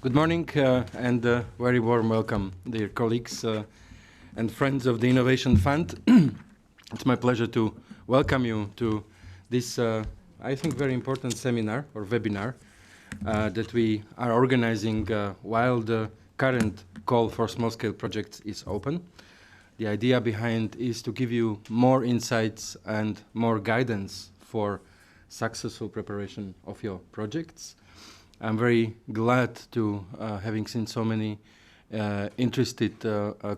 Good morning and very warm welcome, dear colleagues and friends of the Innovation Fund. It's my pleasure to welcome you to this, I think, very important seminar or webinar that we are organizing while the current call for small-scale projects is open. The idea behind is to give you more insights and more guidance for successful preparation of your projects. I'm very glad to having seen so many interested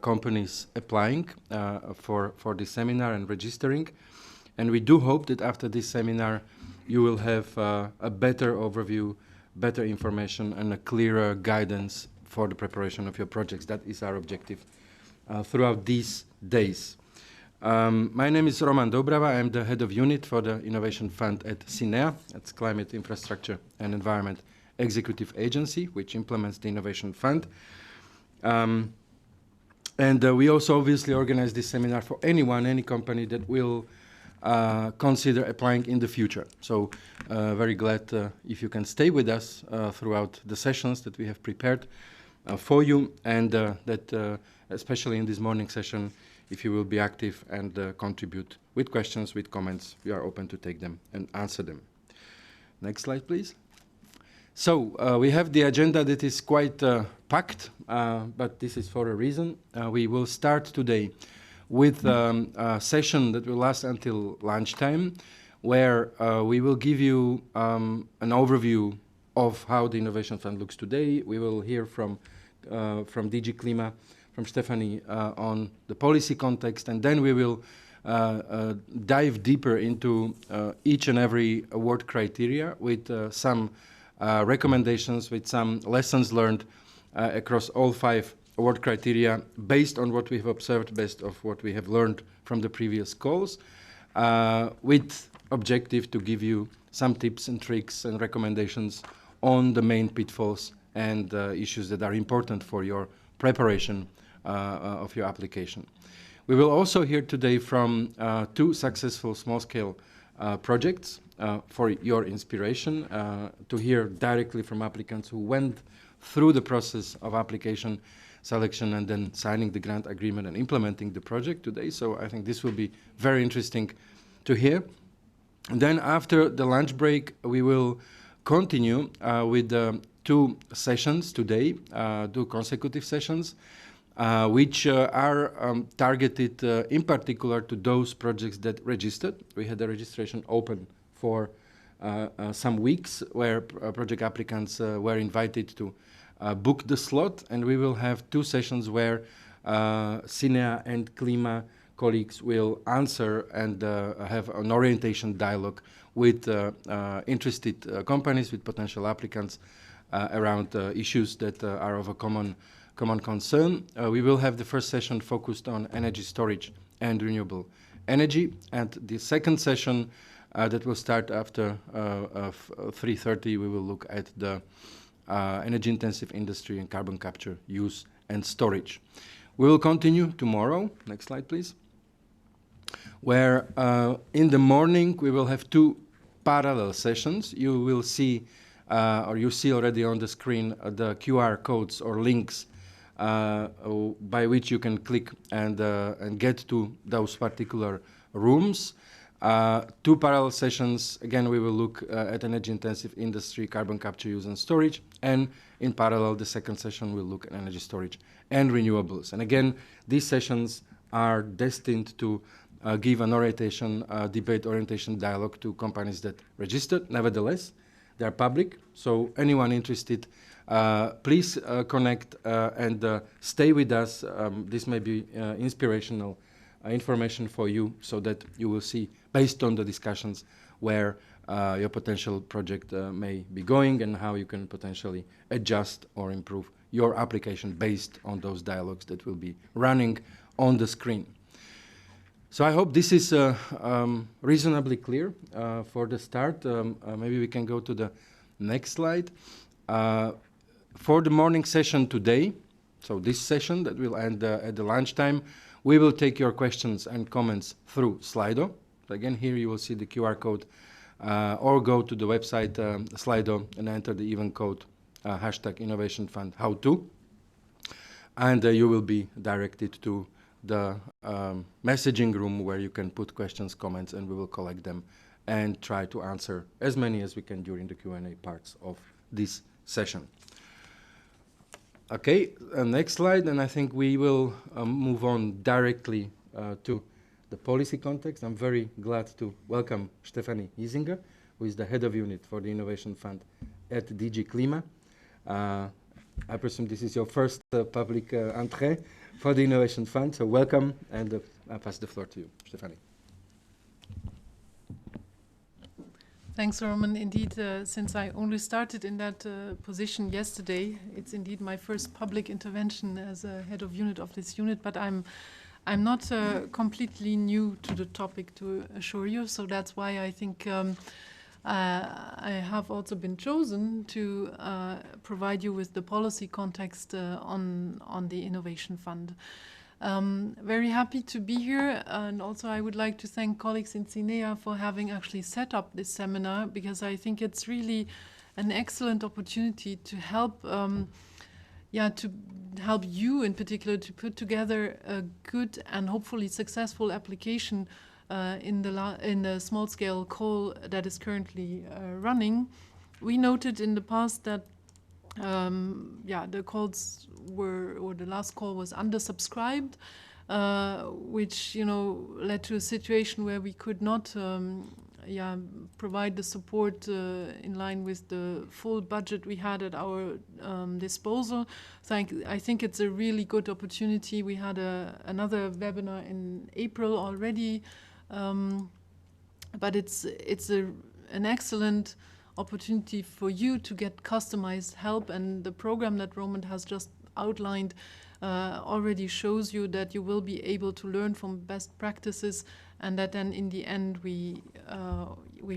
companies applying for this seminar and registering. And we do hope that after this seminar you will have a better overview, better information and a clearer guidance for the preparation of your projects. That is our objective throughout these days. My name is Roman Dobrava. I'm the head of unit for the Innovation Fund at CINEA. That's Climate, Infrastructure and Environment Executive Agency, which implements the Innovation Fund. And we also obviously organize this seminar for anyone, any company that will consider applying in the future. So very glad if you can stay with us throughout the sessions that we have prepared for you, and that especially in this morning session, if you will be active and contribute with questions, with comments, we are open to take them and answer them. Next slide, please. So we have the agenda that is quite packed, but this is for a reason. We will start today with a session that will last until lunchtime, where we will give you an overview of how the Innovation Fund looks today. We will hear from DG CLIMA, from Stephanie on the policy context, and then we will dive deeper into each and every award criteria with some recommendations, with some lessons learned across all 5 award criteria based on what we have observed, based on what we have learned from the previous calls, with objective to give you some tips and tricks and recommendations on the main pitfalls and issues that are important for your preparation of your application. We will also hear today from 2 successful small-scale projects for your inspiration, to hear directly from applicants who went through the process of application selection and then signing the grant agreement and implementing the project today. So I think this will be very interesting to hear. And then after the lunch break, we will continue with 2 sessions today, 2 consecutive sessions, which are targeted in particular to those projects that registered. We had the registration open for some weeks, where project applicants were invited to book the slot, and we will have 2 sessions where CINEA and CLIMA colleagues will answer and have an orientation dialogue with interested companies, with potential applicants around issues that are of a common concern. We will have the first session focused on energy storage and renewable energy, and the second session that will start after 3:30, we will look at the energy-intensive industry and carbon capture, use and storage. We will continue tomorrow. Next slide, please. Where in the morning we will have 2 parallel sessions. You will see, or you see already on the screen, the QR codes or links by which you can click and get to those particular rooms. 2 parallel sessions. Again, we will look at energy-intensive industry, carbon capture, use and storage, and in parallel, the second session will look at energy storage and renewables. And again, these sessions are destined to give an orientation, debate orientation dialogue to companies that registered. Nevertheless, they are public, so anyone interested, please connect and stay with us. This may be inspirational information for you, so that you will see, based on the discussions, where your potential project may be going and how you can potentially adjust or improve your application based on those dialogues that will be running on the screen. So I hope this is reasonably clear for the start. Maybe we can go to the next slide. For the morning session today, so this session that will end at the lunchtime, we will take your questions and comments through Slido. So again, here you will see the QR code, or go to the website Slido and enter the event code hashtag Innovation Fund how to. And you will be directed to the messaging room where you can put questions, comments, and we will collect them and try to answer as many as we can during the Q&A parts of this session. Okay, next slide, and I think we will move on directly to the policy context. I'm very glad to welcome Stefanie Isinger, who is the head of unit for the Innovation Fund at DG CLIMA. I presume this is your first public entrée for the Innovation Fund, so welcome, and I pass the floor to you, Stefanie. Thanks, Roman. Indeed, since I only started in that position yesterday, it's indeed my first public intervention as a head of unit of this unit, but I'm not completely new to the topic, to assure you, so that's why I think I have also been chosen to provide you with the policy context on the Innovation Fund. Very happy to be here, and also I would like to thank colleagues in CINEA for having actually set up this seminar, because I think it's really an excellent opportunity to help to help you in particular to put together a good and hopefully successful application in the small-scale call that is currently running. We noted in the past that the calls were, or the last call was undersubscribed, which led to a situation where we could not provide the support in line with the full budget we had at our disposal. So I think it's a really good opportunity. We had another webinar in April already, but it's an excellent opportunity for you to get customized help, and the program that Roman has just outlined already shows you that you will be able to learn from best practices, and that then in the end we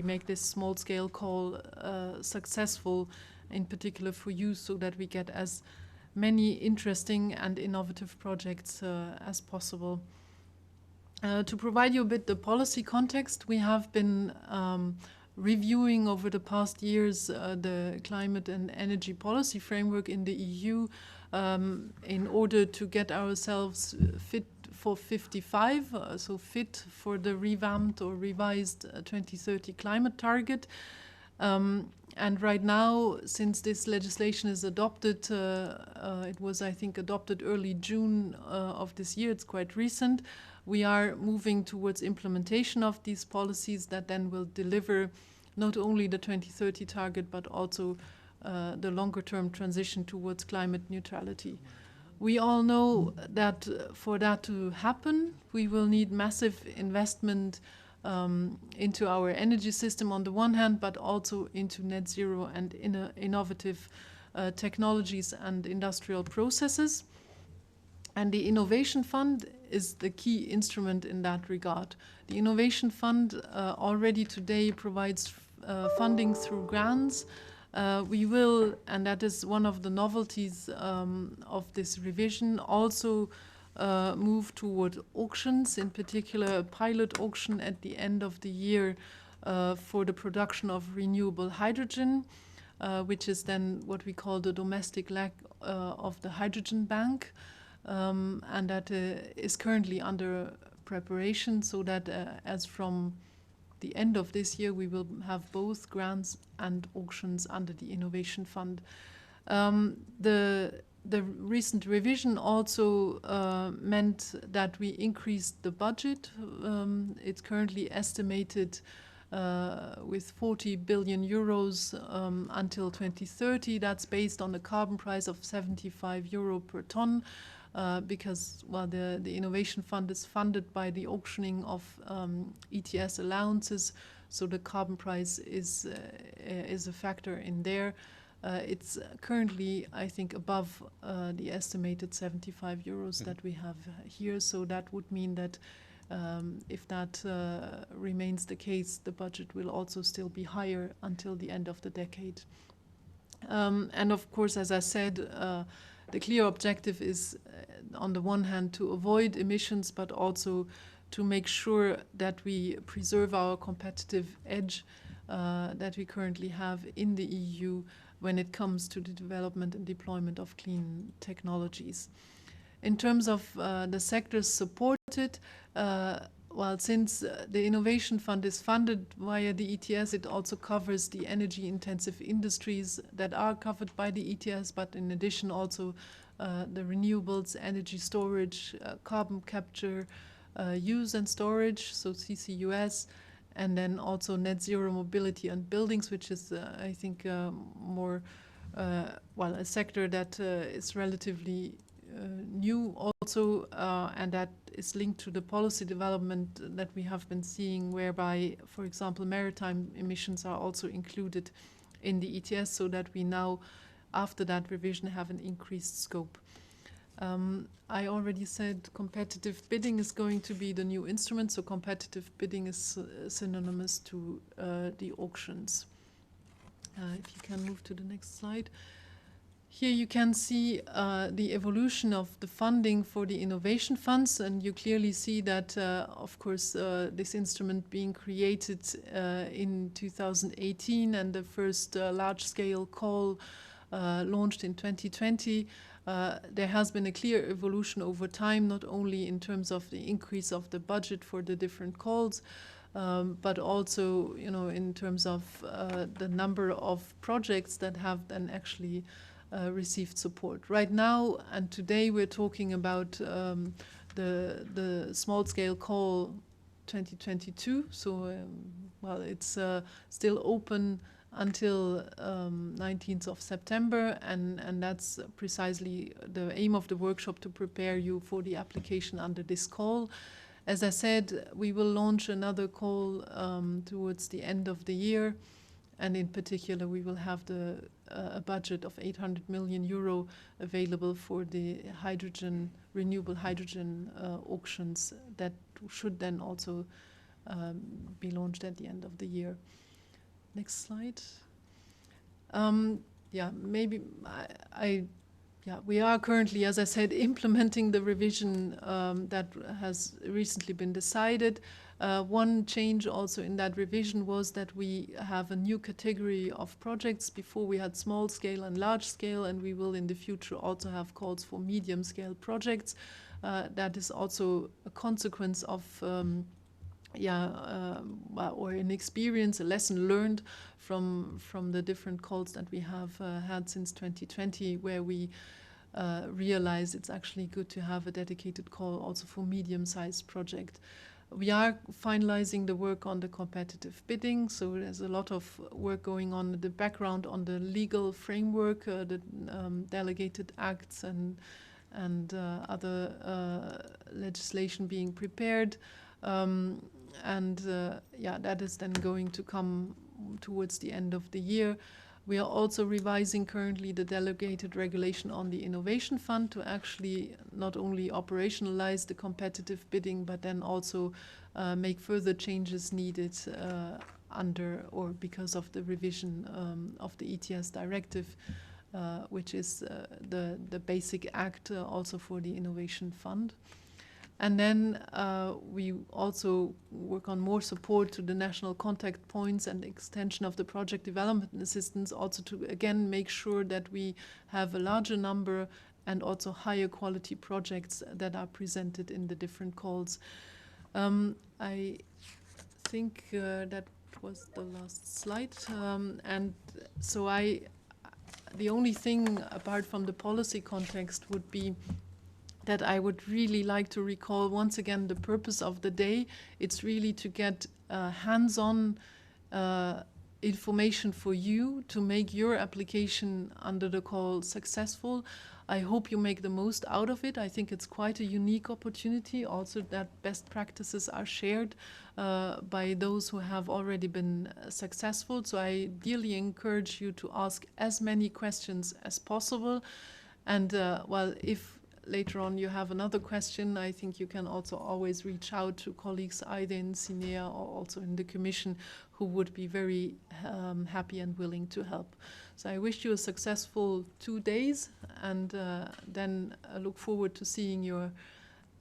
make this small-scale call successful, in particular for you, so that we get as many interesting and innovative projects as possible. To provide you a bit the policy context, we have been reviewing over the past years the climate and energy policy framework in the EU in order to get ourselves fit for 55, so fit for the revamped or revised 2030 climate target. And right now, since this legislation is adopted, it was, I think, adopted early June of this year, it's quite recent, we are moving towards implementation of these policies that then will deliver not only the 2030 target, but also the longer-term transition towards climate neutrality. We all know that for that to happen, we will need massive investment into our energy system on the one hand, but also into net zero and innovative technologies and industrial processes. And the Innovation Fund is the key instrument in that regard. The Innovation Fund already today provides funding through grants. We will, and that is one of the novelties of this revision, also move toward auctions, in particular a pilot auction at the end of the year for the production of renewable hydrogen, which is then what we call the domestic leg of the hydrogen bank. And that is currently under preparation, so that as from the end of this year we will have both grants and auctions under the Innovation Fund. The recent revision also meant that we increased the budget. It's currently estimated with 40 billion euros until 2030. That's based on a carbon price of 75 euro per ton. Because the Innovation Fund is funded by the auctioning of ETS allowances, so the carbon price is a factor in there. It's currently, I think, above the estimated 75 euros that we have here, so that would mean that if that remains the case, the budget will also still be higher until the end of the decade. And of course, as I said, the clear objective is, on the one hand, to avoid emissions, but also to make sure that we preserve our competitive edge that we currently have in the EU when it comes to the development and deployment of clean technologies. In terms of the sectors supported, well, since the Innovation Fund is funded via the ETS, it also covers the energy-intensive industries that are covered by the ETS, but in addition also the renewables, energy storage, carbon capture, use and storage, so CCUS, and then also net zero mobility and buildings, which is, I think, more, well, a sector that is relatively new also, and that is linked to the policy development that we have been seeing, whereby, for example, maritime emissions are also included in the ETS, so that we now, after that revision, have an increased scope. I already said competitive bidding is going to be the new instrument, so competitive bidding is synonymous to the auctions. If you can move to the next slide. Here you can see the evolution of the funding for the innovation funds, and you clearly see that, of course, this instrument being created in 2018 and the first large-scale call launched in 2020. There has been a clear evolution over time, not only in terms of the increase of the budget for the different calls, but also, you know, in terms of the number of projects that have then actually received support. Right now and today we're talking about the small-scale call 2022, so well, it's still open until 19th of September, and that's precisely the aim of the workshop, to prepare you for the application under this call. As I said, we will launch another call towards the end of the year, and in particular we will have a budget of 800 million euro available for the hydrogen, renewable hydrogen auctions that should then also be launched at the end of the year. Next slide. Yeah, maybe yeah, we are currently, as I said, implementing the revision that has recently been decided. One change also in that revision was that we have a new category of projects. Before we had small scale and large scale, and we will in the future also have calls for medium scale projects. That is also a consequence of or an experience, a lesson learned from the different calls that we have had since 2020, where we realize it's actually good to have a dedicated call also for medium-sized project. We are finalizing the work on the competitive bidding, so there's a lot of work going on in the background on the legal framework, the delegated acts and other legislation being prepared. That is then going to come towards the end of the year. We are also revising currently the delegated regulation on the Innovation Fund to actually not only operationalize the competitive bidding, but then also make further changes needed under or because of the revision of the ETS directive, which is the basic act also for the Innovation Fund. And then we also work on more support to the national contact points and extension of the project development assistance, also to again make sure that we have a larger number and also higher quality projects that are presented in the different calls. I think that was the last slide. And so the only thing apart from the policy context would be that I would really like to recall once again the purpose of the day. It's really to get hands-on information for you to make your application under the call successful. I hope you make the most out of it. I think it's quite a unique opportunity also that best practices are shared by those who have already been successful. So I dearly encourage you to ask as many questions as possible. And if later on you have another question, I think you can also always reach out to colleagues either in CINEA or also in the Commission, who would be very happy and willing to help. So I wish you a successful 2 days, and then I look forward to seeing your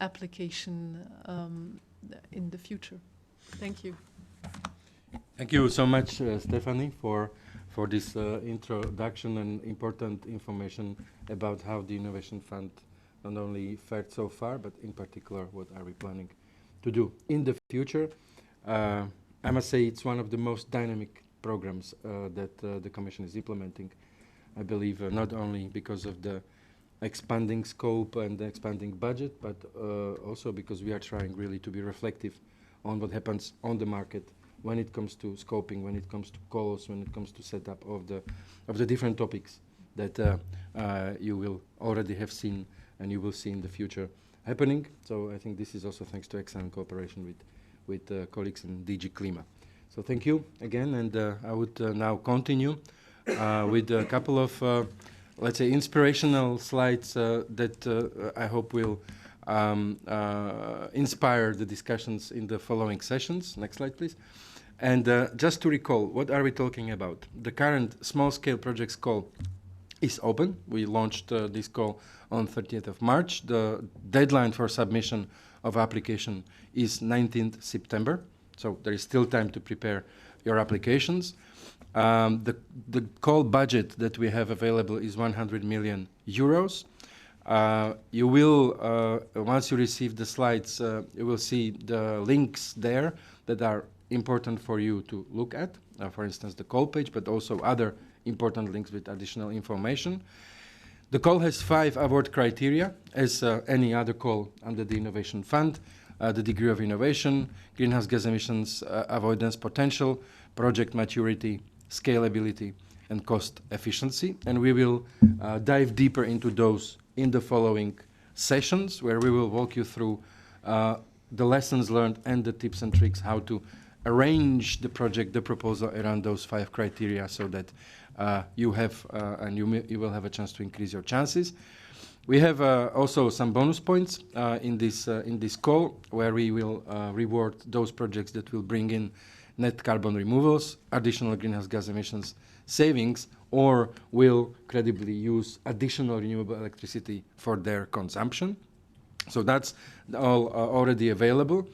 application in the future. Thank you. Thank you so much, Stephanie, for for this introduction and important information about how the Innovation Fund not only fared so far, but in particular, what are we planning to do in the future. I must say it's one of the most dynamic programs that the Commission is implementing. I believe not only because of the expanding scope and the expanding budget, but also because we are trying really to be reflective on what happens on the market when it comes to scoping, when it comes to calls, when it comes to setup of the different topics that you will already have seen and you will see in the future happening. So I think this is also thanks to excellent cooperation with colleagues in DG CLIMA. So thank you again, and I would now continue with a couple of let's say inspirational slides that I hope will inspire the discussions in the following sessions. Next slide, please. And just to recall, what are we talking about? The current small-scale projects call is open. We launched this call on 30th of March. The deadline for submission of application is 19th September. So there is still time to prepare your applications. The call budget that we have available is 100 million euros. You will, once you receive the slides, you will see the links there that are important for you to look at. For instance, the call page, but also other important links with additional information. The call has 5 award criteria, as any other call under the Innovation Fund. The degree of innovation, greenhouse gas emissions avoidance potential, project maturity, scalability, and cost efficiency. And we will dive deeper into those in the following sessions, where we will walk you through the lessons learned and the tips and tricks how to arrange the project, the proposal around those 5 criteria so that you have and you will have a chance to increase your chances. We have also some bonus points in this call, where we will reward those projects that will bring in net carbon removals, additional greenhouse gas emissions savings, or will credibly use additional renewable electricity for their consumption. So that's all already available.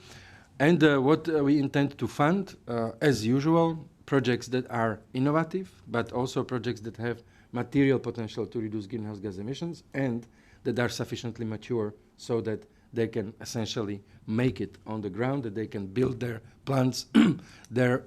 And what we intend to fund, as usual, projects that are innovative, but also projects that have material potential to reduce greenhouse gas emissions and that are sufficiently mature so that they can essentially make it on the ground, that they can build their plants, their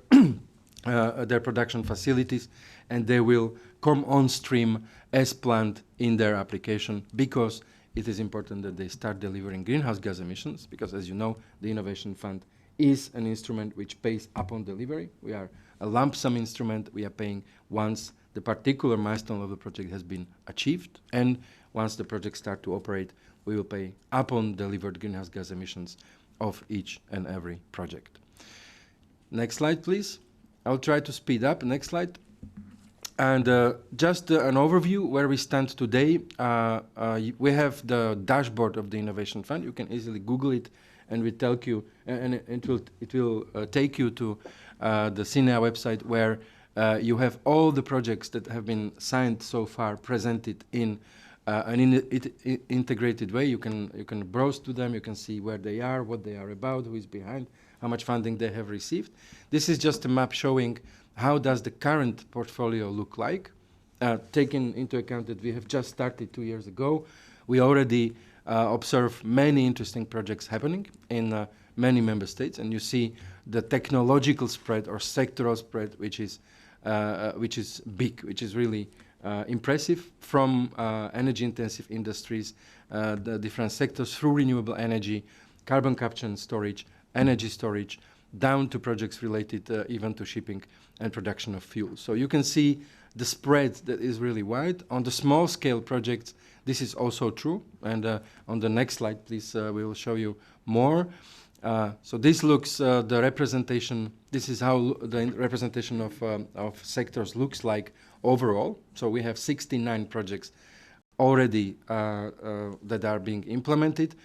production facilities, and they will come on stream as planned in their application, because it is important that they start delivering greenhouse gas emissions, because as you know, the Innovation Fund is an instrument which pays upon delivery. We are a lump sum instrument. We are paying once the particular milestone of the project has been achieved, and once the project starts to operate, we will pay upon delivered greenhouse gas emissions of each and every project. Next slide, please. I'll try to speed up. Next slide. And just an overview where we stand today. We have the dashboard of the Innovation Fund. You can easily Google it, and we tell you, and it will take you to the CINEA website, where you have all the projects that have been signed so far presented in an integrated way. You can browse to them. You can see where they are, what they are about, who is behind, how much funding they have received. This is just a map showing how does the current portfolio look like, taking into account that we have just started 2 years ago. We already observe many interesting projects happening in many member states, and you see the technological spread or sectoral spread, which is big, which is really impressive, from energy-intensive industries, the different sectors, through renewable energy, carbon capture and storage, energy storage, down to projects related even to shipping and production of fuel. So you can see the spread that is really wide. On the small-scale projects, this is also true. And on the next slide, please, we will show you more. So this looks the representation. This is how the representation of sectors looks like overall. So we have 69 projects already that are being implemented.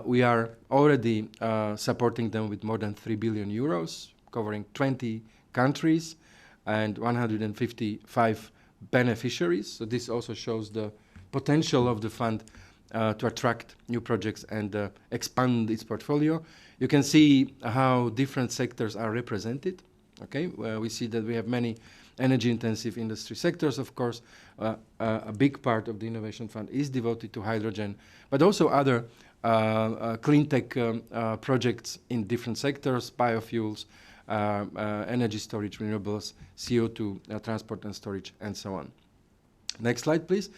We are already supporting them with more than 3 billion euros, covering 20 countries and 155 beneficiaries. So this also shows the potential of the fund to attract new projects and expand its portfolio. You can see how different sectors are represented. Okay, we see that we have many energy-intensive industry sectors, of course. A big part of the Innovation Fund is devoted to hydrogen, but also other clean tech projects in different sectors, biofuels, energy storage, renewables, CO2 transport and storage, and so on. Next slide, please.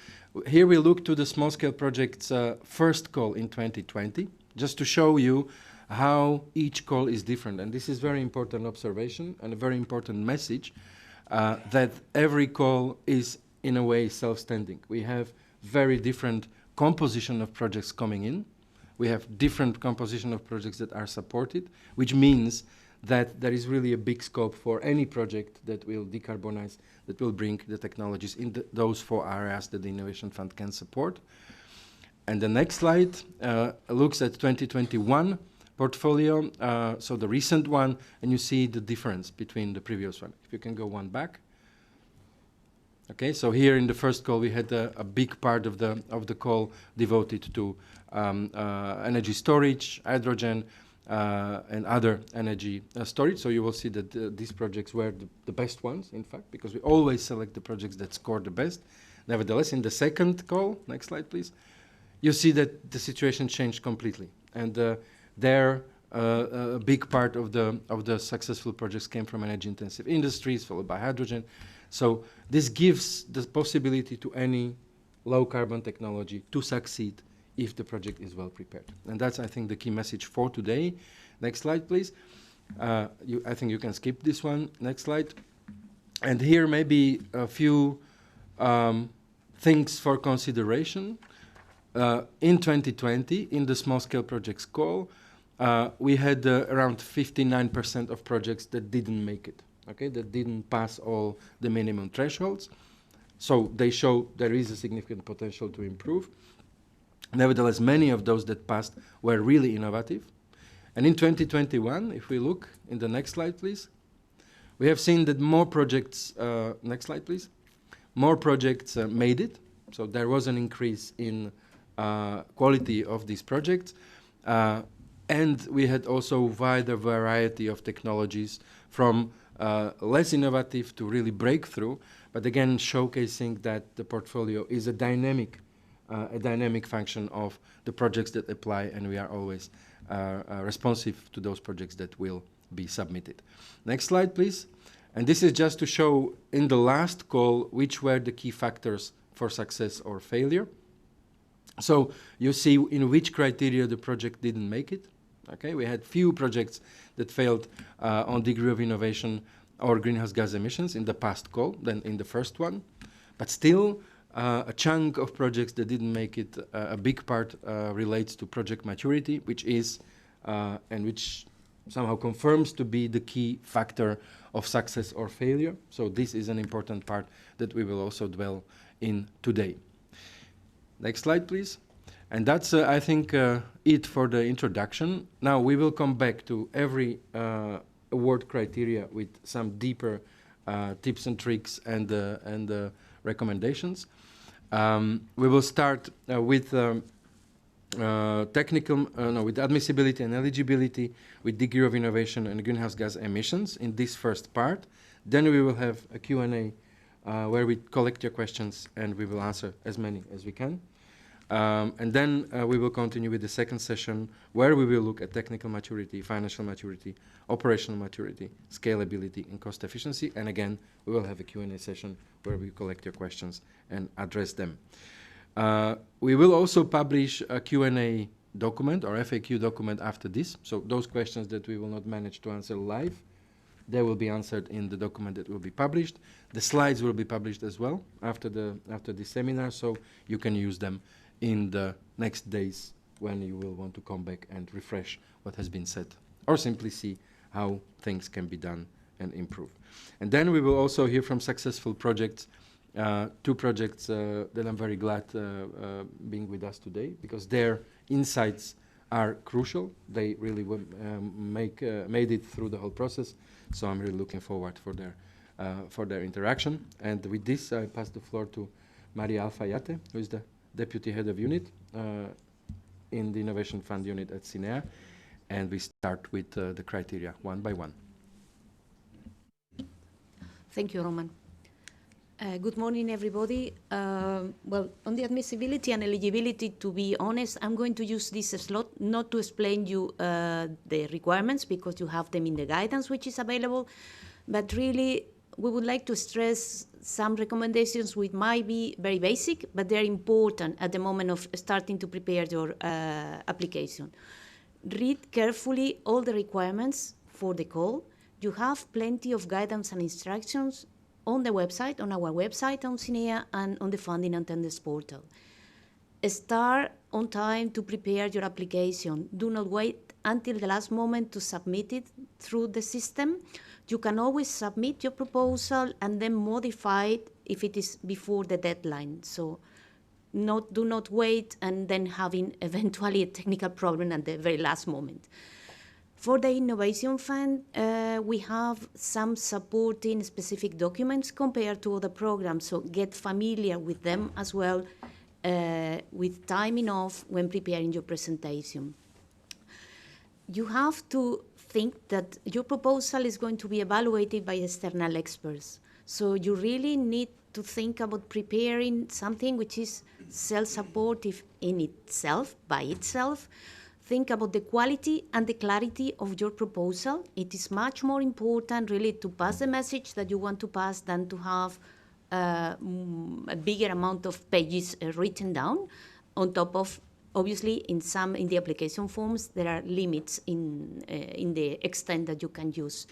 Here we look to the small-scale project's first call in 2020, just to show you how each call is different. And this is very important observation and a very important message, that every call is, in a way, self-standing. We have very different composition of projects coming in. We have different composition of projects that are supported, which means that there is really a big scope for any project that will decarbonize, that will bring the technologies in those 4 areas that the Innovation Fund can support. And the next slide looks at 2021 portfolio, so the recent one, and you see the difference between the previous one. If you can go one back. Okay, so here in the first call we had a big part of the call devoted to energy storage, hydrogen, and other energy storage. So you will see that these projects were the best ones, in fact, because we always select the projects that score the best. Nevertheless, in the second call, next slide, please, you see that the situation changed completely. And there, a big part of the successful projects came from energy-intensive industries, followed by hydrogen. So this gives the possibility to any low-carbon technology to succeed if the project is well prepared. And that's, I think, the key message for today. Next slide, please. I think you can skip this one. Next slide. And here maybe a few things for consideration. In 2020, in the small-scale projects call, we had around 59% of projects that didn't make it, okay, that didn't pass all the minimum thresholds. So they show there is a significant potential to improve. Nevertheless, many of those that passed were really innovative. And in 2021, if we look in the next slide, please, we have seen that more projects, next slide, please, more projects made it. So there was an increase in quality of these projects. And we had also wider variety of technologies from less innovative to really breakthrough, but again, showcasing that the portfolio is a dynamic function of the projects that apply, and we are always responsive to those projects that will be submitted. Next slide, please. And this is just to show in the last call which were the key factors for success or failure. So you see in which criteria the project didn't make it. Okay, we had few projects that failed on degree of innovation or greenhouse gas emissions in the past call than in the first one. But still, a chunk of projects that didn't make it, a big part relates to project maturity, which is, and which somehow confirms to be the key factor of success or failure. So this is an important part that we will also dwell in today. Next slide, please. And that's, I think, it for the introduction. Now we will come back to every award criteria with some deeper tips and tricks and recommendations. We will start with with admissibility and eligibility, with degree of innovation and greenhouse gas emissions in this first part. Then we will have a Q&A where we collect your questions and we will answer as many as we can. And then we will continue with the second session where we will look at technical maturity, financial maturity, operational maturity, scalability, and cost efficiency. And again, we will have a Q&A session where we collect your questions and address them. We will also publish a Q&A document or FAQ document after this. So those questions that we will not manage to answer live, they will be answered in the document that will be published. The slides will be published as well after the seminar, so you can use them in the next days when you will want to come back and refresh what has been said, or simply see how things can be done and improve. And then we will also hear from successful projects, two projects that I'm very glad being with us today, because their insights are crucial. They really made it through the whole process, so I'm really looking forward for their interaction. And with this, I pass the floor to Maria Alfayate, who is the Deputy Head of Unit in the Innovation Fund unit at CINEA, and we start with the criteria one by one. Thank you, Roman. Good morning, everybody. Well, on the admissibility and eligibility, to be honest, I'm going to use this slot not to explain you the requirements, because you have them in the guidance which is available, but really we would like to stress some recommendations which might be very basic, but they're important at the moment of starting to prepare your application. Read carefully all the requirements for the call. You have plenty of guidance and instructions on the website, on our website, on CINEA, and on the Funding and Tenders portal. Start on time to prepare your application. Do not wait until the last moment to submit it through the system. You can always submit your proposal and then modify it if it is before the deadline. So do not wait and then having eventually a technical problem at the very last moment. For the Innovation Fund, we have some supporting specific documents compared to other programs, so get familiar with them as well, with time enough when preparing your presentation. You have to think that your proposal is going to be evaluated by external experts. So you really need to think about preparing something which is self-supportive in itself, by itself. Think about the quality and the clarity of your proposal. It is much more important really to pass the message that you want to pass than to have a bigger amount of pages written down. On top of, obviously, in the application forms, there are limits in the extent that you can use.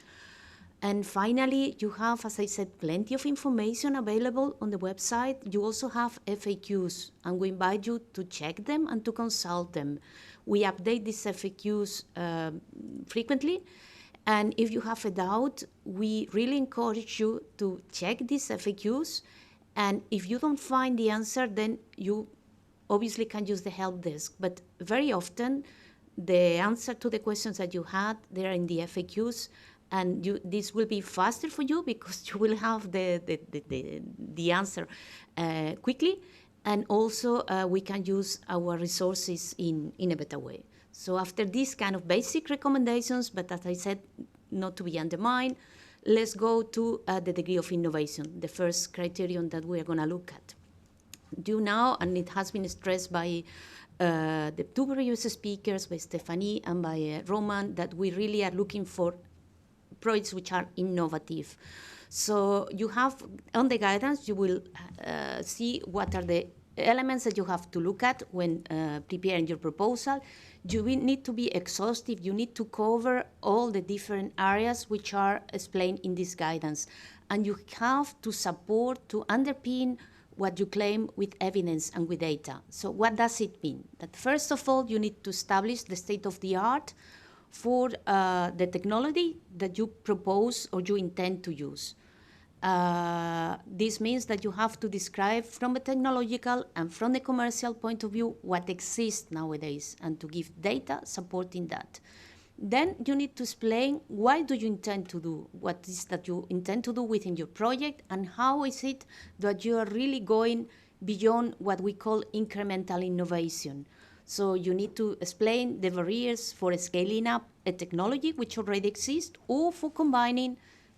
And finally, you have, as I said, plenty of information available on the website. You also have FAQs, and we invite you to check them and to consult them. We update these FAQs frequently, and if you have a doubt, we really encourage you to check these FAQs, and if you don't find the answer, then you obviously can use the help desk. But very often, the answer to the questions that you had, they are in the FAQs, and this will be faster for you because you will have the answer quickly. And also, we can use our resources in a better way. So after these kind of basic recommendations, but as I said, not to be undermined, let's go to the degree of innovation, the first criterion that we are going to look at. Do now, and it has been stressed by the two previous speakers, by Stephanie and by Roman, that we really are looking for projects which are innovative. So you have, on the guidance, you will see what are the elements that you have to look at when preparing your proposal. You will need to be exhaustive. You need to cover all the different areas which are explained in this guidance. And you have to support, to underpin what you claim with evidence and with data. So what does it mean? That first of all, you need to establish the state of the art for the technology that you propose or you intend to use. This means that you have to describe from a technological and from the commercial point of view what exists nowadays and to give data supporting that. Then you need to explain why do you intend to do, what is that you intend to do within your project, and how is it that you are really going beyond what we call incremental innovation. So you need to explain the barriers for scaling up a technology which already exists or for combining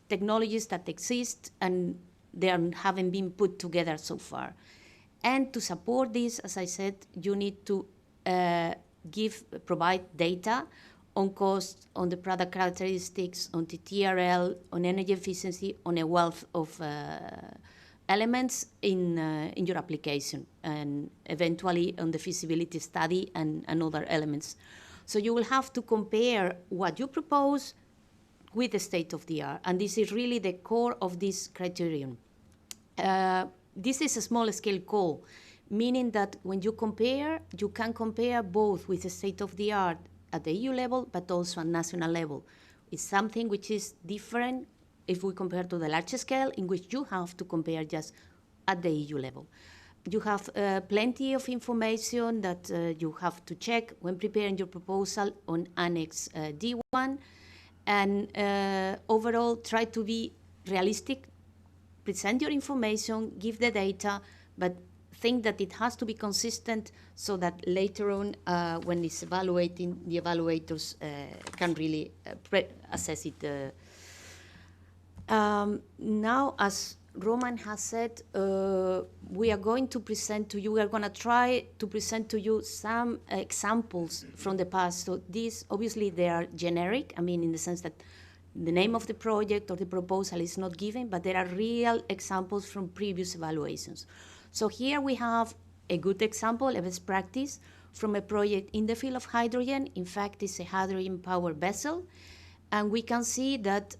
technologies that exist and they haven't been put together so far. And to support this, as I said, you need to provide data on cost, on the product characteristics, on the TRL, on energy efficiency, on a wealth of elements in your application, and eventually on the feasibility study and other elements. So you will have to compare what you propose with the state of the art, and this is really the core of this criterion. This is a small scale call, meaning that when you compare, you can compare both with the state of the art at the EU level, but also at national level. It's something which is different if we compare to the large scale, in which you have to compare just at the EU level. You have plenty of information that you have to check when preparing your proposal on Annex D1, and overall try to be realistic, present your information, give the data, but think that it has to be consistent so that later on, when it's evaluating, the evaluators can really assess it. Now, as Roman has said, we are going to present to you, we are going to try to present to you some examples from the past. So these, obviously, they are generic, I mean, in the sense that the name of the project or the proposal is not given, but there are real examples from previous evaluations. So here we have a good example, a best practice, from a project in the field of hydrogen. In fact, it's a hydrogen-powered vessel. And we can see that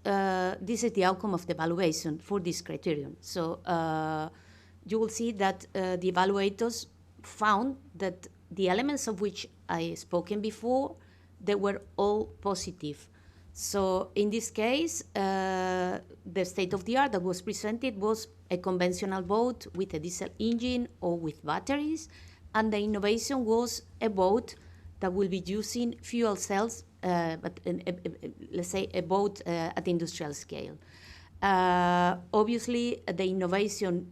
this is the outcome of the evaluation for this criterion. So you will see that the evaluators found that the elements of which I spoken before, they were all positive. So in this case, the state of the art that was presented was a conventional boat with a diesel engine or with batteries, and the innovation was a boat that will be using fuel cells, but let's say a boat at industrial scale. Obviously, the innovation,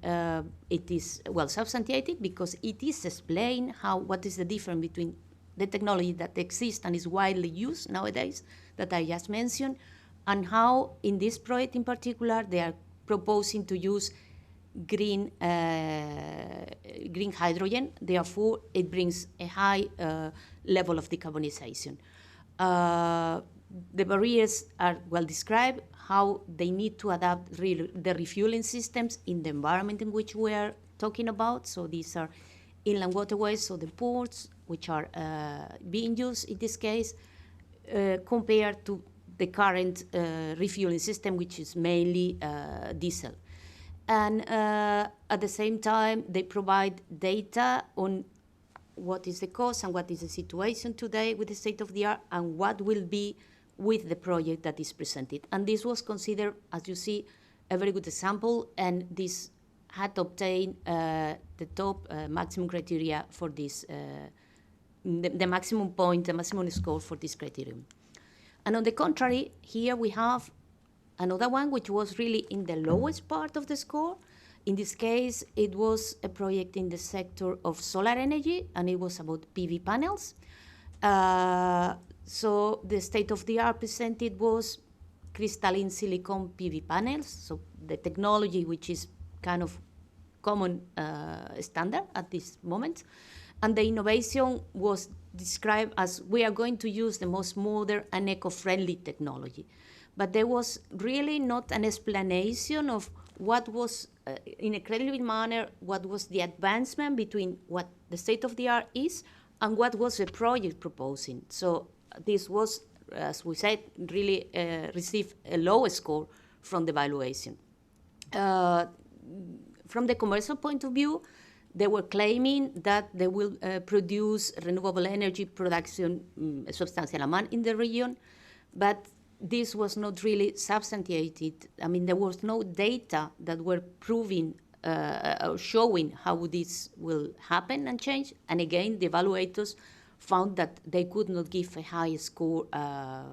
it is well substantiated because it is explained what is the difference between the technology that exists and is widely used nowadays, that I just mentioned, and how in this project in particular, they are proposing to use green hydrogen. Therefore, it brings a high level of decarbonization. The barriers are well described, how they need to adapt the refueling systems in the environment in which we are talking about. So these are inland waterways, so the ports, which are being used in this case, compared to the current refueling system, which is mainly diesel. And at the same time, they provide data on what is the cost and what is the situation today with the state of the art and what will be with the project that is presented. And this was considered, as you see, a very good example, and this had obtained the top maximum criteria for this, the maximum point, the maximum score for this criterion. And on the contrary, here we have another one which was really in the lowest part of the score. In this case, it was a project in the sector of solar energy, and it was about PV panels. So the state of the art presented was crystalline silicon PV panels, so the technology which is kind of common standard at this moment. And the innovation was described as we are going to use the most modern and eco-friendly technology. But there was really not an explanation of what was, in a credible manner, what was the advancement between what the state of the art is and what was the project proposing. So this was, as we said, really received a low score from the evaluation. From the commercial point of view, they were claiming that they will produce renewable energy production, a substantial amount in the region, but this was not really substantiated. I mean, there was no data that were proving or showing how this will happen and change. And again, the evaluators found that they could not give a high score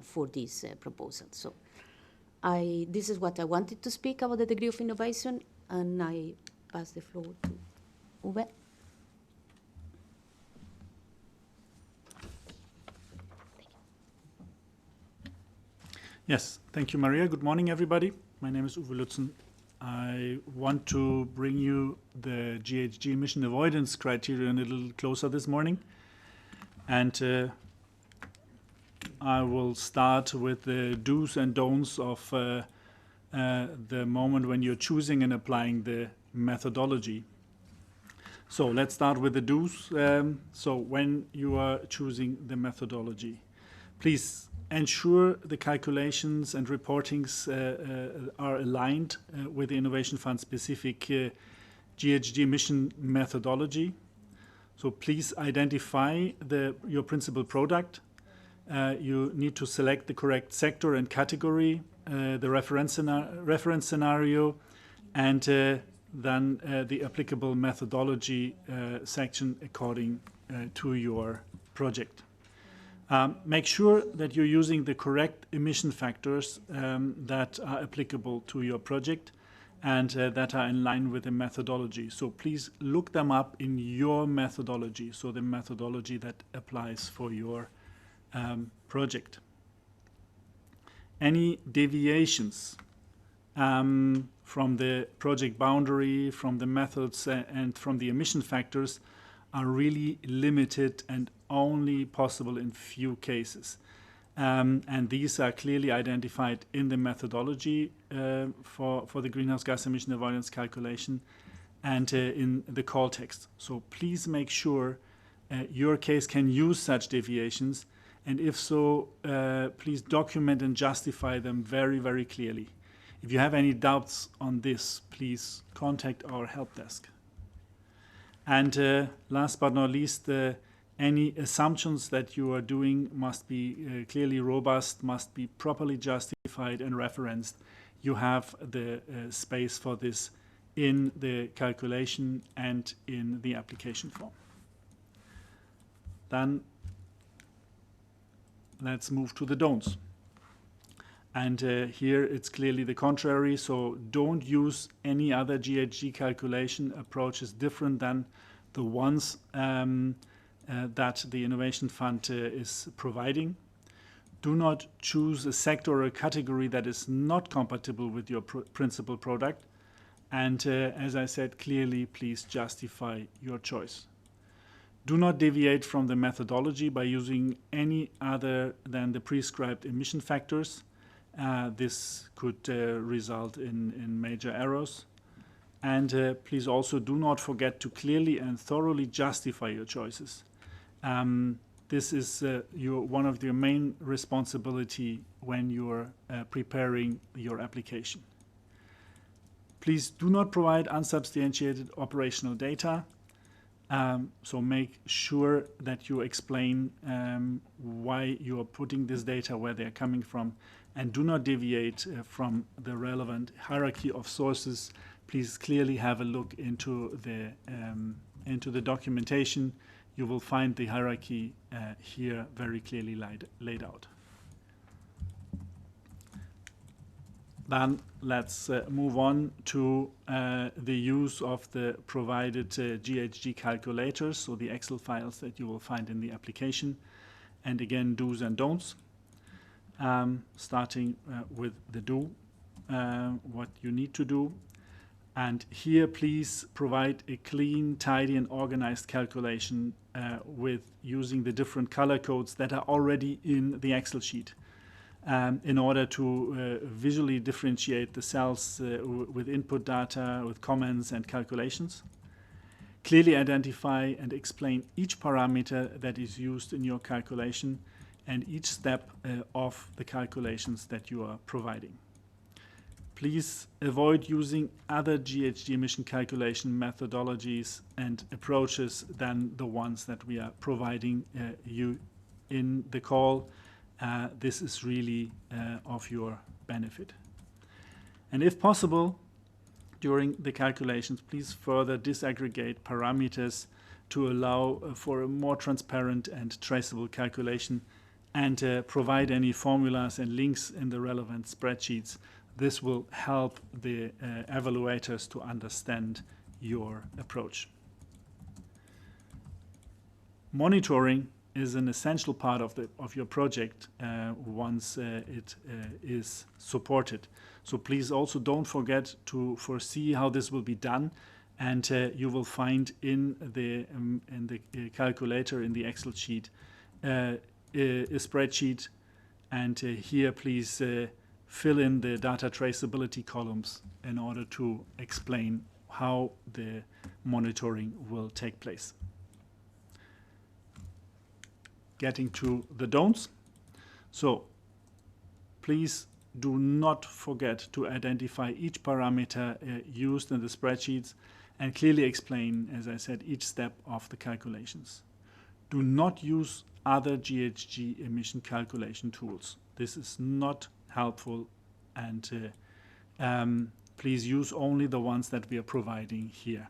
for this proposal. So this is what I wanted to speak about the degree of innovation, and I pass the floor to Uwe. Yes, thank you, Maria. Good morning, everybody. My name is Uwe Lützen. I want to bring you the GHG emission avoidance criterion a little closer this morning. And I will start with the do's and don'ts of the moment when you're choosing and applying the methodology. So let's start with the do's. So when you are choosing the methodology, please ensure the calculations and reportings are aligned with the Innovation Fund specific GHG emission methodology. So please identify your principal product. You need to select the correct sector and category, the reference scenario, and then the applicable methodology section according to your project. Make sure that you're using the correct emission factors that are applicable to your project and that are in line with the methodology. So please look them up in your methodology, so the methodology that applies for your project. Any deviations from the project boundary, from the methods, and from the emission factors are really limited and only possible in few cases. And these are clearly identified in the methodology for the greenhouse gas emission avoidance calculation and in the call text. So please make sure your case can use such deviations, and if so, please document and justify them very, very clearly. If you have any doubts on this, please contact our help desk. And last but not least, any assumptions that you are doing must be clearly robust, must be properly justified and referenced. You have the space for this in the calculation and in the application form. Then let's move to the don'ts. And here it's clearly the contrary, so don't use any other GHG calculation approaches different than the ones that the Innovation Fund is providing. Do not choose a sector or a category that is not compatible with your principal product. And as I said clearly, please justify your choice. Do not deviate from the methodology by using any other than the prescribed emission factors. This could result in major errors. And please also do not forget to clearly and thoroughly justify your choices. This is one of your main responsibility when you're preparing your application. Please do not provide unsubstantiated operational data. So make sure that you explain why you are putting this data, where they're coming from, and do not deviate from the relevant hierarchy of sources. Please clearly have a look into the documentation. You will find the hierarchy here very clearly laid out. Then let's move on to the use of the provided GHG calculators, so the Excel files that you will find in the application. And again, do's and don'ts. Starting with the do, what you need to do. And here, please provide a clean, tidy, and organized calculation with using the different color codes that are already in the Excel sheet. In order to visually differentiate the cells with input data, with comments and calculations. Clearly identify and explain each parameter that is used in your calculation and each step of the calculations that you are providing. Please avoid using other GHG emission calculation methodologies and approaches than the ones that we are providing you in the call. This is really of your benefit. And if possible, during the calculations, please further disaggregate parameters to allow for a more transparent and traceable calculation, and provide any formulas and links in the relevant spreadsheets. This will help the evaluators to understand your approach. Monitoring is an essential part of your project once it is supported. So please also don't forget to foresee how this will be done, and you will find in the calculator in the Excel sheet a spreadsheet, and here please fill in the data traceability columns in order to explain how the monitoring will take place. Getting to the don'ts. So please do not forget to identify each parameter used in the spreadsheets and clearly explain, as I said, each step of the calculations. Do not use other GHG emission calculation tools. This is not helpful, and please use only the ones that we are providing here.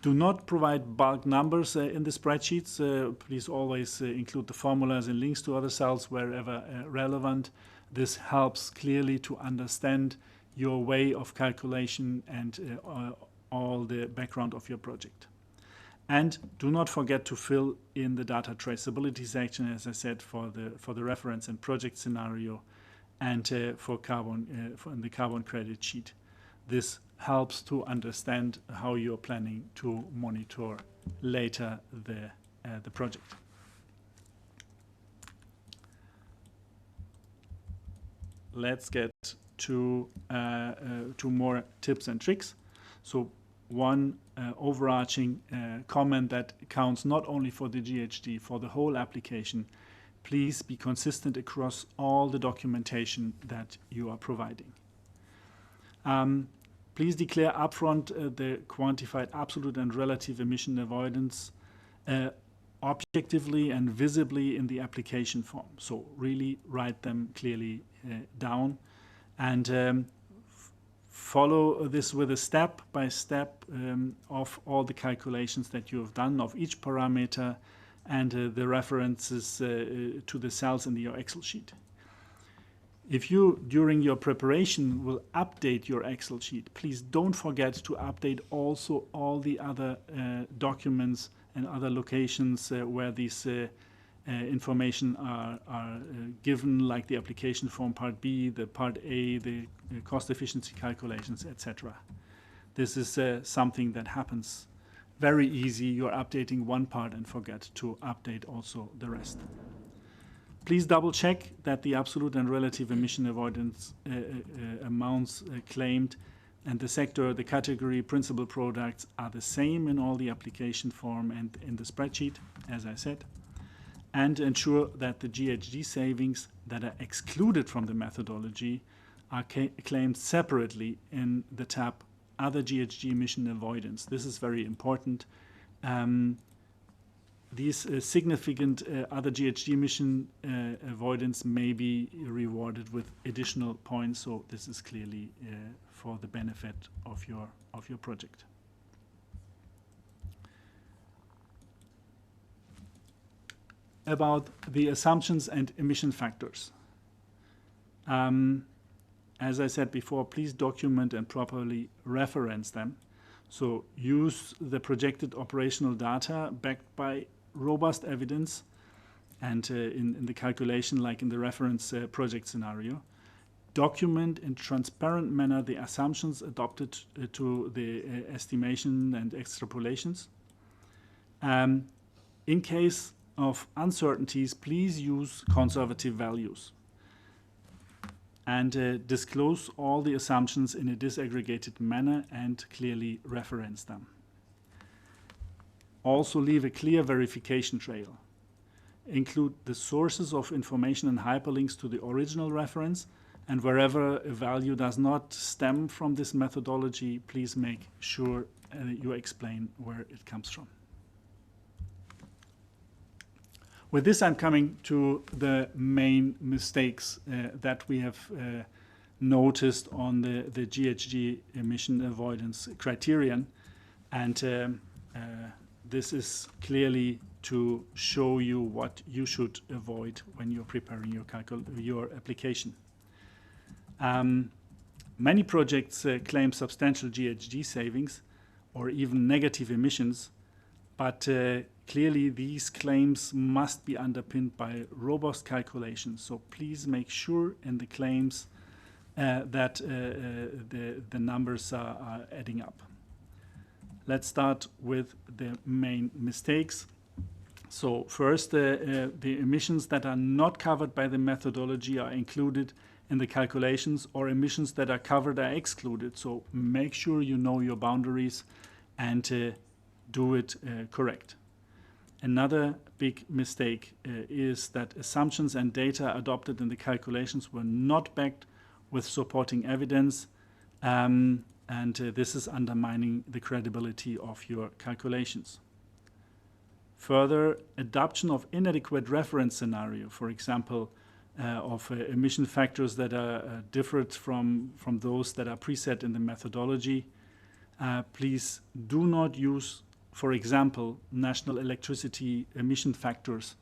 Do not provide bulk numbers in the spreadsheets. Please always include the formulas and links to other cells wherever relevant. This helps clearly to understand your way of calculation and all the background of your project. And do not forget to fill in the data traceability section, as I said, for the reference and project scenario, and for the carbon credit sheet. This helps to understand how you're planning to monitor later the project. Let's get to more tips and tricks. So one overarching comment that counts not only for the GHG, for the whole application: please be consistent across all the documentation that you are providing. Please declare upfront the quantified absolute and relative emission avoidance objectively and visibly in the application form. So really write them clearly down, and follow this with a step-by-step of all the calculations that you have done of each parameter and the references to the cells in your Excel sheet. If you, during your preparation, will update your Excel sheet, please don't forget to update also all the other documents and other locations where these information are given, like the application form Part B, the Part A, the cost efficiency calculations, etc. This is something that happens very easy. You're updating one part and forget to update also the rest. Please double check that the absolute and relative emission avoidance amounts claimed and the sector, the category, principal products are the same in all the application form and in the spreadsheet, as I said. And ensure that the GHG savings that are excluded from the methodology are claimed separately in the tab Other GHG Emission Avoidance. This is very important. These significant other GHG emission avoidance may be rewarded with additional points, so this is clearly for the benefit of your project. About the assumptions and emission factors. As I said before, please document and properly reference them. So use the projected operational data backed by robust evidence and in the calculation, like in the reference project scenario. Document in transparent manner the assumptions adopted to the estimation and extrapolations. In case of uncertainties, please use conservative values. And disclose all the assumptions in a disaggregated manner and clearly reference them. Also leave a clear verification trail. Include the sources of information and hyperlinks to the original reference, and wherever a value does not stem from this methodology, please make sure you explain where it comes from. With this, I'm coming to the main mistakes that we have noticed on the GHG emission avoidance criterion. And this is clearly to show you what you should avoid when you're preparing your application. Many projects claim substantial GHG savings or even negative emissions, but clearly these claims must be underpinned by robust calculations. So please make sure in the claims that the numbers are adding up. Let's start with the main mistakes. So first, the emissions that are not covered by the methodology are included in the calculations, or emissions that are covered are excluded. So make sure you know your boundaries and do it correct. Another big mistake is that assumptions and data adopted in the calculations were not backed with supporting evidence, and this is undermining the credibility of your calculations. Further, adoption of inadequate reference scenario, for example, of emission factors that are different from those that are preset in the methodology. Please do not use, for example, national electricity emission factors.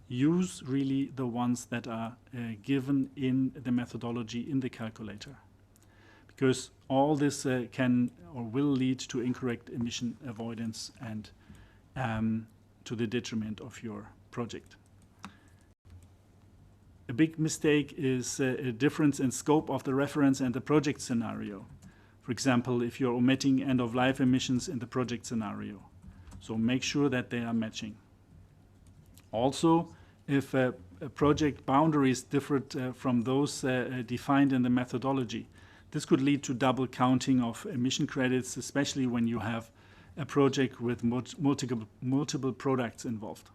Use really the ones that are given in the methodology in the calculator, because all this can or will lead to incorrect emission avoidance and to the detriment of your project. A big mistake is a difference in scope of the reference and the project scenario. For example, if you're omitting end-of-life emissions in the project scenario. So make sure that they are matching. Also, if a project boundaries differed from those defined in the methodology, this could lead to double counting of emission credits, especially when you have a project with multiple products involved.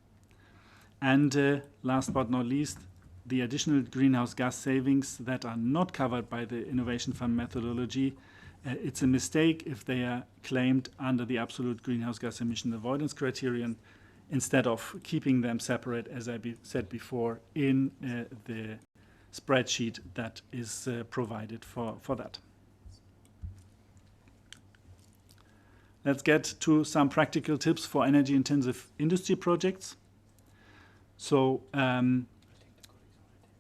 And last but not least, the additional greenhouse gas savings that are not covered by the Innovation Fund methodology, it's a mistake if they are claimed under the absolute greenhouse gas emission avoidance criterion instead of keeping them separate, as I said before, in the spreadsheet that is provided for that. Let's get to some practical tips for energy-intensive industry projects. So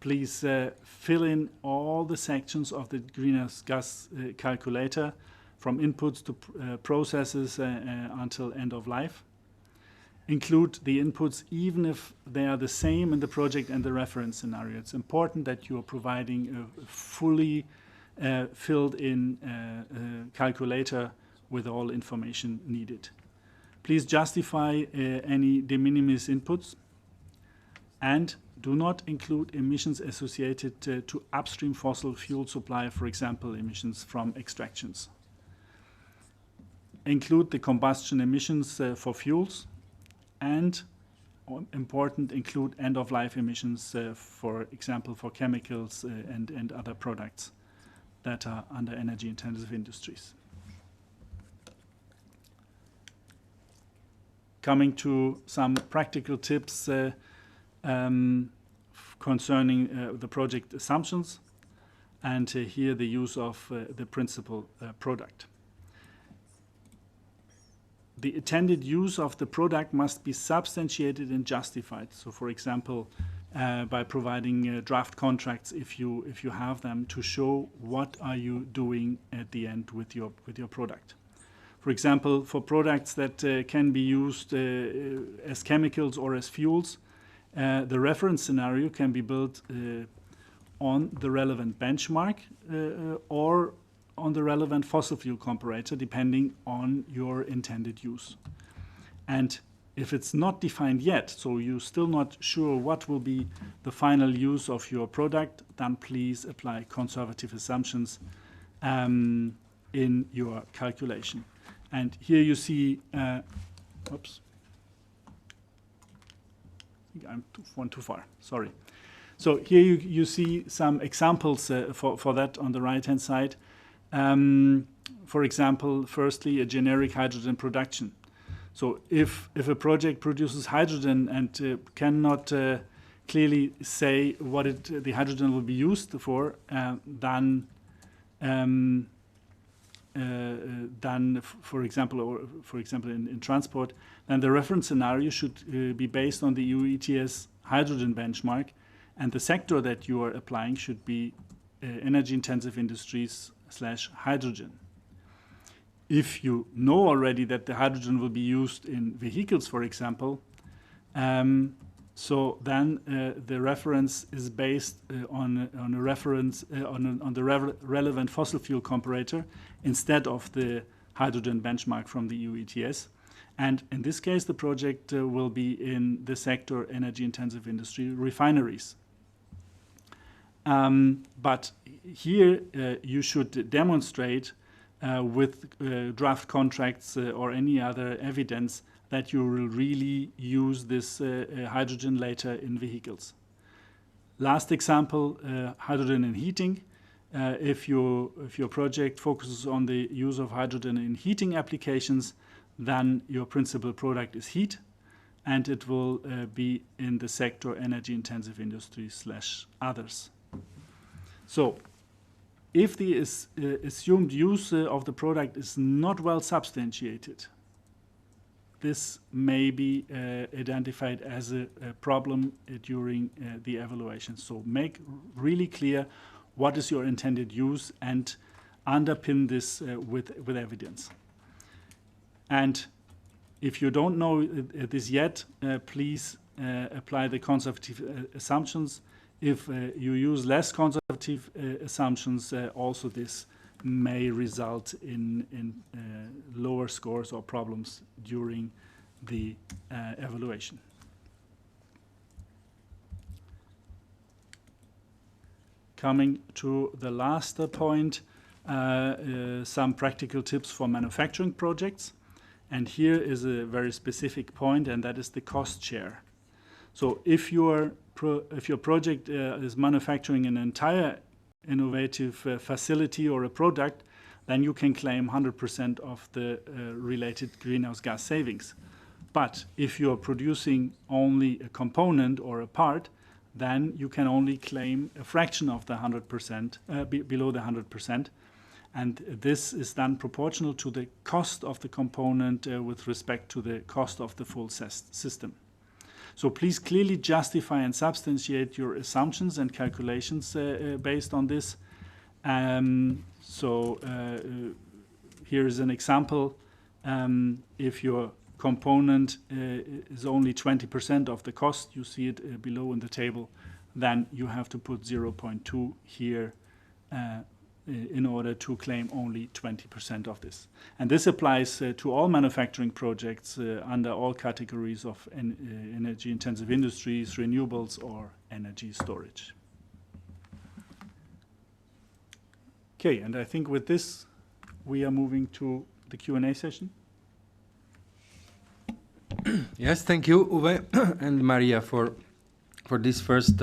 please fill in all the sections of the greenhouse gas calculator, from inputs to processes until end of life. Include the inputs even if they are the same in the project and the reference scenario. It's important that you are providing a fully filled in calculator with all information needed. Please justify any de minimis inputs, and do not include emissions associated to upstream fossil fuel supply, for example, emissions from extractions. Include the combustion emissions for fuels, and important, include end-of-life emissions, for example, for chemicals and other products that are under energy-intensive industries. Coming to some practical tips concerning the project assumptions, and here the use of the principal product. The intended use of the product must be substantiated and justified. So, for example, by providing draft contracts, if you have them, to show what are you doing at the end with your product. For example, for products that can be used as chemicals or as fuels, the reference scenario can be built on the relevant benchmark or on the relevant fossil fuel comparator, depending on your intended use. And if it's not defined yet, so you're still not sure what will be the final use of your product, then please apply conservative assumptions in your calculation. And here you see, oops, I think I'm one too far, sorry. So here you see some examples for that on the right-hand side. For example, firstly, a generic hydrogen production. So if a project produces hydrogen and cannot clearly say what the hydrogen will be used for, then for example in transport, then the reference scenario should be based on the EU ETS hydrogen benchmark, and the sector that you are applying should be energy-intensive industries / hydrogen. If you know already that the hydrogen will be used in vehicles, for example, so then the reference is based on a reference on the relevant fossil fuel comparator instead of the hydrogen benchmark from the EU ETS. And in this case, the project will be in the sector energy-intensive industry refineries. But here you should demonstrate with draft contracts or any other evidence that you will really use this hydrogen later in vehicles. Last example, hydrogen in heating. If your project focuses on the use of hydrogen in heating applications, then your principal product is heat, and it will be in the sector energy-intensive industries / others. So, if the assumed use of the product is not well substantiated, this may be identified as a problem during the evaluation. So make really clear what is your intended use and underpin this with evidence. And if you don't know this yet, please apply the conservative assumptions If you use less conservative assumptions, also this may result in lower scores or problems during the evaluation. Coming to the last point, some practical tips for manufacturing projects. And here is a very specific point, and that is the cost share. So if your project is manufacturing an entire innovative facility or a product, then you can claim 100% of the related greenhouse gas savings. But if you're producing only a component or a part, then you can only claim a fraction of the 100%, below the 100%. And this is then proportional to the cost of the component with respect to the cost of the full system. So please clearly justify and substantiate your assumptions and calculations based on this. Here is an example. If your component is only 20% of the cost, you see it below in the table, then you have to put 0.2 here in order to claim only 20% of this. And this applies to all manufacturing projects under all categories of energy-intensive industries, renewables, or energy storage. Okay, and I think with this, we are moving to the Q&A session. Yes, thank you, Uwe and Maria, for these first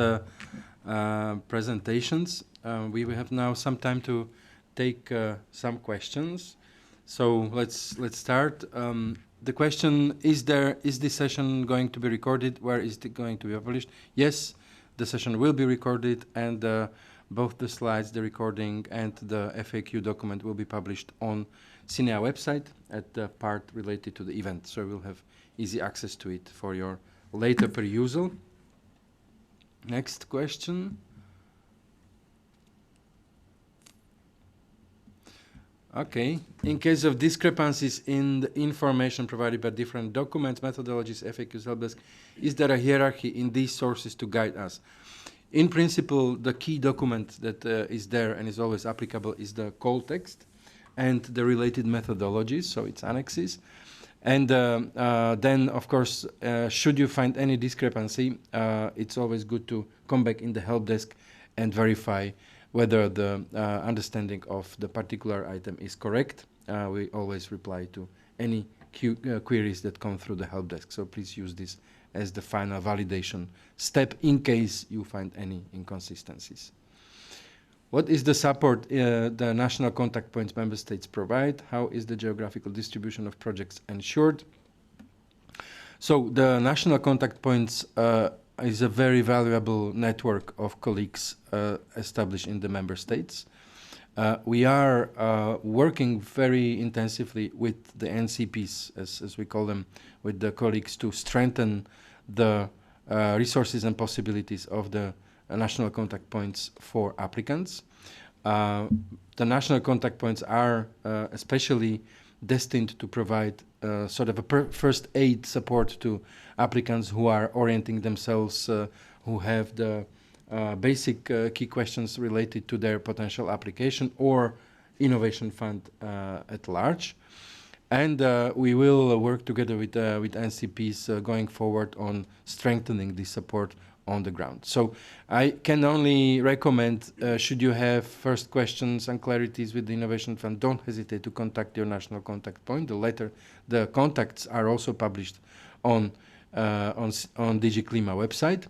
presentations. We will have now some time to take some questions. So let's start. The question: is this session going to be recorded? Where is it going to be published? Yes, the session will be recorded, and both the slides, the recording, and the FAQ document will be published on CINEA website at the part related to the event. So we'll have easy access to it for your later perusal. Next question. Okay. In case of discrepancies in the information provided by different documents, methodologies, FAQs, helpdesk, is there a hierarchy in these sources to guide us? In principle, the key document that is there and is always applicable is the call text and the related methodologies, so it's annexes. And then, of course, should you find any discrepancy, it's always good to come back in the help desk and verify whether the understanding of the particular item is correct. We always reply to any queries that come through the help desk. So please use this as the final validation step in case you find any inconsistencies. What is the support the national contact points member states provide? How is the geographical distribution of projects ensured? So the national contact points is a very valuable network of colleagues established in the member states. We are working very intensively with the NCPs, as we call them, with the colleagues to strengthen the resources and possibilities of the national contact points for applicants. The national contact points are especially destined to provide sort of a first aid support to applicants who are orienting themselves, who have the basic key questions related to their potential application or innovation fund at large. And we will work together with NCPs going forward on strengthening this support on the ground. So I can only recommend, should you have first questions and clarities with the Innovation Fund, don't hesitate to contact your national contact point. The contacts are also published on DG CLIMA website.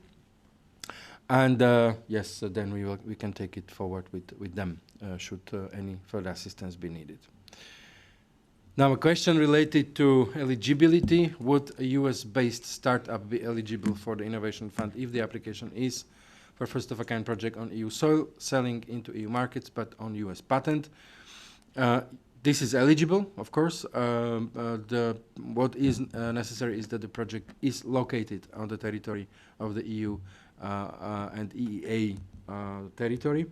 And yes, then we can take it forward with them, should any further assistance be needed. Now, a question related to eligibility. Would a US-based startup be eligible for the Innovation Fund if the application is for first-of-a-kind project on EU soil, selling into EU markets, but on US patent? This is eligible, of course. What is necessary is that the project is located on the territory of the EU and EEA territory.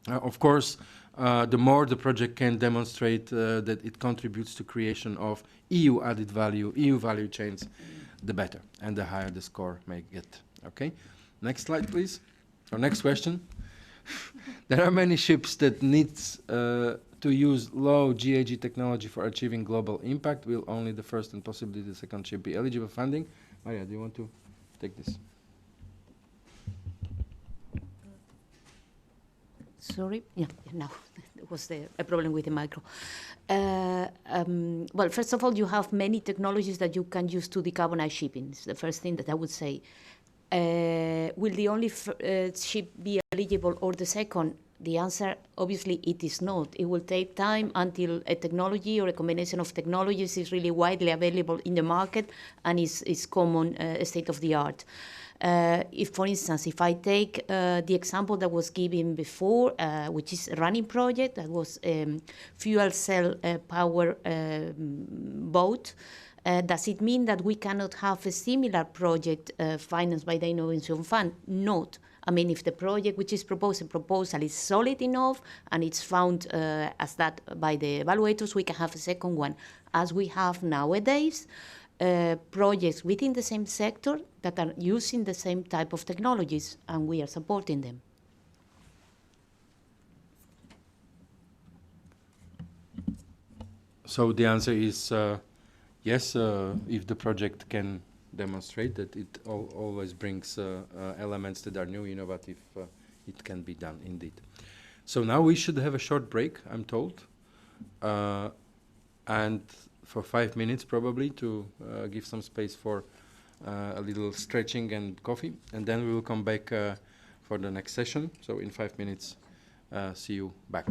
Of course, the more the project can demonstrate that it contributes to creation of EU added value, EU value chains, the better, and the higher the score may get. Okay, next slide, please. Our next question. There are many ships that needs to use low GHG technology for achieving global impact. Will only the first and possibly the second ship be eligible for funding? Maria, do you want to take this? Sorry, yeah, no, there was a problem with the micro. Well, first of all, you have many technologies that you can use to decarbonize shipping. It's the first thing that I would say. Will the only ship be eligible or the second? The answer, obviously, it is not. It will take time until a technology or a combination of technologies is really widely available in the market and is common, state of the art. If, for instance, if I take the example that was given before, which is a running project, that was fuel cell power boat, does it mean that we cannot have a similar project financed by the Innovation Fund? Not. I mean, if the project which is proposed, a proposal is solid enough and it's found as that by the evaluators, we can have a second one. As we have nowadays, projects within the same sector that are using the same type of technologies, and we are supporting them. So the answer is yes, if the project can demonstrate that it always brings elements that are new, innovative, it can be done indeed. So now we should have a short break, I'm told, and for 5 minutes probably to give some space for a little stretching and coffee, and then we will come back for the next session. So in 5 minutes, see you back.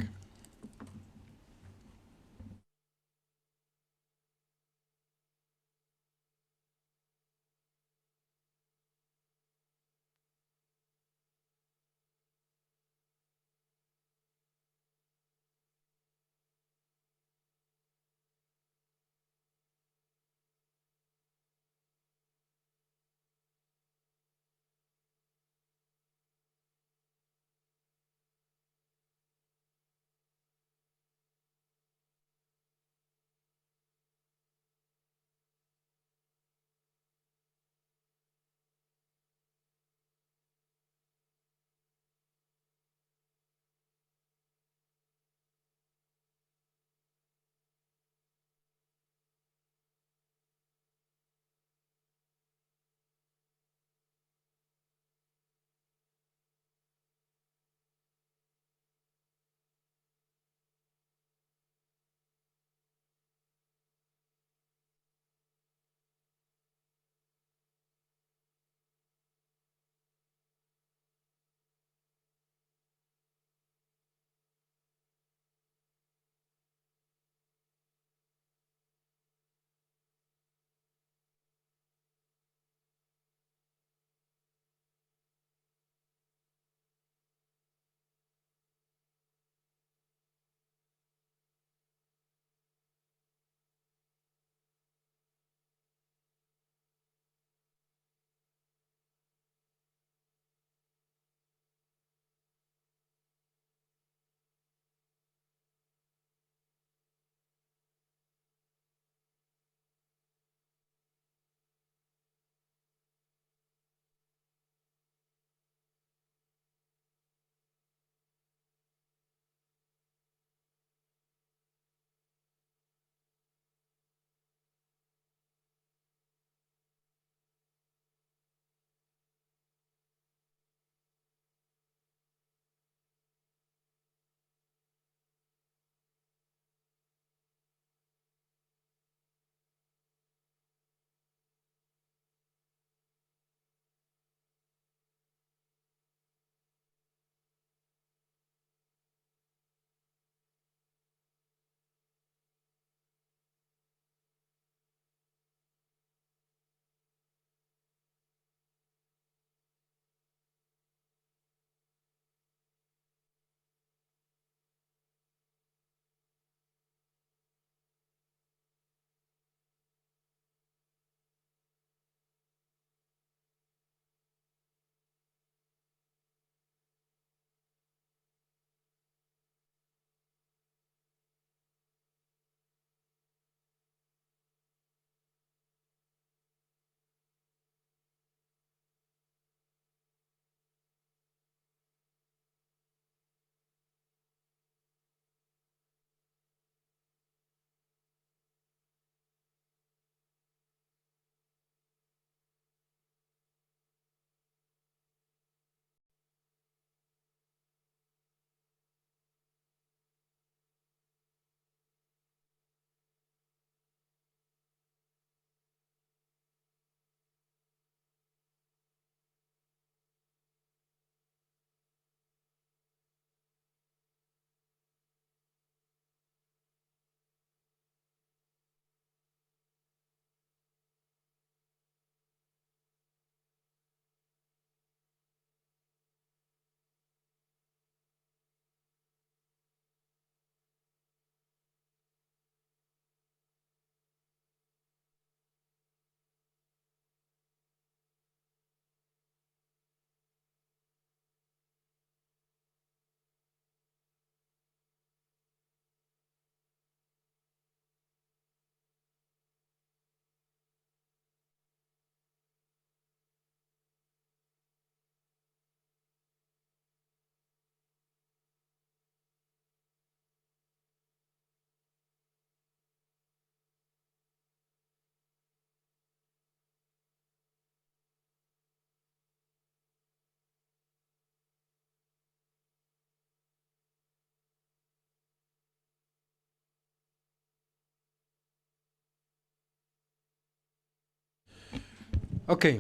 Okay,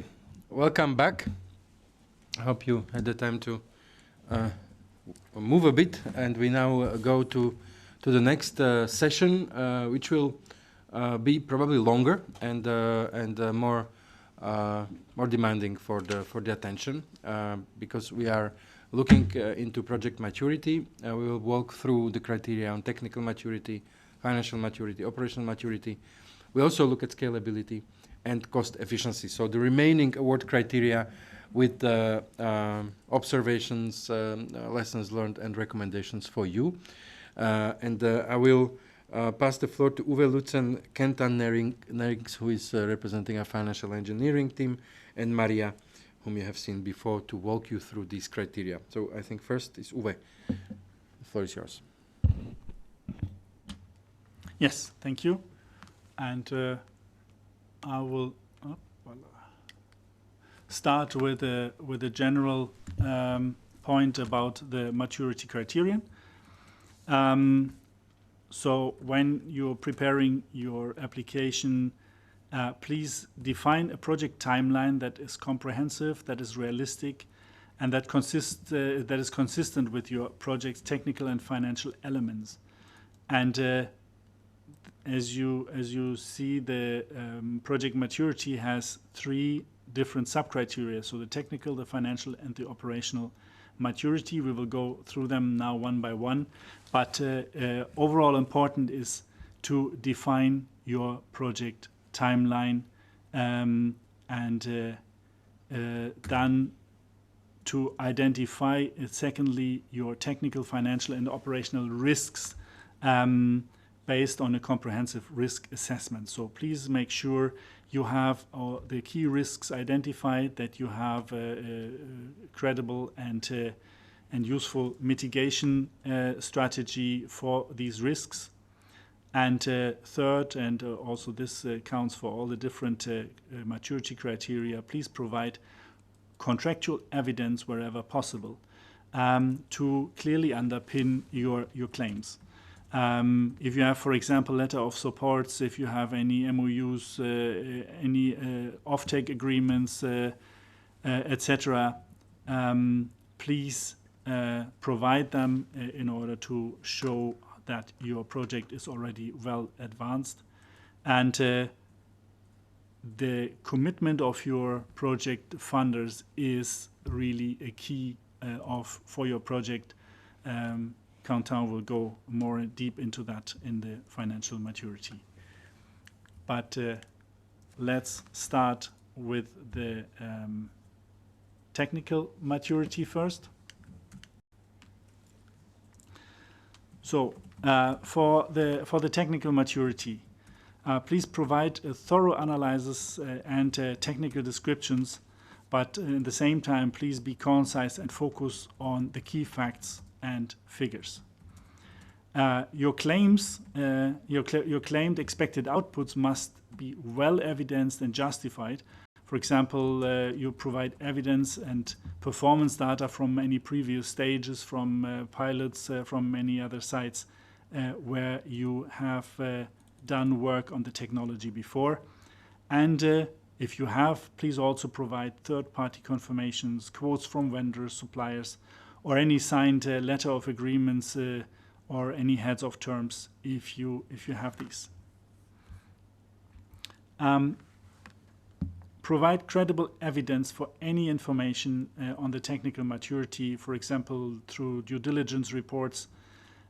welcome back. I hope you had the time to move a bit, and we now go to the next session, which will be probably longer and more demanding for the attention, because we are looking into project maturity. We will walk through the criteria on technical maturity, financial maturity, operational maturity. We also look at scalability and cost efficiency. So the remaining award criteria with observations, lessons learned, and recommendations for you. I will pass the floor to Uwe Lutzen, Kentan Nerings, who is representing our financial engineering team, and Maria, whom you have seen before, to walk you through these criteria. So I think first is Uwe. The floor is yours. Yes, thank you. And I will start with a general point about the maturity criterion. So when you're preparing your application, please define a project timeline that is comprehensive, that is realistic, and that is consistent with your project's technical and financial elements. And as you see, the project maturity has 3 different sub-criteria. So the technical, the financial, and the operational maturity. We will go through them now one by one. But overall important is to define your project timeline, and then to identify, secondly, your technical, financial, and operational risks based on a comprehensive risk assessment. So please make sure you have the key risks identified, that you have a credible and useful mitigation strategy for these risks. And third, and also this counts for all the different maturity criteria, please provide contractual evidence wherever possible to clearly underpin your claims. If you have, for example, letter of supports, if you have any MOUs, any offtake agreements, etc., please provide them in order to show that your project is already well advanced. And the commitment of your project funders is really a key for your project. Quentin will go more deep into that in the financial maturity. But let's start with the technical maturity first. So for the technical maturity, please provide a thorough analysis and technical descriptions, but at the same time, please be concise and focus on the key facts and figures. Your claims, your claimed expected outputs must be well evidenced and justified. For example, you provide evidence and performance data from any previous stages, from pilots, from many other sites where you have done work on the technology before. And if you have, please also provide third-party confirmations, quotes from vendors, suppliers, or any signed letter of agreements or any heads of terms if you have these. Provide credible evidence for any information on the technical maturity, for example, through due diligence reports,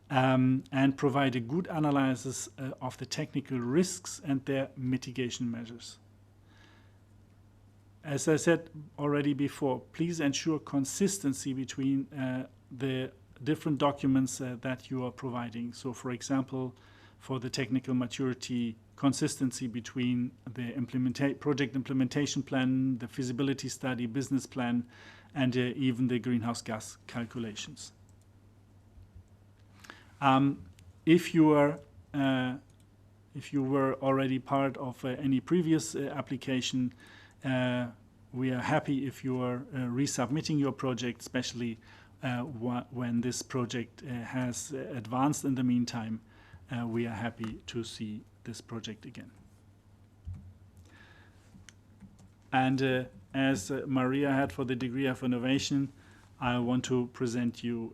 and provide a good analysis of the technical risks and their mitigation measures. As I said already before, please ensure consistency between the different documents that you are providing. So, for example, for the technical maturity, consistency between the project implementation plan, the feasibility study, business plan, and even the greenhouse gas calculations. If you were already part of any previous application, we are happy if you are resubmitting your project, especially when this project has advanced in the meantime. We are happy to see this project again. And as Maria had for the degree of innovation, I want to present you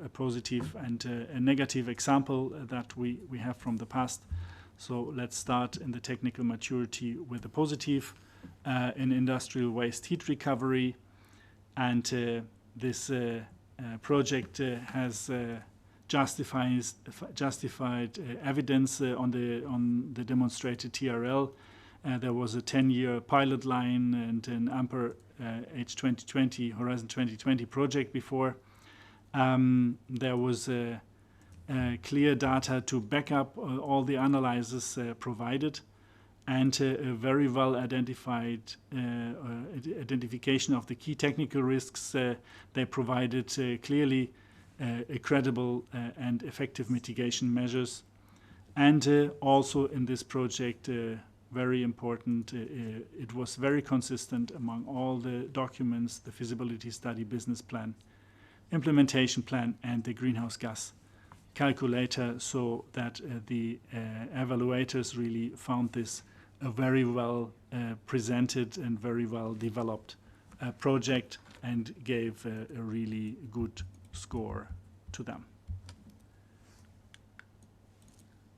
a positive and a negative example that we have from the past. So let's start in the technical maturity with the positive in industrial waste heat recovery. And this project has justified evidence on the demonstrated TRL. There was a 10-year pilot line and an AMPER H2020, Horizon 2020 project before. There was clear data to back up all the analyses provided, and a very well identified identification of the key technical risks. They provided clearly credible and effective mitigation measures. And also in this project, very important, it was very consistent among all the documents, the feasibility study, business plan, implementation plan, and the greenhouse gas calculator, so that the evaluators really found this a very well presented and very well developed project, and gave a really good score to them.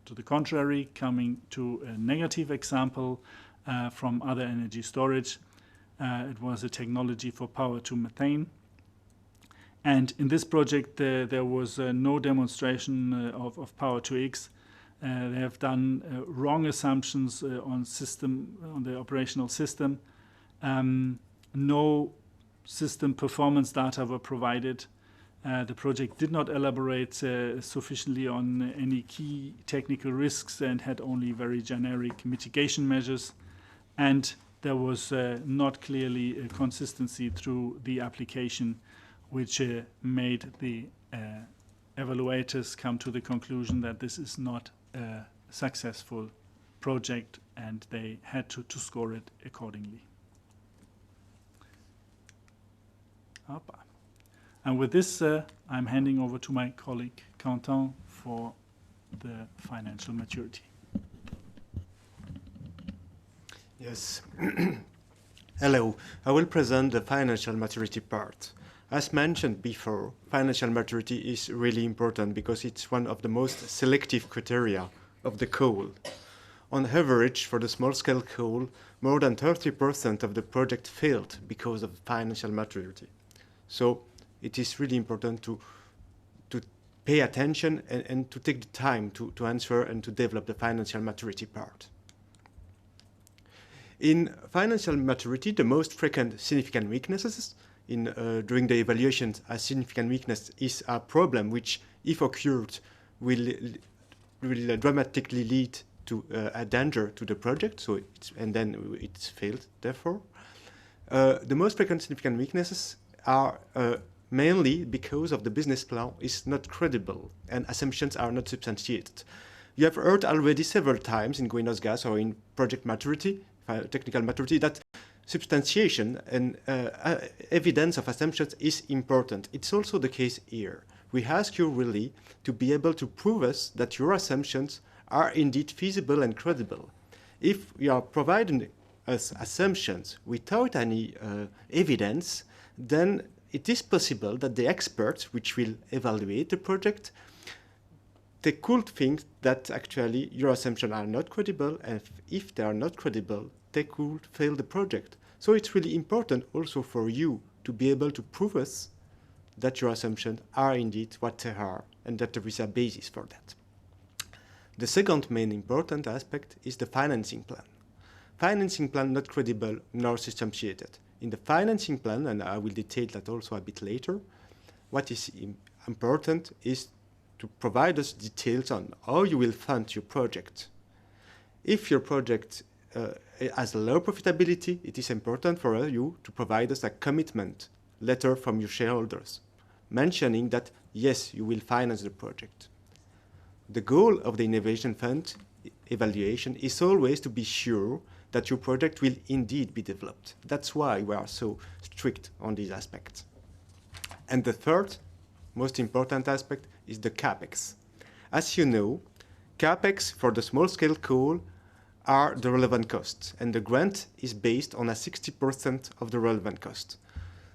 To the contrary, coming to a negative example from other energy storage, it was a technology for power to methane. And in this project, there was no demonstration of power to X. They have done wrong assumptions on the operational system. No system performance data were provided. The project did not elaborate sufficiently on any key technical risks and had only very generic mitigation measures. And there was not clearly a consistency through the application, which made the evaluators come to the conclusion that this is not a successful project, and they had to score it accordingly. And with this, I'm handing over to my colleague Quentin for the financial maturity. Yes. Hello. I will present the financial maturity part. As mentioned before, financial maturity is really important because it's one of the most selective criteria of the coal. On average, for the small-scale coal, more than 30% of the project failed because of financial maturity. So it is really important to pay attention and to take the time to answer and to develop the financial maturity part. In financial maturity, the most frequent significant weaknesses during the evaluations as significant weakness is a problem which, if occurred, will dramatically lead to a danger to the project, and then it's failed, therefore. The most frequent significant weaknesses are mainly because of the business plan is not credible and assumptions are not substantiated. You have heard already several times in greenhouse gas or in project maturity, technical maturity, that substantiation and evidence of assumptions is important. It's also the case here. We ask you really to be able to prove us that your assumptions are indeed feasible and credible. If you are providing us assumptions without any evidence, then it is possible that the experts which will evaluate the project, they could think that actually your assumptions are not credible, and if they are not credible, they could fail the project. So it's really important also for you to be able to prove us that your assumptions are indeed what they are, and that there is a basis for that. The second main important aspect is the financing plan. Financing plan not credible nor substantiated. In the financing plan, and I will detail that also a bit later, what is important is to provide us details on how you will fund your project. If your project has low profitability, it is important for you to provide us a commitment letter from your shareholders, mentioning that, yes, you will finance the project. The goal of the Innovation Fund evaluation is always to be sure that your project will indeed be developed. That's why we are so strict on these aspects. And the third most important aspect is the CAPEX. As you know, CAPEX for the small-scale coal are the relevant costs, and the grant is based on a 60% of the relevant cost.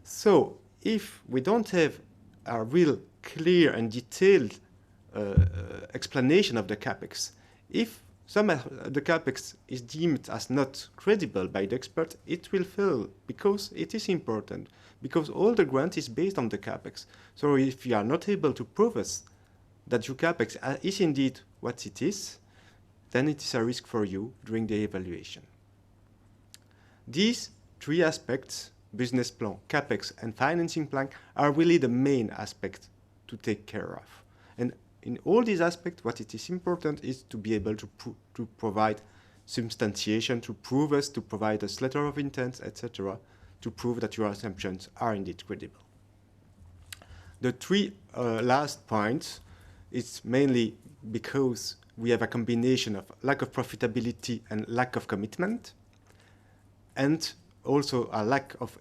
So if we don't have a real clear and detailed explanation of the CAPEX, if some of the CAPEX is deemed as not credible by the expert, it will fail because it is important, because all the grant is based on the CAPEX. So if you are not able to prove us that your CAPEX is indeed what it is, then it is a risk for you during the evaluation. These three aspects, business plan, CAPEX, and financing plan, are really the main aspects to take care of. And in all these aspects, what it is important is to be able to provide substantiation, to provide us letter of intent, etc., to prove that your assumptions are indeed credible. The three last points, it's mainly because we have a combination of lack of profitability and lack of commitment, and also a lack of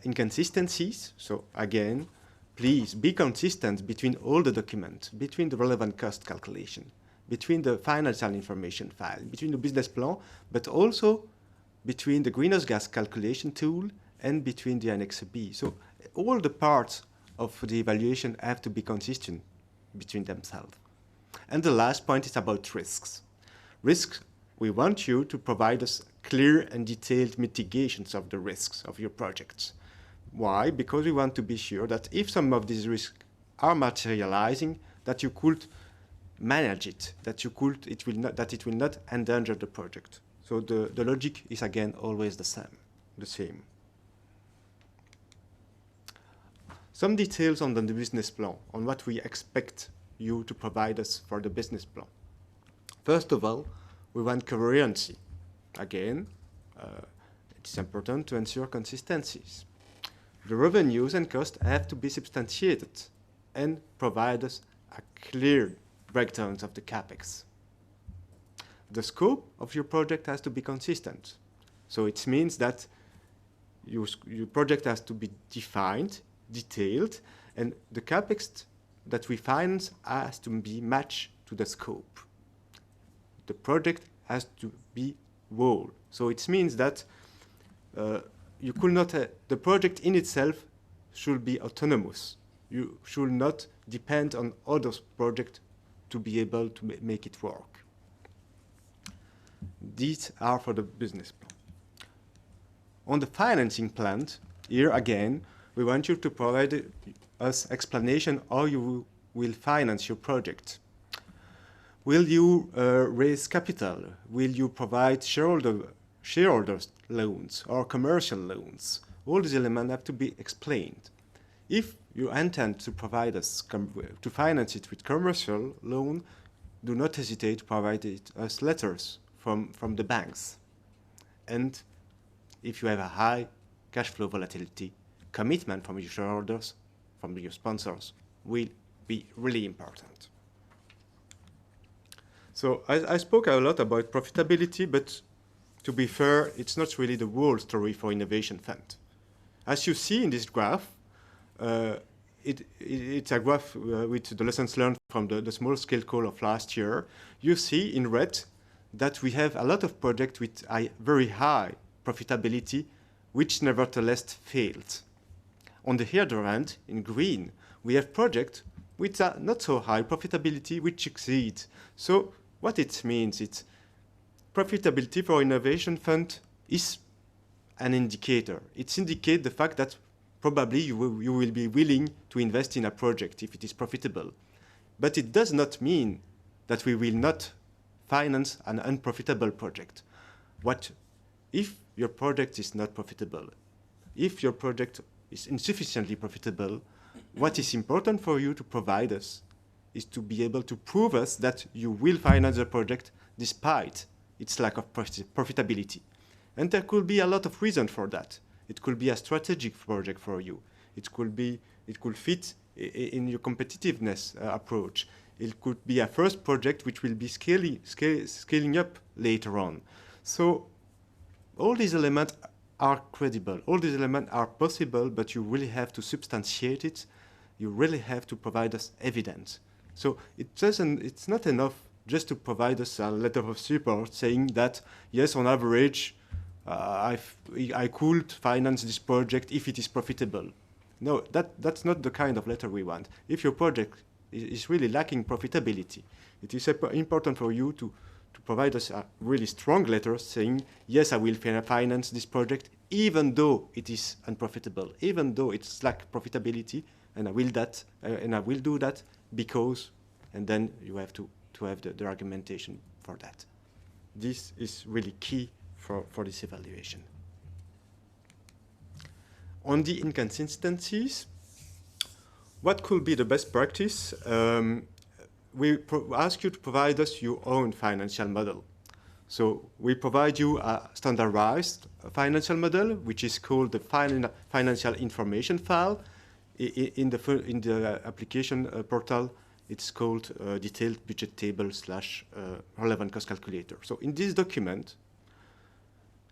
inconsistencies. So again, please be consistent between all the documents, between the relevant cost calculation, between the financial information file, between the business plan, but also between the greenhouse gas calculation tool and between the Annex B. So all the parts of the evaluation have to be consistent between themselves. And the last point is about risks. Risks, we want you to provide us clear and detailed mitigations of the risks of your projects. Why? Because we want to be sure that if some of these risks are materializing, that you could manage it, that it will not endanger the project. So the logic is again always the same. Some details on the business plan, on what we expect you to provide us for the business plan. First of all, we want coherency. Again, it's important to ensure consistencies. The revenues and costs have to be substantiated and provide us a clear breakdown of the CAPEX. The scope of your project has to be consistent. So it means that your project has to be defined, detailed, and the CAPEX that we finance has to be matched to the scope. The project has to be whole. So it means that you could not, the project in itself should be autonomous. You should not depend on other projects to be able to make it work. These are for the business plan. On the financing plan, here again, we want you to provide us explanation how you will finance your project. Will you raise capital? Will you provide shareholders loans or commercial loans? All these elements have to be explained. If you intend to provide us to finance it with commercial loan, do not hesitate to provide us letters from the banks. And if you have a high cash flow volatility, commitment from your shareholders, from your sponsors, will be really important. So I spoke a lot about profitability, but to be fair, it's not really the whole story for Innovation Fund. As you see in this graph, it's a graph with the lessons learned from the small-scale call of last year. You see in red that we have a lot of projects with a very high profitability, which nevertheless failed. On the other hand, in green, we have projects with a not so high profitability, which succeed. So what it means, it's profitability for Innovation Fund is an indicator. It indicates the fact that probably you will be willing to invest in a project if it is profitable. But it does not mean that we will not finance an unprofitable project. What if your project is not profitable? If your project is insufficiently profitable, what is important for you to provide us is to be able to prove us that you will finance the project despite its lack of profitability. And there could be a lot of reasons for that. It could be a strategic project for you. It could fit in your competitiveness approach. It could be a first project which will be scaling up later on. So all these elements are credible. All these elements are possible, but you really have to substantiate it. You really have to provide us evidence. So it's not enough just to provide us a letter of support saying that, yes, on average, I could finance this project if it is profitable. No, that's not the kind of letter we want. If your project is really lacking profitability, it is important for you to provide us a really strong letter saying, yes, I will finance this project even though it is unprofitable, even though it's lack profitability, and I will do that because, and then you have to have the argumentation for that. This is really key for this evaluation. On the inconsistencies, what could be the best practice? We ask you to provide us your own financial model. So we provide you a standardized financial model, which is called the financial information file. In the application portal, it's called detailed budget table / relevant cost calculator. So in this document,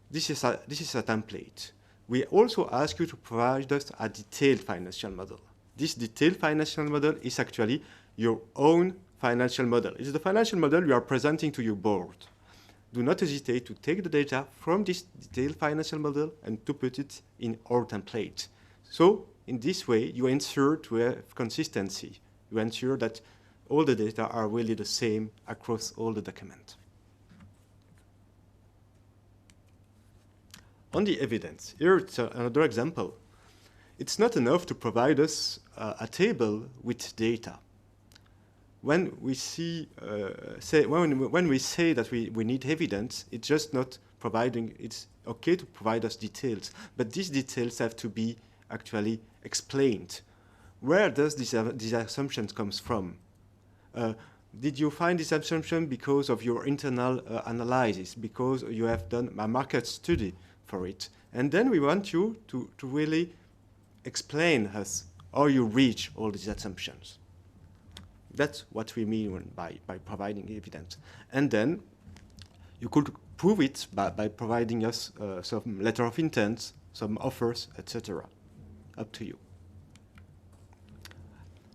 this is a template. We also ask you to provide us a detailed financial model. This detailed financial model is actually your own financial model. It's the financial model you are presenting to your board. Do not hesitate to take the data from this detailed financial model and to put it in our template. So in this way, you ensure to have consistency. You ensure that all the data are really the same across all the documents. On the evidence, here it's another example. It's not enough to provide us a table with data. When we say that we need evidence, it's just not providing. It's okay to provide us details, but these details have to be actually explained. Where does these assumptions comes from? Did you find this assumption because of your internal analysis, because you have done a market study for it? And then we want you to really explain us how you reach all these assumptions. That's what we mean by providing evidence. And then you could prove it by providing us some letter of intent, some offers, etc. Up to you.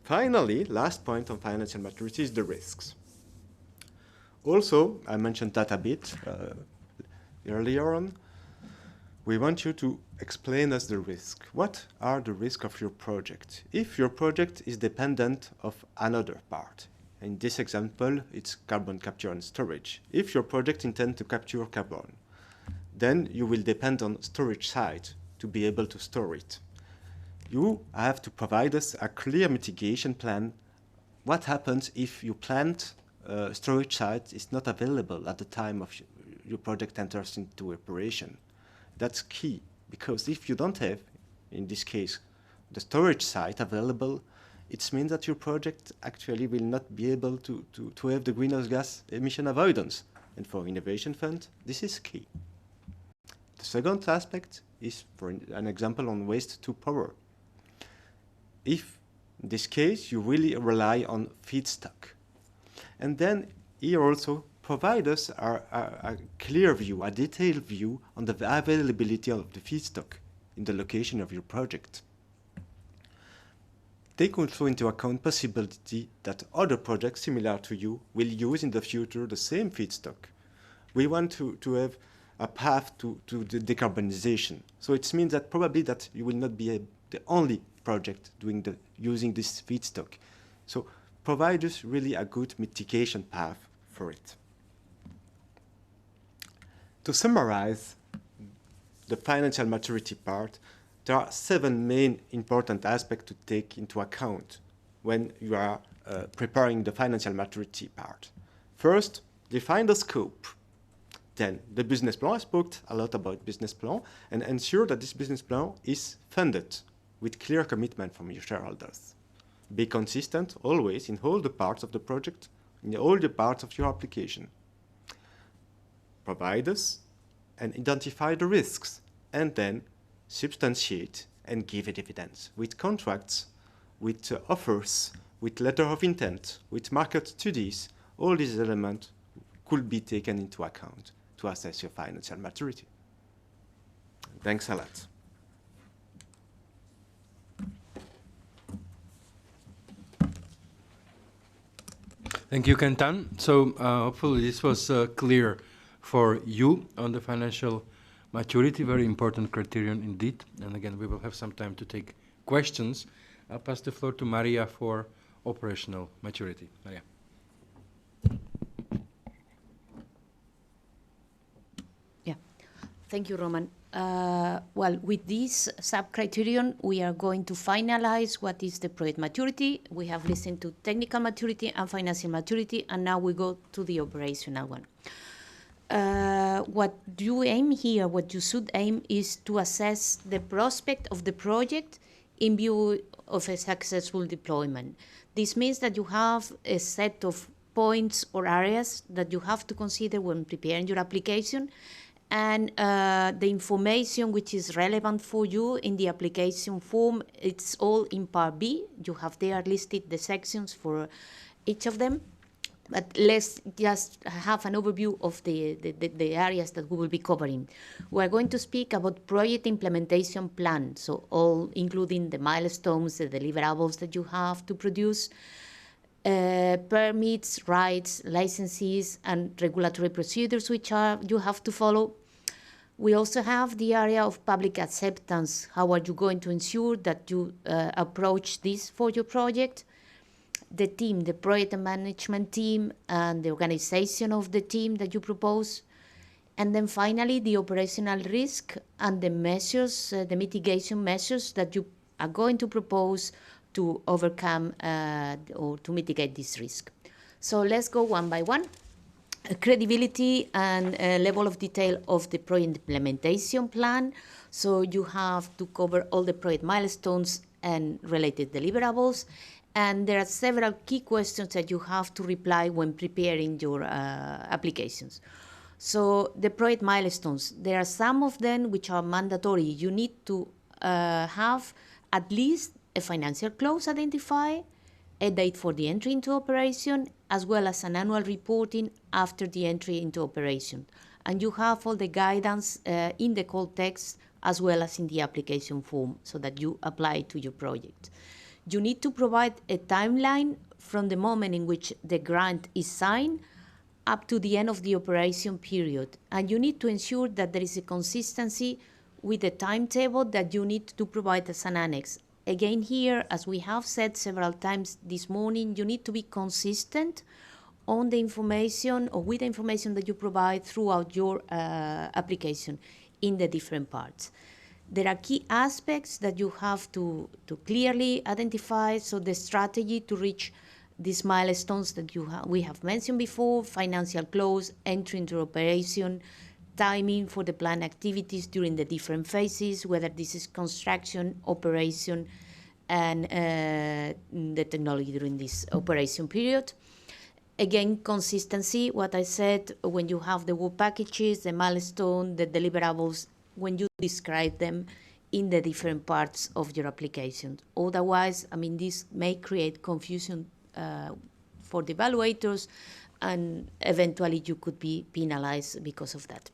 Finally, last point on financial maturity is the risks. Also, I mentioned that a bit earlier on. We want you to explain us the risk. What are the risks of your project? If your project is dependent of another part, in this example, it's carbon capture and storage. If your project intends to capture carbon, then you will depend on storage site to be able to store it. You have to provide us a clear mitigation plan. What happens if your plant storage site is not available at the time of your project enters into operation? That's key, because if you don't have, in this case, the storage site available, it means that your project actually will not be able to have the greenhouse gas emission avoidance. And for Innovation Fund, this is key. The second aspect is, for an example, on waste to power. If, in this case, you really rely on feedstock. And then here also, provide us a clear view, a detailed view on the availability of the feedstock in the location of your project. Take also into account possibility that other projects similar to you will use in the future the same feedstock. We want to have a path to the decarbonization. So it means that probably that you will not be the only project using this feedstock. So provide us really a good mitigation path for it. To summarize the financial maturity part, there are 7 main important aspects to take into account when you are preparing the financial maturity part. First, define the scope. Then the business plan. I spoke a lot about business plan, and ensure that this business plan is funded with clear commitment from your shareholders. Be consistent always in all the parts of the project, in all the parts of your application. Provide us and identify the risks, and then substantiate and give it evidence with contracts, with offers, with letter of intent, with market studies. All these elements could be taken into account to assess your financial maturity. Thanks a lot. Thank you, Kentan. So hopefully this was clear for you on the financial maturity, very important criterion indeed. And again, we will have some time to take questions. I'll pass the floor to Maria for operational maturity. Maria. Yeah, thank you, Roman. Well, with this sub-criterion, we are going to finalize what is the project maturity. We have listened to technical maturity and financial maturity, and now we go to the operational one. What you aim here, what you should aim, is to assess the prospect of the project in view of a successful deployment. This means that you have a set of points or areas that you have to consider when preparing your application, and the information which is relevant for you in the application form, it's all in part B. You have there listed the sections for each of them. But let's just have an overview of the areas that we will be covering. We're going to speak about project implementation plan, so all including the milestones, the deliverables that you have to produce, permits, rights, licenses, and regulatory procedures which you have to follow. We also have the area of public acceptance. How are you going to ensure that you approach this for your project? The team, the project management team, and the organization of the team that you propose. And then finally, the operational risk and the measures, the mitigation measures that you are going to propose to overcome or to mitigate this risk. So let's go one by one. Credibility and level of detail of the project implementation plan. So you have to cover all the project milestones and related deliverables. And there are several key questions that you have to reply when preparing your applications. So the project milestones, there are some of them which are mandatory. You need to have at least a financial close identified, a date for the entry into operation, as well as an annual reporting after the entry into operation. And you have all the guidance in the call text as well as in the application form so that you apply to your project. You need to provide a timeline from the moment in which the grant is signed up to the end of the operation period. And you need to ensure that there is a consistency with the timetable that you need to provide as an annex. Again here, as we have said several times this morning, you need to be consistent on the information or with the information that you provide throughout your application in the different parts. There are key aspects that you have to clearly identify, so the strategy to reach these milestones that we have mentioned before, financial close, entry into operation, timing for the planned activities during the different phases, whether this is construction, operation, and the technology during this operation period. Again, consistency, what I said, when you have the work packages, the milestone, the deliverables, when you describe them in the different parts of your application. Otherwise, I mean, this may create confusion for the evaluators, and eventually you could be penalized because of that.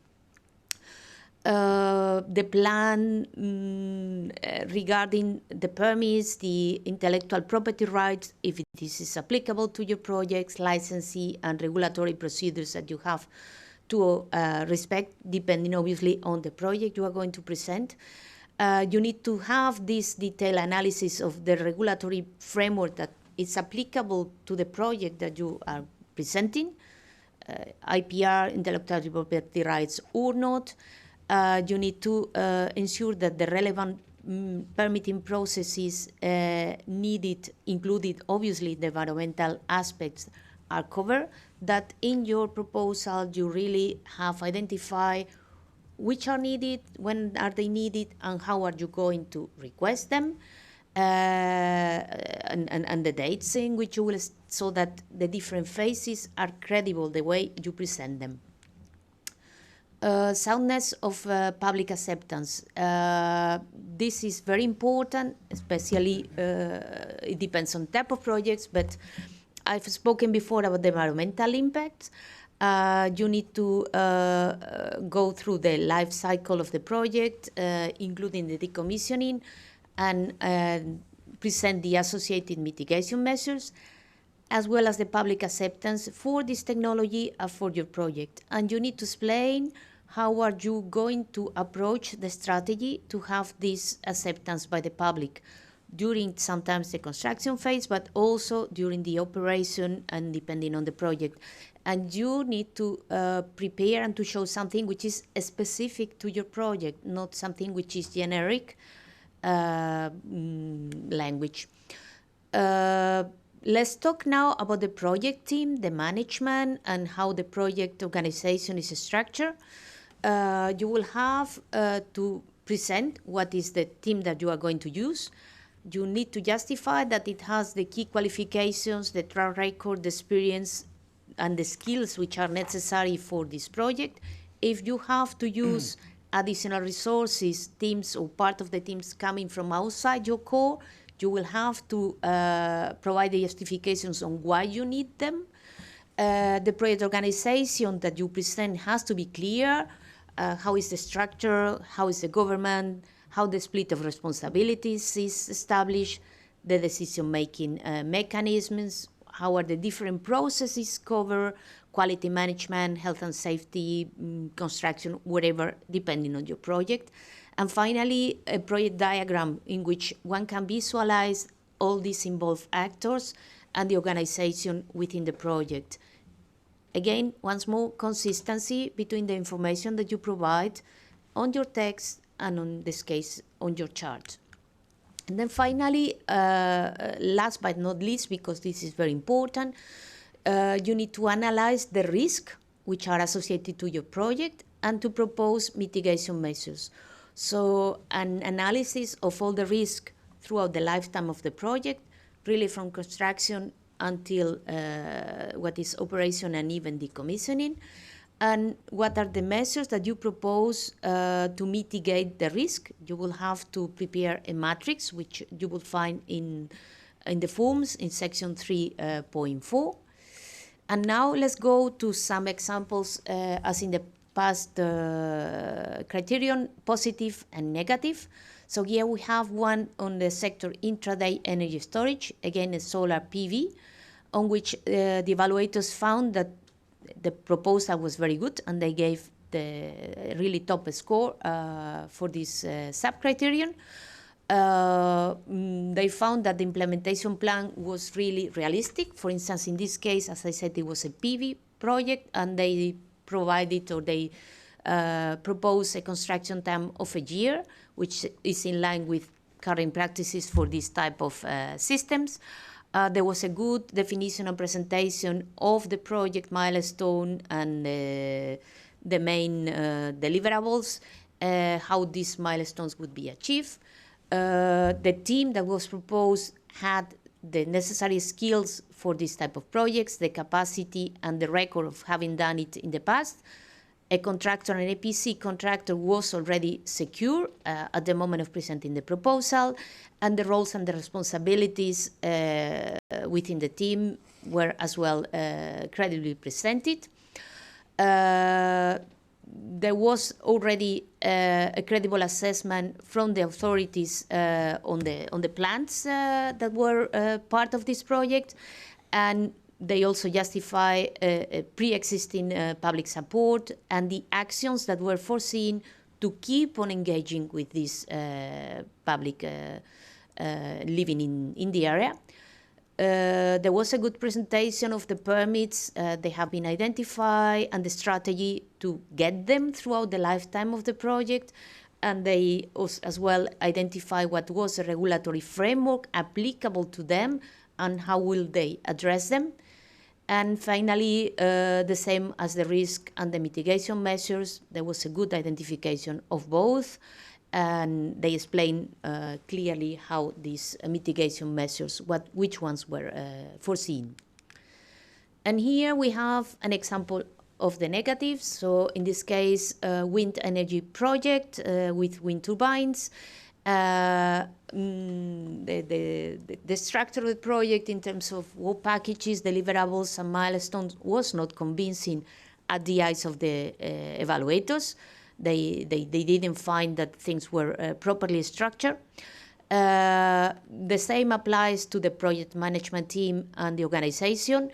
The plan regarding the permits, the intellectual property rights, if this is applicable to your projects, licensing and regulatory procedures that you have to respect, depending obviously on the project you are going to present. You need to have this detailed analysis of the regulatory framework that is applicable to the project that you are presenting, IPR, intellectual property rights or not. You need to ensure that the relevant permitting processes needed, included obviously the environmental aspects, are covered, that in your proposal you really have identified which are needed, when are they needed, and how are you going to request them, and the dates in which you will, so that the different phases are credible the way you present them. Soundness of public acceptance. This is very important, especially it depends on type of projects, but I've spoken before about the environmental impacts. You need to go through the life cycle of the project, including the decommissioning, and present the associated mitigation measures. as well as the public acceptance for this technology and for your project. And you need to explain how are you going to approach the strategy to have this acceptance by the public during sometimes the construction phase, but also during the operation and depending on the project. And you need to prepare and to show something which is specific to your project, not something which is generic language. Let's talk now about the project team, the management, and how the project organization is structured. You will have to present what is the team that you are going to use. You need to justify that it has the key qualifications, the track record, the experience, and the skills which are necessary for this project. If you have to use additional resources, teams or part of the teams coming from outside your core, you will have to provide the justifications on why you need them. The project organization that you present has to be clear. How is the structure? How is the government? How the split of responsibilities is established? The decision-making mechanisms? How are the different processes covered? Quality management, health and safety, construction, whatever, depending on your project. And finally, a project diagram in which one can visualize all these involved actors and the organization within the project. Again, once more, consistency between the information that you provide on your text and, in this case, on your chart. And then finally, last but not least, because this is very important, you need to analyze the risk which are associated to your project and to propose mitigation measures. So an analysis of all the risk throughout the lifetime of the project, really from construction until what is operation and even decommissioning, and what are the measures that you propose to mitigate the risk. You will have to prepare a matrix, which you will find in the forms in section 3.4. And now let's go to some examples as in the past criterion, positive and negative. So here we have one on the sector intraday energy storage, again a solar PV, on which the evaluators found that the proposal was very good and they gave the really top score for this sub-criterion. They found that the implementation plan was really realistic. For instance, in this case, as I said, it was a PV project and they provided or they proposed a construction time of a year, which is in line with current practices for this type of systems. There was a good definition and presentation of the project milestone and the main deliverables, how these milestones would be achieved. The team that was proposed had the necessary skills for this type of projects, the capacity and the record of having done it in the past. A contractor, an EPC contractor, was already secure at the moment of presenting the proposal, and the roles and the responsibilities within the team were as well credibly presented. There was already a credible assessment from the authorities on the plans that were part of this project, and they also justify pre-existing public support and the actions that were foreseen to keep on engaging with this public living in the area. There was a good presentation of the permits. They have been identified and the strategy to get them throughout the lifetime of the project. And they also, as well, identify what was a regulatory framework applicable to them and how will they address them. And finally, the same as the risk and the mitigation measures, there was a good identification of both, and they explain clearly how these mitigation measures, which ones were foreseen. And here we have an example of the negatives. So in this case, wind energy project with wind turbines. The structure of the project in terms of work packages, deliverables, and milestones was not convincing at the eyes of the evaluators. They didn't find that things were properly structured. The same applies to the project management team and the organization.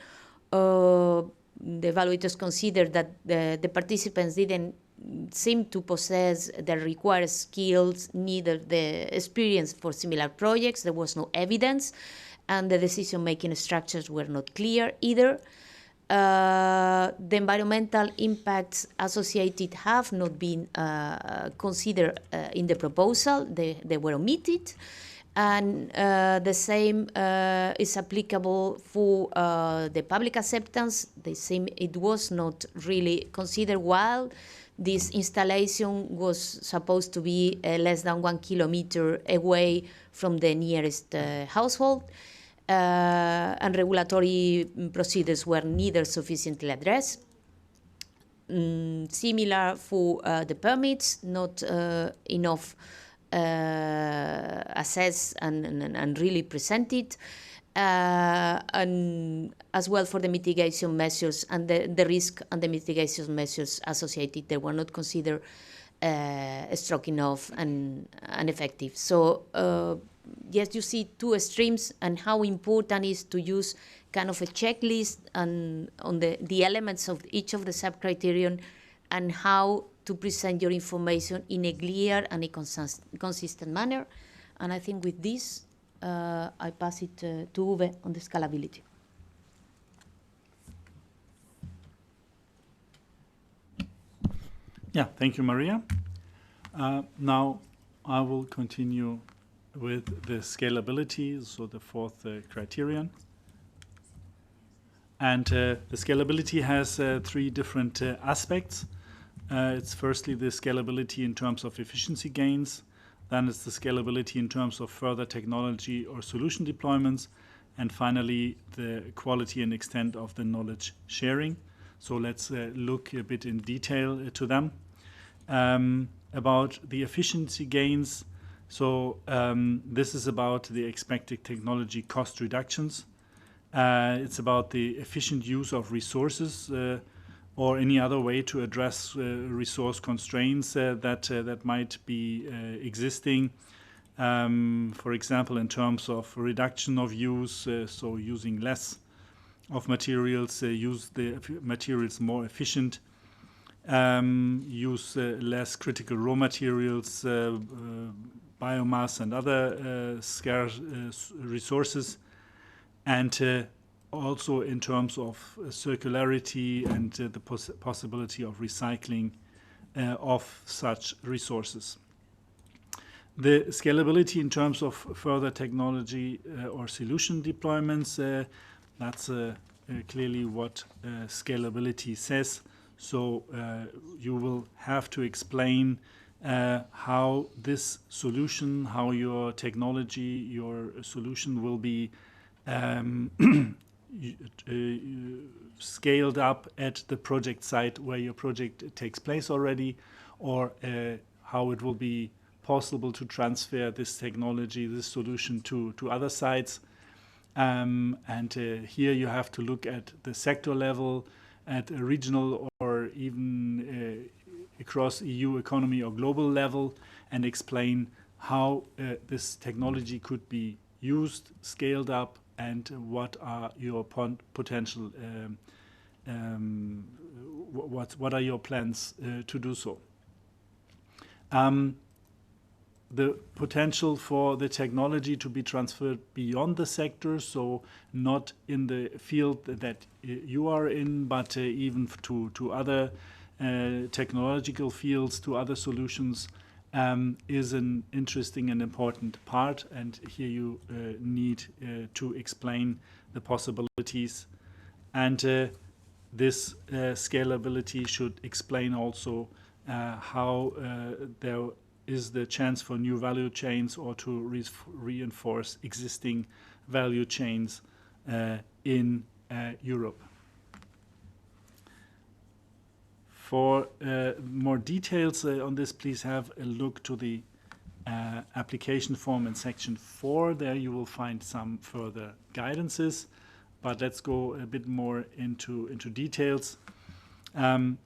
The evaluators considered that the participants didn't seem to possess the required skills, neither the experience for similar projects. There was no evidence, and the decision-making structures were not clear either. The environmental impacts associated have not been considered in the proposal. They were omitted. And the same is applicable for the public acceptance. They seem it was not really considered while this installation was supposed to be less than 1 kilometer away from the nearest household. And regulatory procedures were neither sufficiently addressed. Similar for the permits, not enough assessed and really presented, and as well for the mitigation measures and the risk and the mitigation measures associated. They were not considered strong enough and effective. So yes, you see two extremes, and how important it is to use kind of a checklist and on the elements of each of the sub-criterion, and how to present your information in a clear and a consistent manner. And I think with this, I pass it to Uwe on the scalability. Yeah, thank you, Maria. Now I will continue with the scalability, so the fourth criterion. And the scalability has three different aspects. It's firstly the scalability in terms of efficiency gains, then it's the scalability in terms of further technology or solution deployments, and finally the quality and extent of the knowledge sharing. So let's look a bit in detail to them. About the efficiency gains, so this is about the expected technology cost reductions. It's about the efficient use of resources or any other way to address resource constraints that might be existing. For example, in terms of reduction of use, so using less of materials, use the materials more efficient, use less critical raw materials, biomass and other scarce resources, and also in terms of circularity and the possibility of recycling of such resources. The scalability in terms of further technology or solution deployments, that's clearly what scalability says. So you will have to explain how this solution, how your technology, your solution will be scaled up at the project site where your project takes place already, or how it will be possible to transfer this technology, this solution to other sites. And here you have to look at the sector level, at a regional or even across EU economy or global level, and explain how this technology could be used, scaled up, and what are your potential, what are your plans to do so. The potential for the technology to be transferred beyond the sector, so not in the field that you are in, but even to other technological fields, to other solutions, is an interesting and important part. And here you need to explain the possibilities. And this scalability should explain also how there is the chance for new value chains or to reinforce existing value chains in Europe. For more details on this, please have a look to the application form in section 4. There you will find some further guidances, but let's go a bit more into details.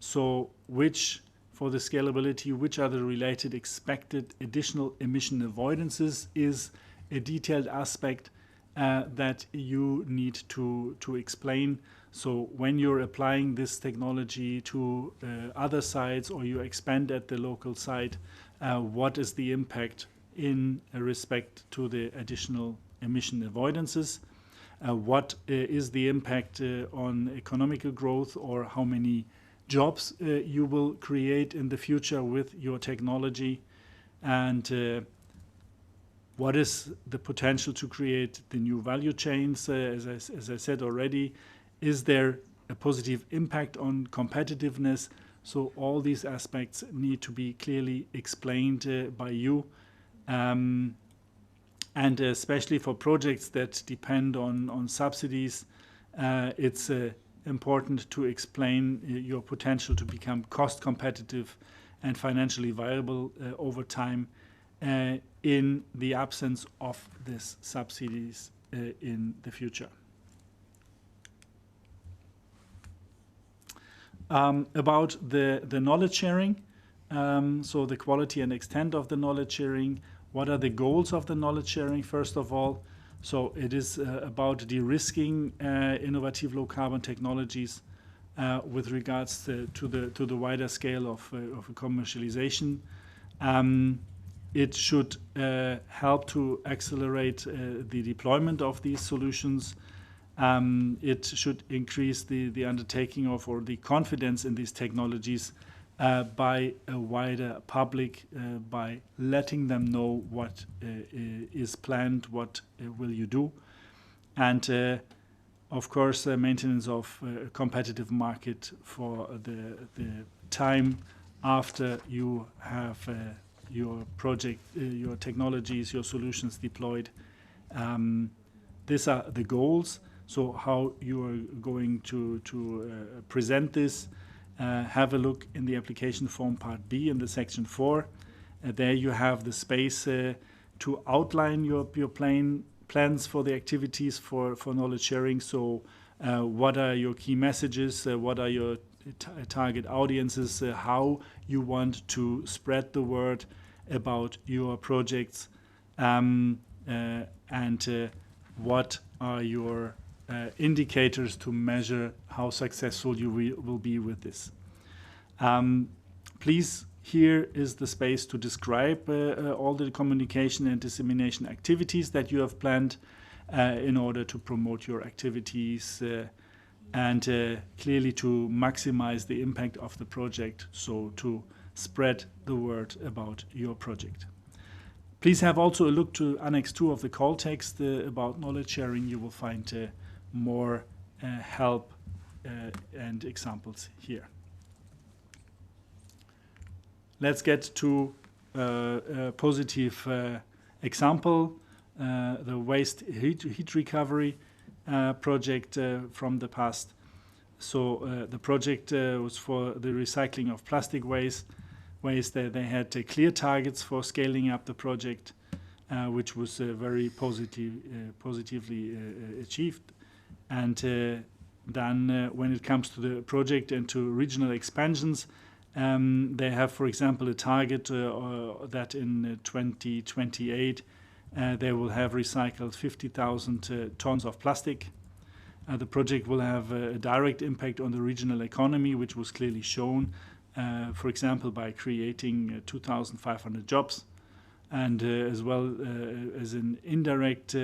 So which for the scalability, which are the related expected additional emission avoidances, is a detailed aspect that you need to explain. So when you're applying this technology to other sites, or you expand at the local site, what is the impact in respect to the additional emission avoidances? What is the impact on economical growth, or how many jobs you will create in the future with your technology? And what is the potential to create the new value chains? As I said already, is there a positive impact on competitiveness? So all these aspects need to be clearly explained by you. And especially for projects that depend on subsidies, it's important to explain your potential to become cost competitive and financially viable over time in the absence of these subsidies in the future. About the knowledge sharing, so the quality and extent of the knowledge sharing. What are the goals of the knowledge sharing, first of all? So it is about de-risking innovative low-carbon technologies with regards to the wider scale of commercialization. It should help to accelerate the deployment of these solutions. It should increase the undertaking of, or the confidence in these technologies by a wider public, by letting them know what is planned, what will you do. And of course, maintenance of a competitive market for the time after you have your project, your technologies, your solutions deployed. These are the goals. So how you are going to present this, have a look in the application form part B in the section 4. There you have the space to outline your plans for the activities for knowledge sharing. So what are your key messages? What are your target audiences? How you want to spread the word about your projects? And what are your indicators to measure how successful you will be with this. Please, here is the space to describe all the communication and dissemination activities that you have planned in order to promote your activities and clearly to maximize the impact of the project, so to spread the word about your project. Please have also a look to Annex 2 of the call text about knowledge sharing. You will find more help and examples here. Let's get to a positive example, the waste heat recovery project from the past. So the project was for the recycling of plastic waste. They had clear targets for scaling up the project, which was very positively achieved. And then when it comes to the project and to regional expansions, they have, for example, a target that in 2028 they will have recycled 50,000 tons of plastic. The project will have a direct impact on the regional economy, which was clearly shown, for example, by creating 2,500 jobs, and as well as an indirect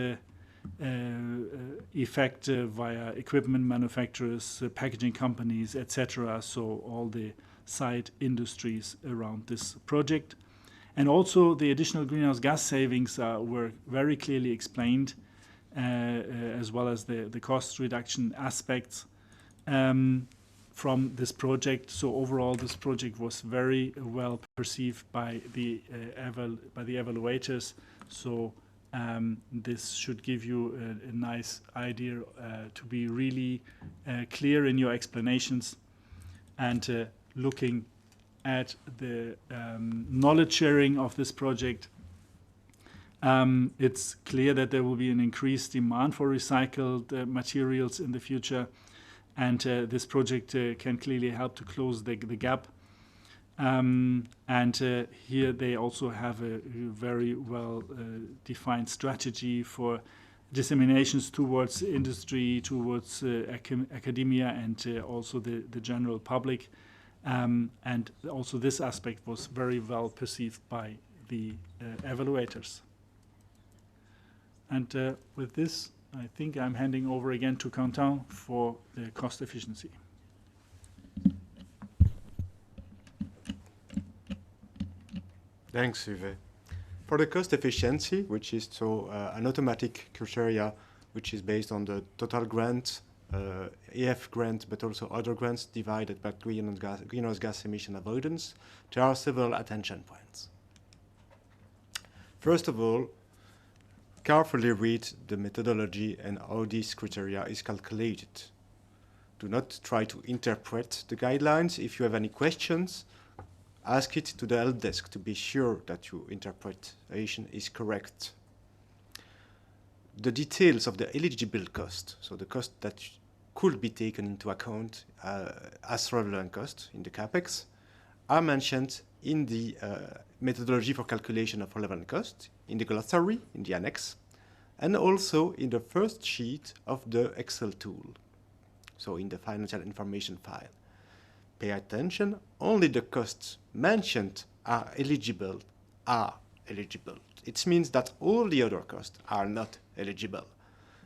effect via equipment manufacturers, packaging companies, etc. So all the side industries around this project. And also the additional greenhouse gas savings were very clearly explained, as well as the cost reduction aspects from this project. So overall, this project was very well perceived by the evaluators. So this should give you a nice idea to be really clear in your explanations, and looking at the knowledge sharing of this project. It's clear that there will be an increased demand for recycled materials in the future, and this project can clearly help to close the gap. Here they also have a very well defined strategy for disseminations towards industry, towards academia, and also the general public. And also this aspect was very well perceived by the evaluators. And with this, I think I'm handing over again to Quentin for the cost efficiency. Thanks, Uwe. For the cost efficiency, which is an automatic criteria which is based on the total grant, EF grant, but also other grants divided by greenhouse gas emission avoidance, there are several attention points. First of all, carefully read the methodology and how this criteria is calculated. Do not try to interpret the guidelines. If you have any questions, ask it to the help desk to be sure that your interpretation is correct. The details of the eligible cost, so the cost that could be taken into account as relevant cost in the CAPEX, are mentioned in the methodology for calculation of relevant cost, in the glossary, in the annex, and also in the first sheet of the Excel tool, so in the financial information file. Pay attention, only the costs mentioned are eligible. It means that all the other costs are not eligible.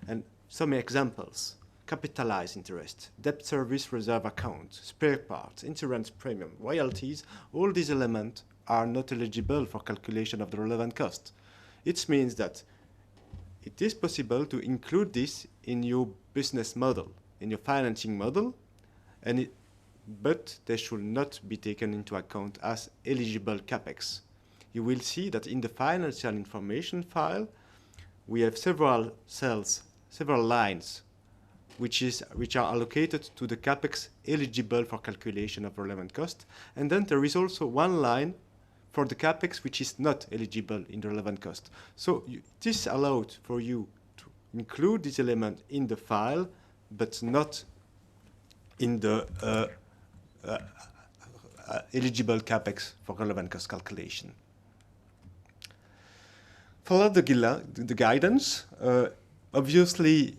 And some examples: capitalized interest, debt service reserve account, spare parts, insurance premium, royalties, all these elements are not eligible for calculation of the relevant cost. It means that it is possible to include this in your business model, in your financing model, but they should not be taken into account as eligible CAPEX. You will see that in the financial information file, we have several cells, several lines, which are allocated to the CAPEX eligible for calculation of relevant cost. And then there is also one line for the CAPEX which is not eligible in the relevant cost. So this allowed for you to include this element in the file, but not in the eligible CAPEX for relevant cost calculation. Follow the guidance. Obviously,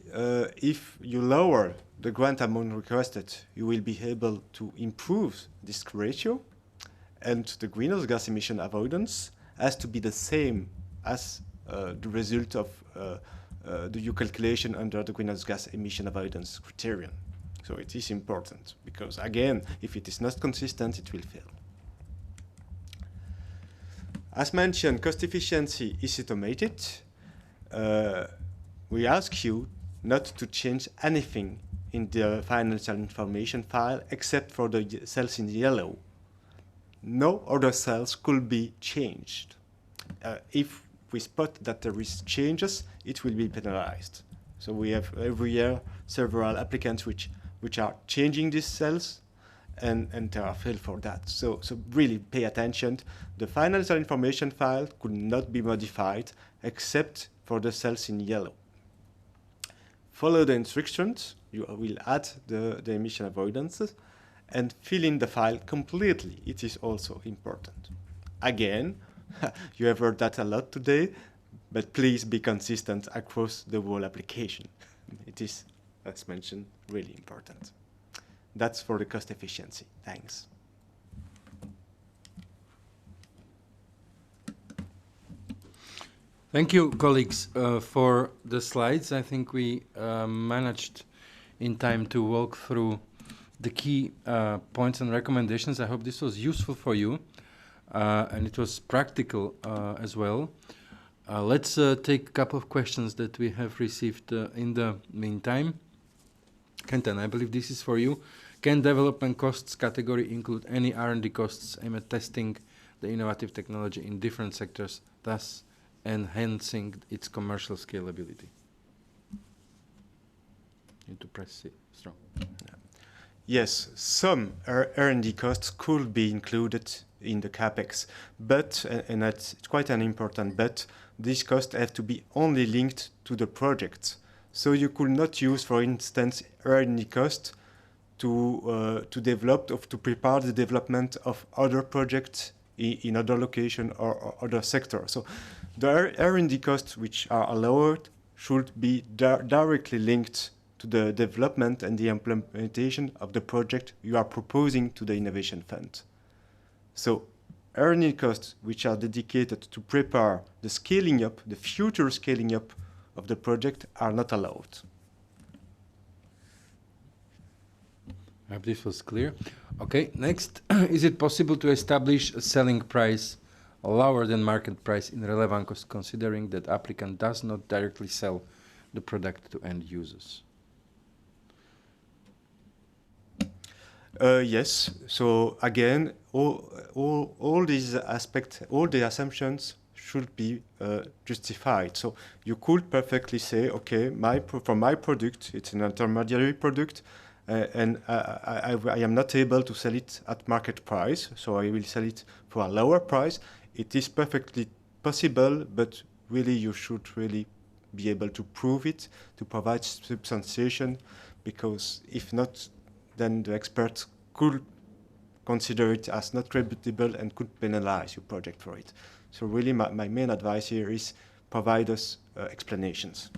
if you lower the grant amount requested, you will be able to improve this ratio, and the greenhouse gas emission avoidance has to be the same as the result of the calculation under the greenhouse gas emission avoidance criterion. So it is important, because again, if it is not consistent, it will fail. As mentioned, cost efficiency is automated. We ask you not to change anything in the financial information file except for the cells in yellow. No other cells could be changed. If we spot that there is changes, it will be penalized. So we have every year several applicants which are changing these cells, and they are failed for that. So really pay attention. The financial information file could not be modified except for the cells in yellow. Follow the instructions. You will add the emission avoidances and fill in the file completely. It is also important. Again, you have heard that a lot today, but please be consistent across the whole application. It is, as mentioned, really important. That's for the cost efficiency. Thanks. Thank you, colleagues, for the slides. I think we managed in time to walk through the key points and recommendations. I hope this was useful for you, and it was practical as well. Let's take a couple of questions that we have received in the meantime. Kenton, I believe this is for you. Can development costs category include any R&D costs aimed at testing the innovative technology in different sectors, thus enhancing its commercial scalability? Need to press it strong. Yes, some R&D costs could be included in the CAPEX, but, and that's quite an important but, these costs have to be only linked to the project. So you could not use, for instance, R&D cost to develop, to prepare the development of other projects in other location or other sector. So the R&D costs which are allowed should be directly linked to the development and the implementation of the project you are proposing to the Innovation Fund. So R&D costs which are dedicated to prepare the scaling up, the future scaling up of the project are not allowed. I hope this was clear. Okay, next, is it possible to establish a selling price lower than market price in relevant cost, considering that applicant does not directly sell the product to end users? Yes. So again, all these aspects, all the assumptions should be justified. So you could perfectly say, okay, for my product, it's an intermediary product, and I am not able to sell it at market price, so I will sell it for a lower price. It is perfectly possible, but really you should really be able to prove it, to provide substantiation, because if not, then the experts could consider it as not credible and could penalize your project for it. So really my main advice here is provide us explanations.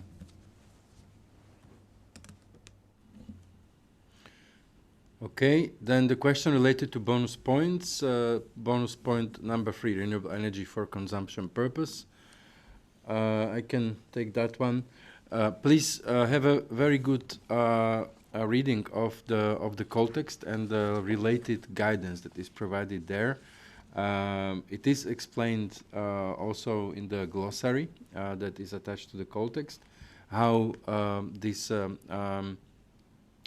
Okay, then the question related to bonus points. Bonus point number 3, renewable energy for consumption purpose. I can take that one. Please have a very good reading of the context and the related guidance that is provided there. It is explained also in the glossary that is attached to the context, how this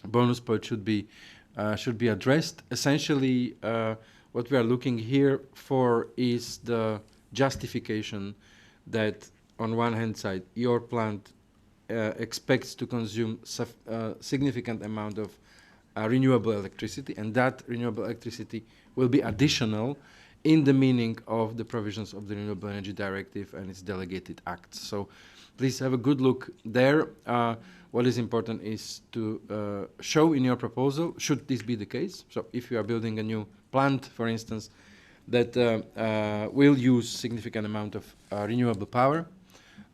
bonus point should be addressed. Essentially, what we are looking here for is the justification that on one hand side, your plant expects to consume significant amount of renewable electricity, and that renewable electricity will be additional in the meaning of the provisions of the Renewable Energy Directive and its delegated acts. So please have a good look there. What is important is to show in your proposal, should this be the case, so if you are building a new plant, for instance, that will use significant amount of renewable power,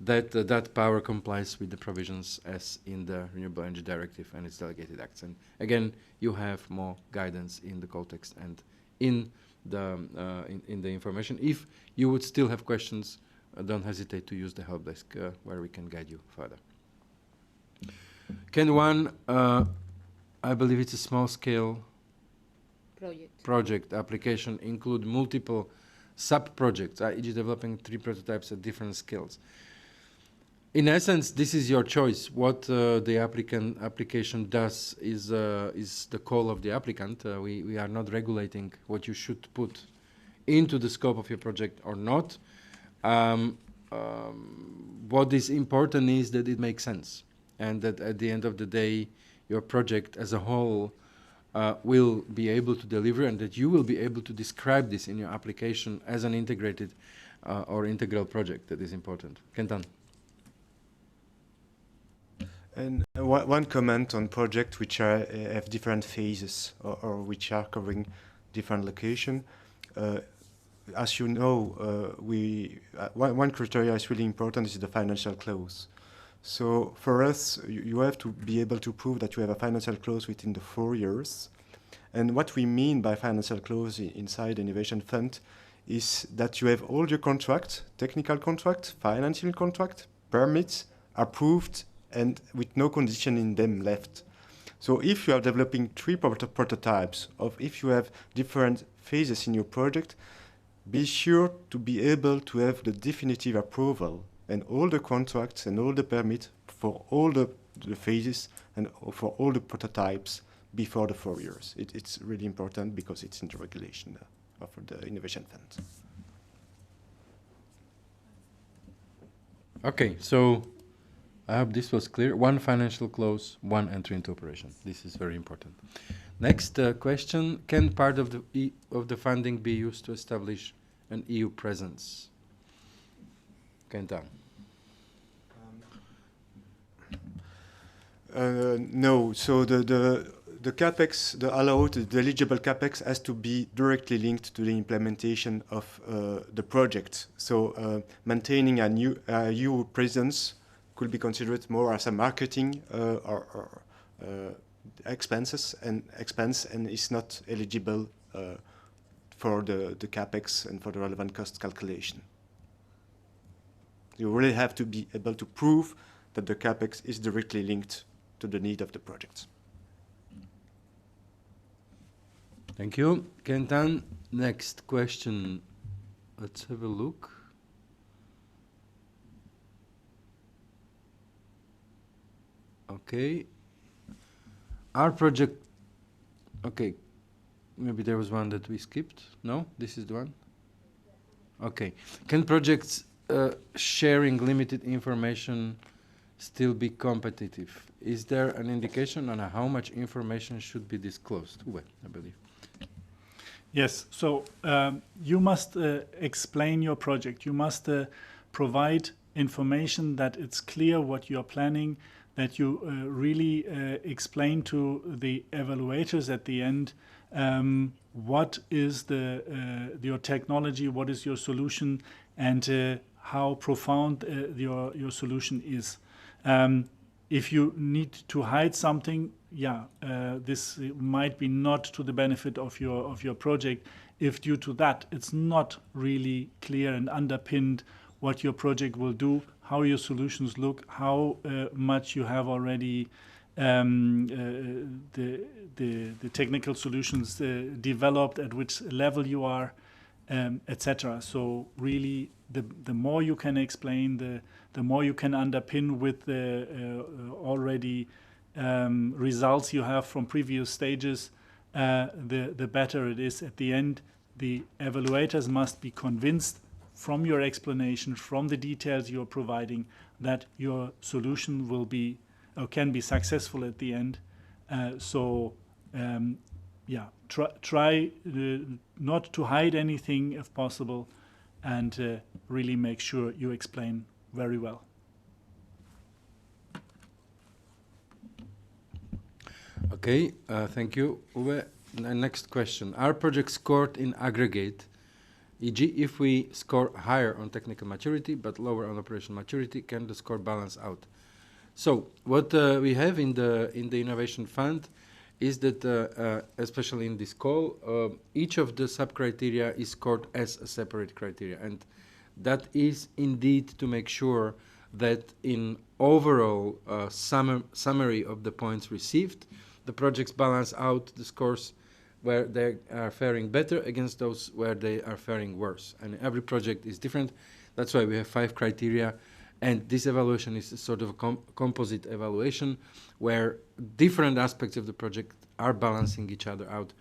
that power complies with the provisions as in the Renewable Energy Directive and its delegated acts. And again, you have more guidance in the context and in the information. If you would still have questions, don't hesitate to use the help desk where we can guide you further. Can one, I believe it's a small-scale project application, include multiple sub-projects, e.g. developing 3 prototypes at different scales? In essence, this is your choice. What the application does is the call of the applicant. We are not regulating what you should put into the scope of your project or not. What is important is that it makes sense, and that at the end of the day, your project as a whole will be able to deliver, and that you will be able to describe this in your application as an integrated or integral project. That is important. Kentan. And one comment on projects which have different phases or which are covering different location. As you know, one criteria is really important is the financial close. So for us, you have to be able to prove that you have a financial close within the 4 years. And what we mean by financial close inside the Innovation Fund is that you have all your contracts, technical contract, financial contract, permits, approved, and with no condition in them left. So if you are developing 3 prototypes, or if you have different phases in your project, be sure to be able to have the definitive approval and all the contracts and all the permits for all the phases and for all the prototypes before the 4 years. It's really important because it's in the regulation of the Innovation Fund. Okay, so I hope this was clear. 1 financial close, 1 entry into operation. This is very important. Next question: can part of the funding be used to establish an EU presence? Kenta. No. So the capex, the allowed, the eligible capex has to be directly linked to the implementation of the project. So maintaining a new EU presence could be considered more as a marketing or expense and is not eligible for the capex and for the relevant cost calculation. You really have to be able to prove that the capex is directly linked to the need of the project. Thank you, Kentan. Next question. Let's have a look. Okay. Our project, okay, maybe there was one that we skipped. No, this is the one. Okay. Can projects sharing limited information still be competitive? Is there an indication on how much information should be disclosed? Uwe, I believe. Yes, so you must explain your project. You must provide information that it's clear what you are planning, that you really explain to the evaluators at the end what is your technology, what is your solution, and how profound your solution is. If you need to hide something, this might be not to the benefit of your project. If due to that it's not really clear and underpinned what your project will do, how your solutions look, how much you have already the technical solutions developed, at which level you are, etc. So really, the more you can explain, the more you can underpin with the already results you have from previous stages, the better it is at the end. The evaluators must be convinced from your explanation, from the details you're providing, that your solution will be or can be successful at the end. Try not to hide anything if possible, and really make sure you explain very well. Okay, thank you, Uwe. Next question. Are projects scored in aggregate? E.g., if we score higher on technical maturity but lower on operational maturity, can the score balance out? So what we have in the Innovation Fund is that, especially in this call, each of the sub-criteria is scored as a separate criteria, and that is indeed to make sure that in overall summary of the points received, the projects balance out the scores where they are faring better against those where they are faring worse. And every project is different. That's why we have 5 criteria. And this evaluation is a sort of a composite evaluation where different aspects of the project are balancing each other out.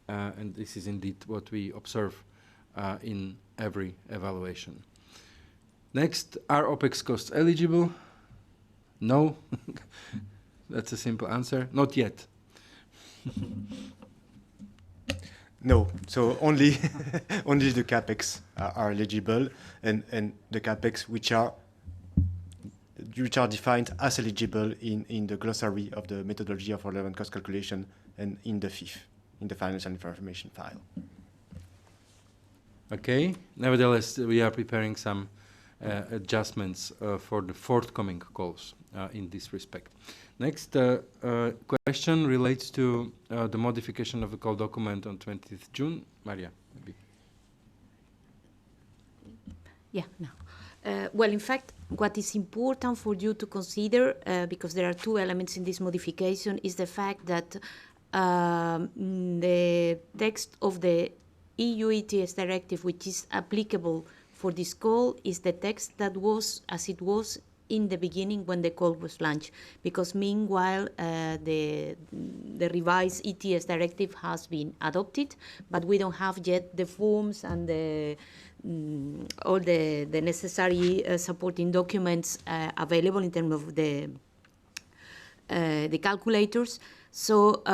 And this is indeed what we observe in every evaluation. Next, are OPEX costs eligible? No. That's a simple answer. Not yet. No, so only only the capex are eligible, and the capex which are defined as eligible in the glossary of the methodology of relevant cost calculation and in the FIF, in the financial information file. Okay. Nevertheless, we are preparing some adjustments for the forthcoming calls in this respect. Next question relates to the modification of the call document on 20th June. Maria, maybe. Yeah, no. Well, in fact, what is important for you to consider, because there are 2 elements in this modification, is the fact that the text of the EU ETS directive, which is applicable for this call, is the text that was as it was in the beginning when the call was launched, because meanwhile the revised ETS directive has been adopted, but we don't have yet the forms and all the necessary supporting documents available in terms of the calculators. So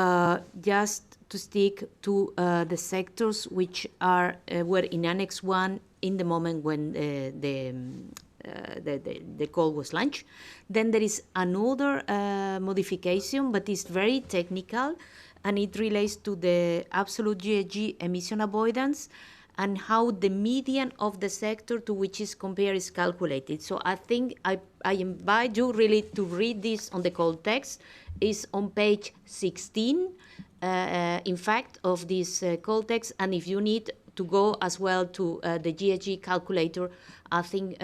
just to stick to the sectors which were in Annex 1 in the moment when the call was launched. Then there is another modification, but it's very technical, and it relates to the absolute GHG emission avoidance and how the median of the sector to which is compared is calculated. So I think I invite you really to read this on the cold text. It's on page 16, in fact, of this cold text. And if you need to go as well to the GHG calculator, I think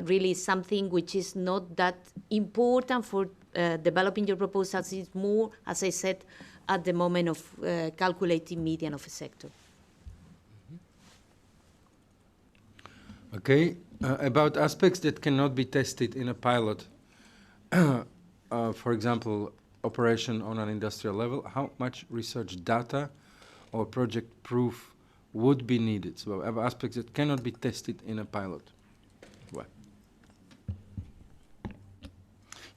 really something which is not that important for developing your proposals. It's more, as I said, at the moment of calculating median of a sector. Okay, about aspects that cannot be tested in a pilot, for example, operation on an industrial level, how much research data or project proof would be needed? So we have aspects that cannot be tested in a pilot. What?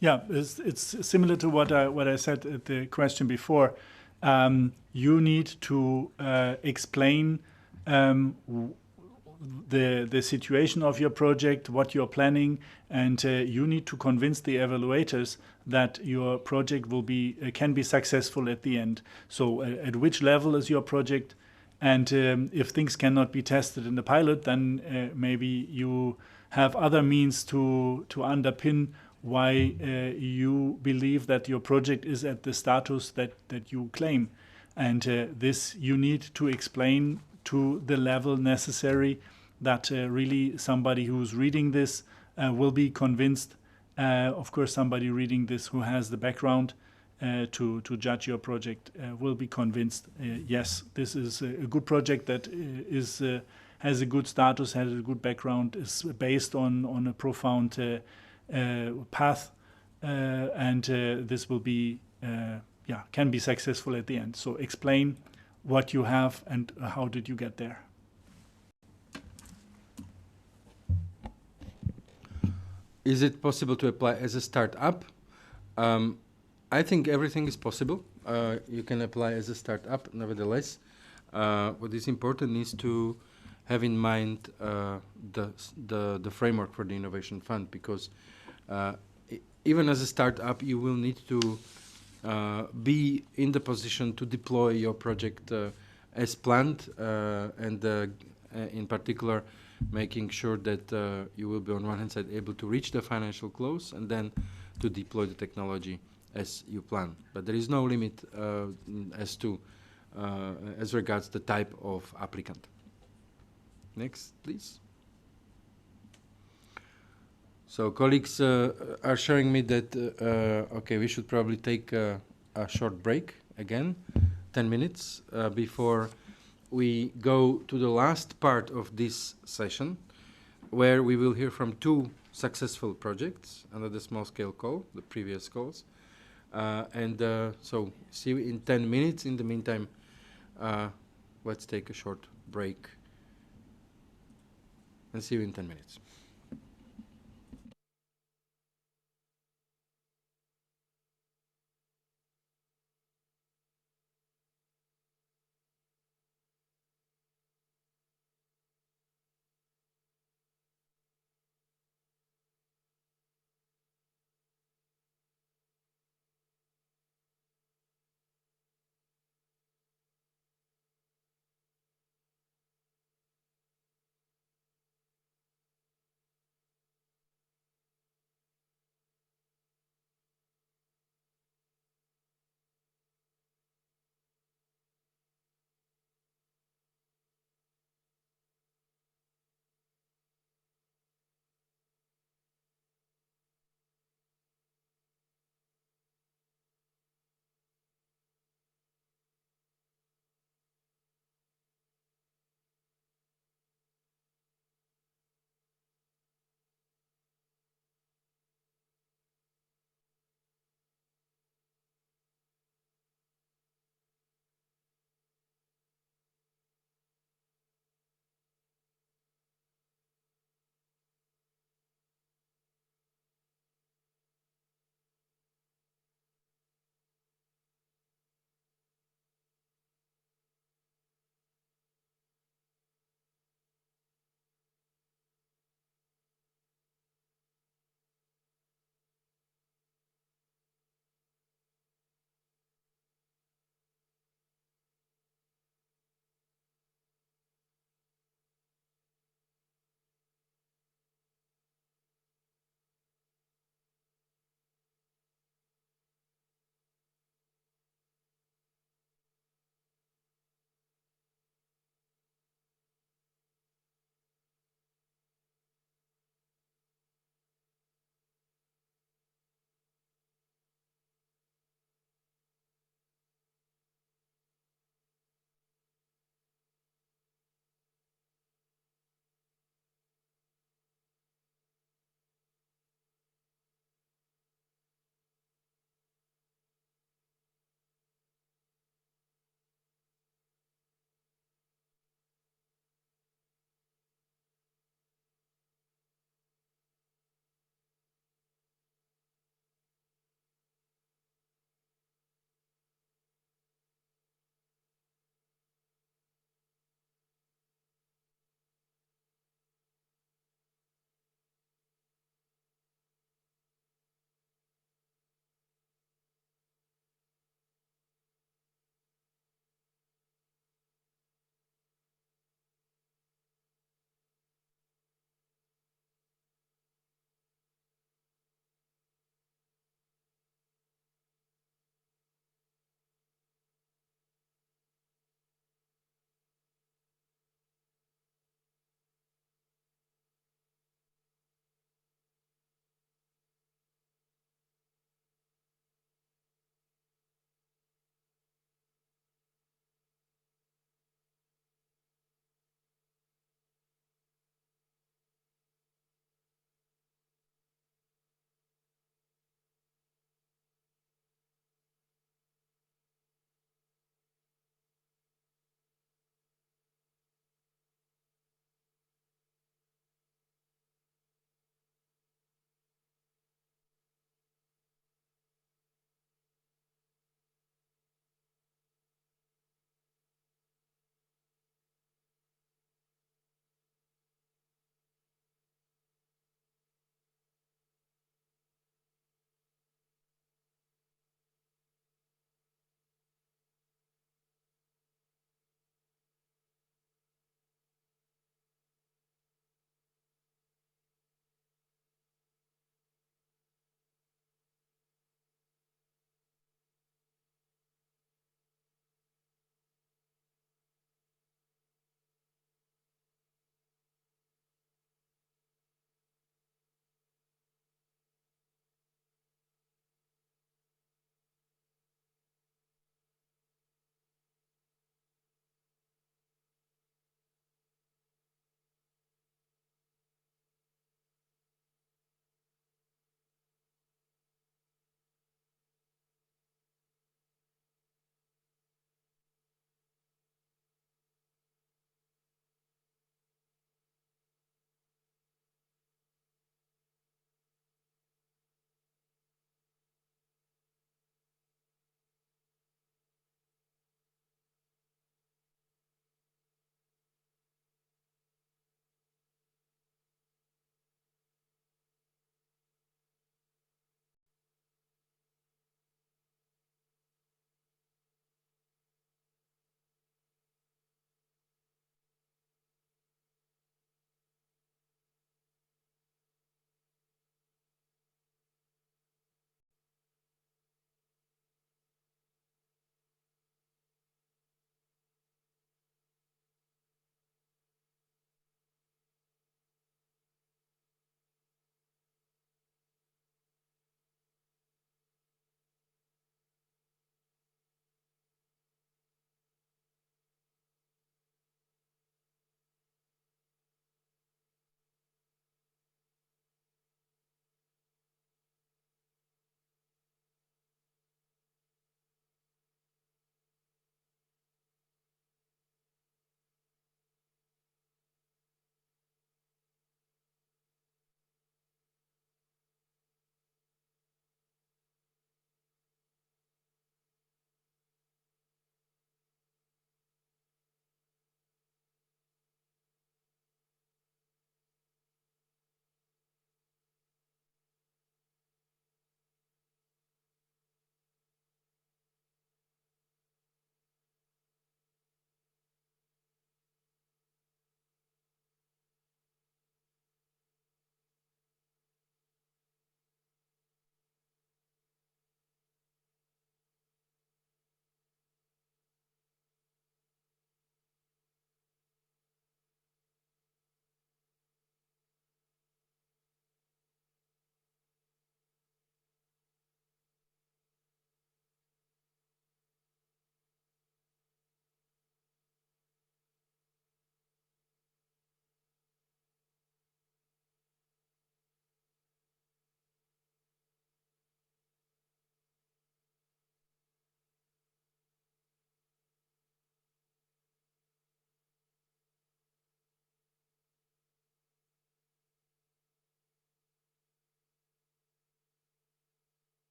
Yeah, it's similar to what I said at the question before. You need to explain the situation of your project, what you're planning, and you need to convince the evaluators that your project will can be successful at the end. So at which level is your project? And if things cannot be tested in the pilot, then maybe you have other means to underpin why you believe that your project is at the status that you claim. And this you need to explain to the level necessary that really somebody who's reading this will be convinced. Of course, somebody reading this who has the background to judge your project will be convinced, yes, this is a good project that has a good status, has a good background, is based on a profound path, and this will be, can be successful at the end. So explain what you have and how did you get there. Is it possible to apply as a startup? I think everything is possible. You can apply as a startup, nevertheless. What is important is to have in mind the framework for the Innovation Fund, because even as a startup, you will need to be in the position to deploy your project as planned, and in particular, making sure that you will be on one hand side able to reach the financial close and then to deploy the technology as you plan. But there is no limit as regards the type of applicant. Next, please. So colleagues are showing me that, okay, we should probably take a short break again, 10 minutes, before we go to the last part of this session, where we will hear from two successful projects under the small-scale call, the previous calls. So see you in 10 minutes. In the meantime, let's take a short break and see you in 10 minutes.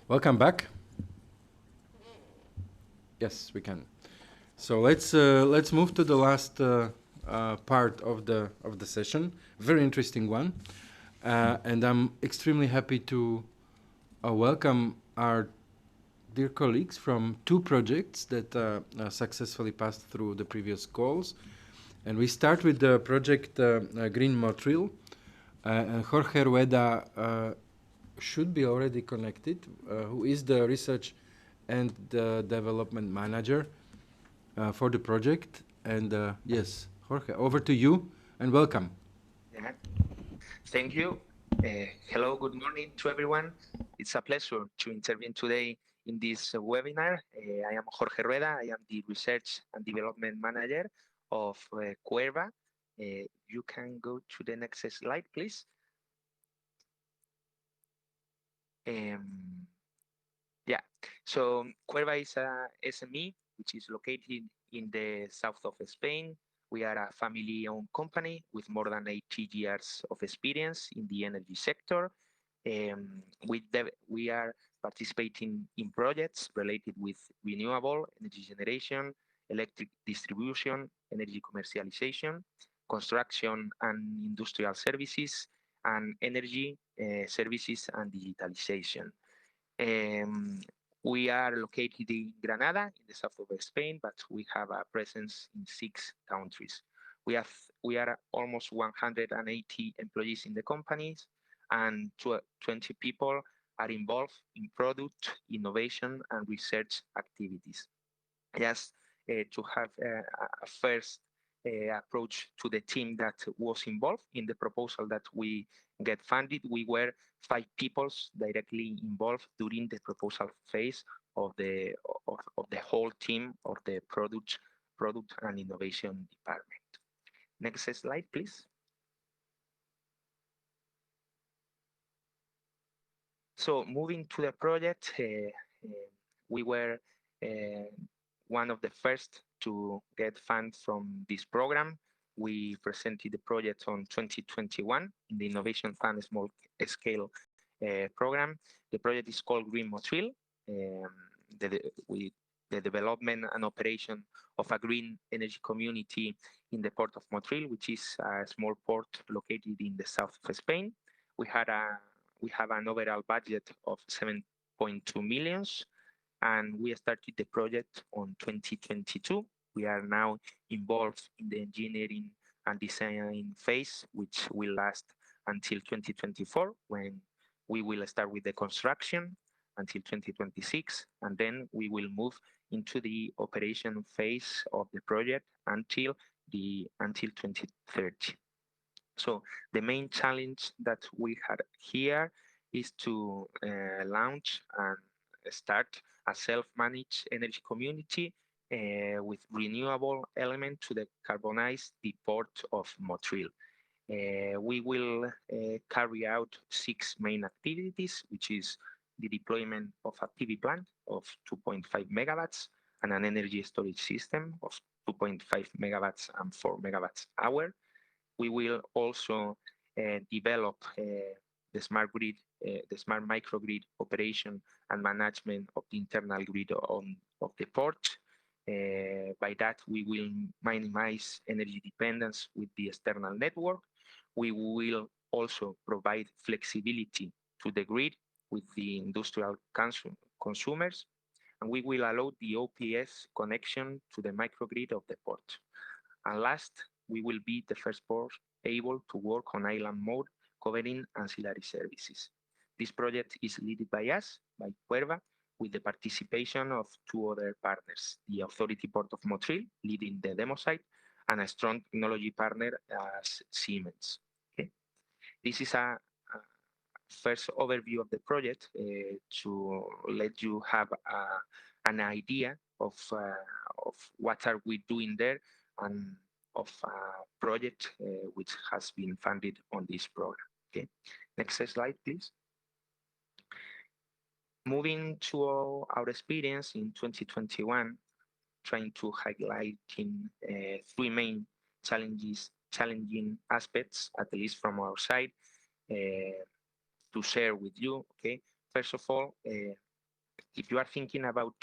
Welcome back. Yes, we can. So let's move to the last part of the session. Very interesting one, and I'm extremely happy to welcome our dear colleagues from two projects that successfully passed through the previous calls. And we start with the project Green Motril. Jorge Rueda should be already connected, who is the research and the development manager for the project. And yes, Jorge, over to you and welcome. Yeah. Thank you. Hello, good morning to everyone. It's a pleasure to intervene today in this webinar. I am Jorge Rueda. I am the Research and Development Manager of Cuerva. You can go to the next slide, please. Yeah, so Cuerva is a SME, which is located in the south of Spain. We are a family-owned company with more than 80 years of experience in the energy sector. We are participating in projects related with renewable energy generation, electric distribution, energy commercialization, construction and industrial services, and energy services and digitalization. We are located in Granada, in the south of Spain, but we have a presence in 6 countries. We are almost 180 employees in the companies, and 20 people are involved in product, innovation, and research activities. Just to have a first approach to the team that was involved in the proposal that we get funded, we were 5 people directly involved during the proposal phase of the whole team of the product and innovation department. Next slide, please. So moving to the project, we were one of the first to get funds from this program. We presented the project on 2021 in the Innovation Fund Small Scale program. The project is called Green Motril. The development and operation of a green energy community in the port of Motril, which is a small port located in the south of Spain. We have an overall budget of 7.2 million, and we started the project on 2022. We are now involved in the engineering and design phase, which will last until 2024, when we will start with the construction until 2026, and then we will move into the operation phase of the project until 2030. So the main challenge that we had here is to launch and start a self-managed energy community with renewable element to decarbonize the port of Motril. We will carry out 6 main activities, which is the deployment of a PV plant of 2.5 megawatts and an energy storage system of 2.5 megawatts and 4 megawatts hour. We will also develop the smart grid, the smart microgrid operation and management of the internal grid of the port. By that, we will minimize energy dependence with the external network. We will also provide flexibility to the grid with the industrial consumers, and we will allow the OPS connection to the microgrid of the port. And last, we will be the first port able to work on island mode, covering ancillary services. This project is led by us, by Cuerva, with the participation of 2 other partners, the Authority Port of Motril, leading the demo site, and a strong technology partner as Siemens. Okay. This is a first overview of the project to let you have an idea of what are we doing there and of a project which has been funded on this program. Okay, next slide, please. Moving to our experience in 2021, trying to highlight in 3 main challenging aspects, at least from our side, to share with you. Okay, first of all, if you are thinking about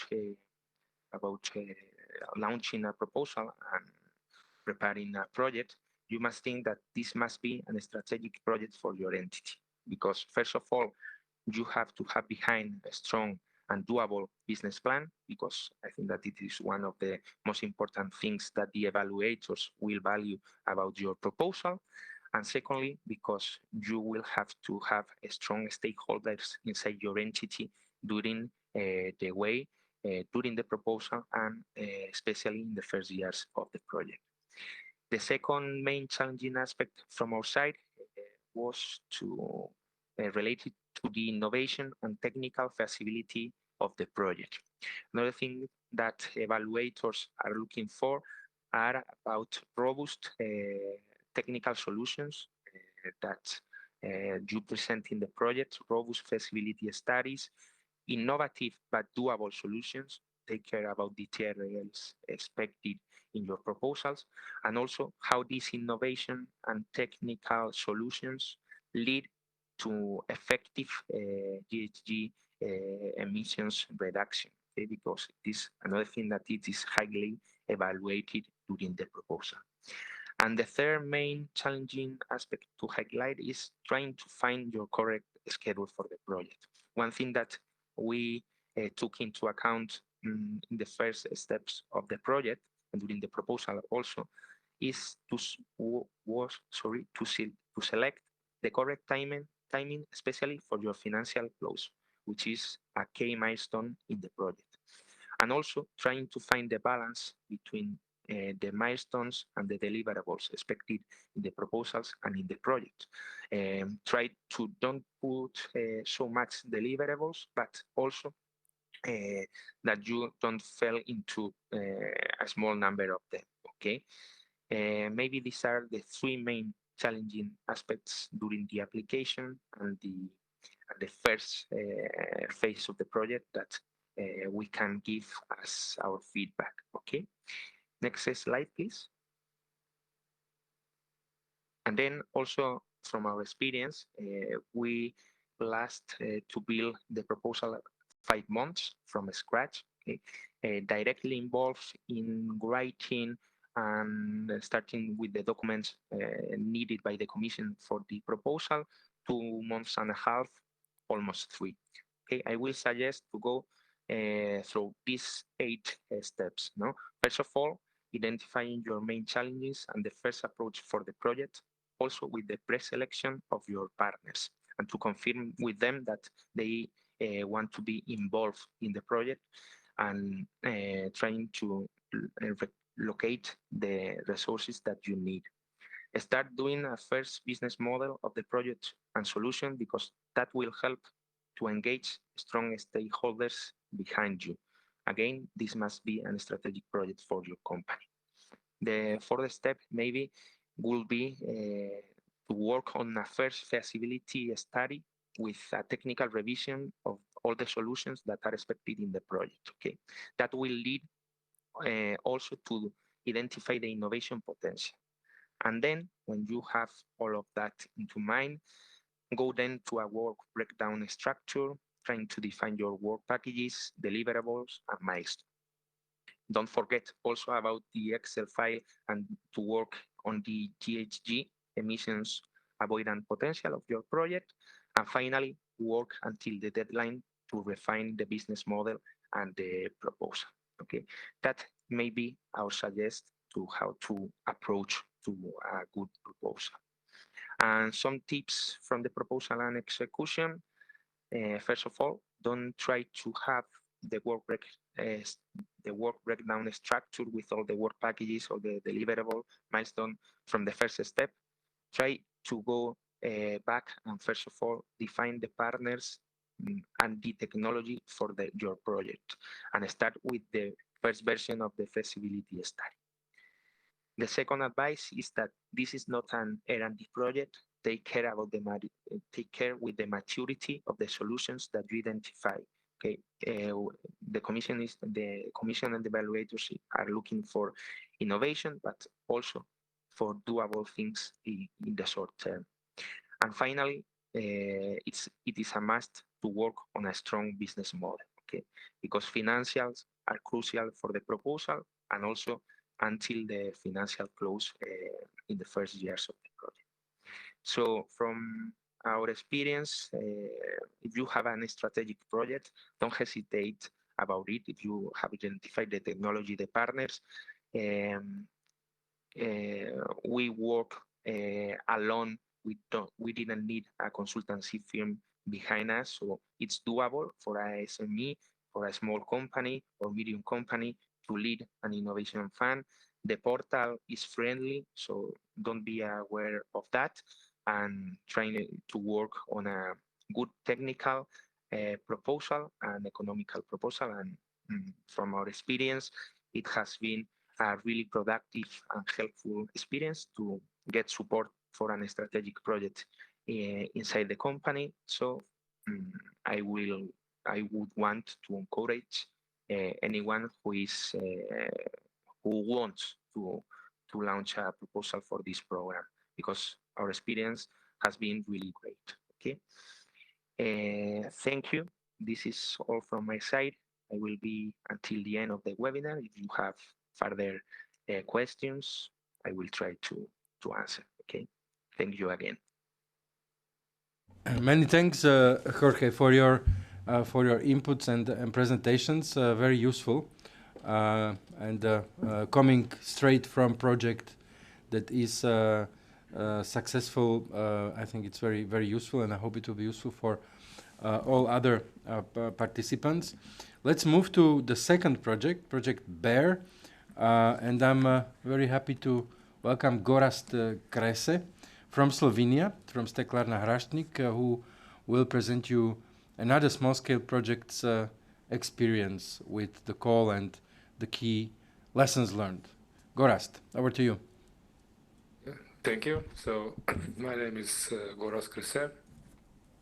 launching a proposal and preparing a project, you must think that this must be a strategic project for your entity. Because first of all, you have to have behind a strong and doable business plan, because I think that it is one of the most important things that the evaluators will value about your proposal. And secondly, because you will have to have a strong stakeholders inside your entity during the way, during the proposal, and especially in the first years of the project. The second main challenging aspect from our side was related to the innovation and technical feasibility of the project. Another thing that evaluators are looking for are about robust technical solutions that you present in the project, robust feasibility studies, innovative but doable solutions, take care about details expected in your proposals, and also how these innovation and technical solutions lead to effective GHG emissions reduction. Okay? Because it is another thing that it is highly evaluated during the proposal. And the third main challenging aspect to highlight is trying to find your correct schedule for the project. One thing that we took into account in the first steps of the project and during the proposal also is to select the correct timing, especially for your financial close, which is a key milestone in the project. And also trying to find the balance between the milestones and the deliverables expected in the proposals and in the project. Try to don't put so much deliverables, but also that you don't fall into a small number of them, okay? Maybe these are the three main challenging aspects during the application and the first phase of the project that we can give as our feedback, okay? Next slide, please. And then also from our experience, we last to build the proposal 5 months from scratch, okay? Directly involved in writing and starting with the documents needed by the Commission for the proposal, 2 months and a half, almost 3. Okay, I will suggest to go through these 8 steps. No? First of all, identifying your main challenges and the first approach for the project, also with the pre-selection of your partners, and to confirm with them that they want to be involved in the project, and trying to locate the resources that you need. Start doing a first business model of the project and solution, because that will help to engage strong stakeholders behind you. Again, this must be a strategic project for your company. The fourth step maybe will be to work on a first feasibility study with a technical revision of all the solutions that are expected in the project. Okay, that will lead also to identify the innovation potential. And then when you have all of that into mind, go then to a work breakdown structure, trying to define your work packages, deliverables, and milestones. Don't forget also about the Excel file and to work on the GHG emissions avoidance potential of your project. And finally, work until the deadline to refine the business model and the proposal. Okay, that may be our suggest to how to approach to a good proposal. And some tips from the proposal and execution. First of all, don't try to have the work breakdown structure with all the work packages or the deliverable milestone from the first step. Try to go back and first of all define the partners and the technology for your project, and start with the first version of the feasibility study. The second advice is that this is not an R&D project. Take care with the maturity of the solutions that you identify. Okay, the commission and the evaluators are looking for innovation, but also for doable things in the short term. And finally, it is a must to work on a strong business model. okay? Because financials are crucial for the proposal and also until the financial close in the first years of the project. So from our experience, if you have a strategic project, don't hesitate about it. If you have identified the technology, the partners, we work alone. We didn't need a consultancy firm behind us, so it's doable for a SME, for a small company or medium company to lead an innovation fund. The portal is friendly, so don't be aware of that, and trying to work on a good technical proposal and economical proposal. And from our experience, it has been a really productive and helpful experience to get support for a strategic project inside the company. So I would want to encourage anyone who wants to launch a proposal for this program, because our experience has been really great. Okay. Thank you. This is all from my side. I will be until the end of the webinar. If you have further questions, I will try to answer. Okay. Thank you again. Many thanks, Jorge, for your inputs and presentations. Very useful, and coming straight from project that is successful. I think it's very, very useful, and I hope it will be useful for all other participants. Let's move to the second project, Project BEAR, and I'm very happy to welcome Gorazd Krese from Slovenia, from Steklarna Hrastnik, who will present you another small-scale project's experience with the call and the key lessons learned. Gorazd, over to you. Thank you. So my name is Gorazd Krese,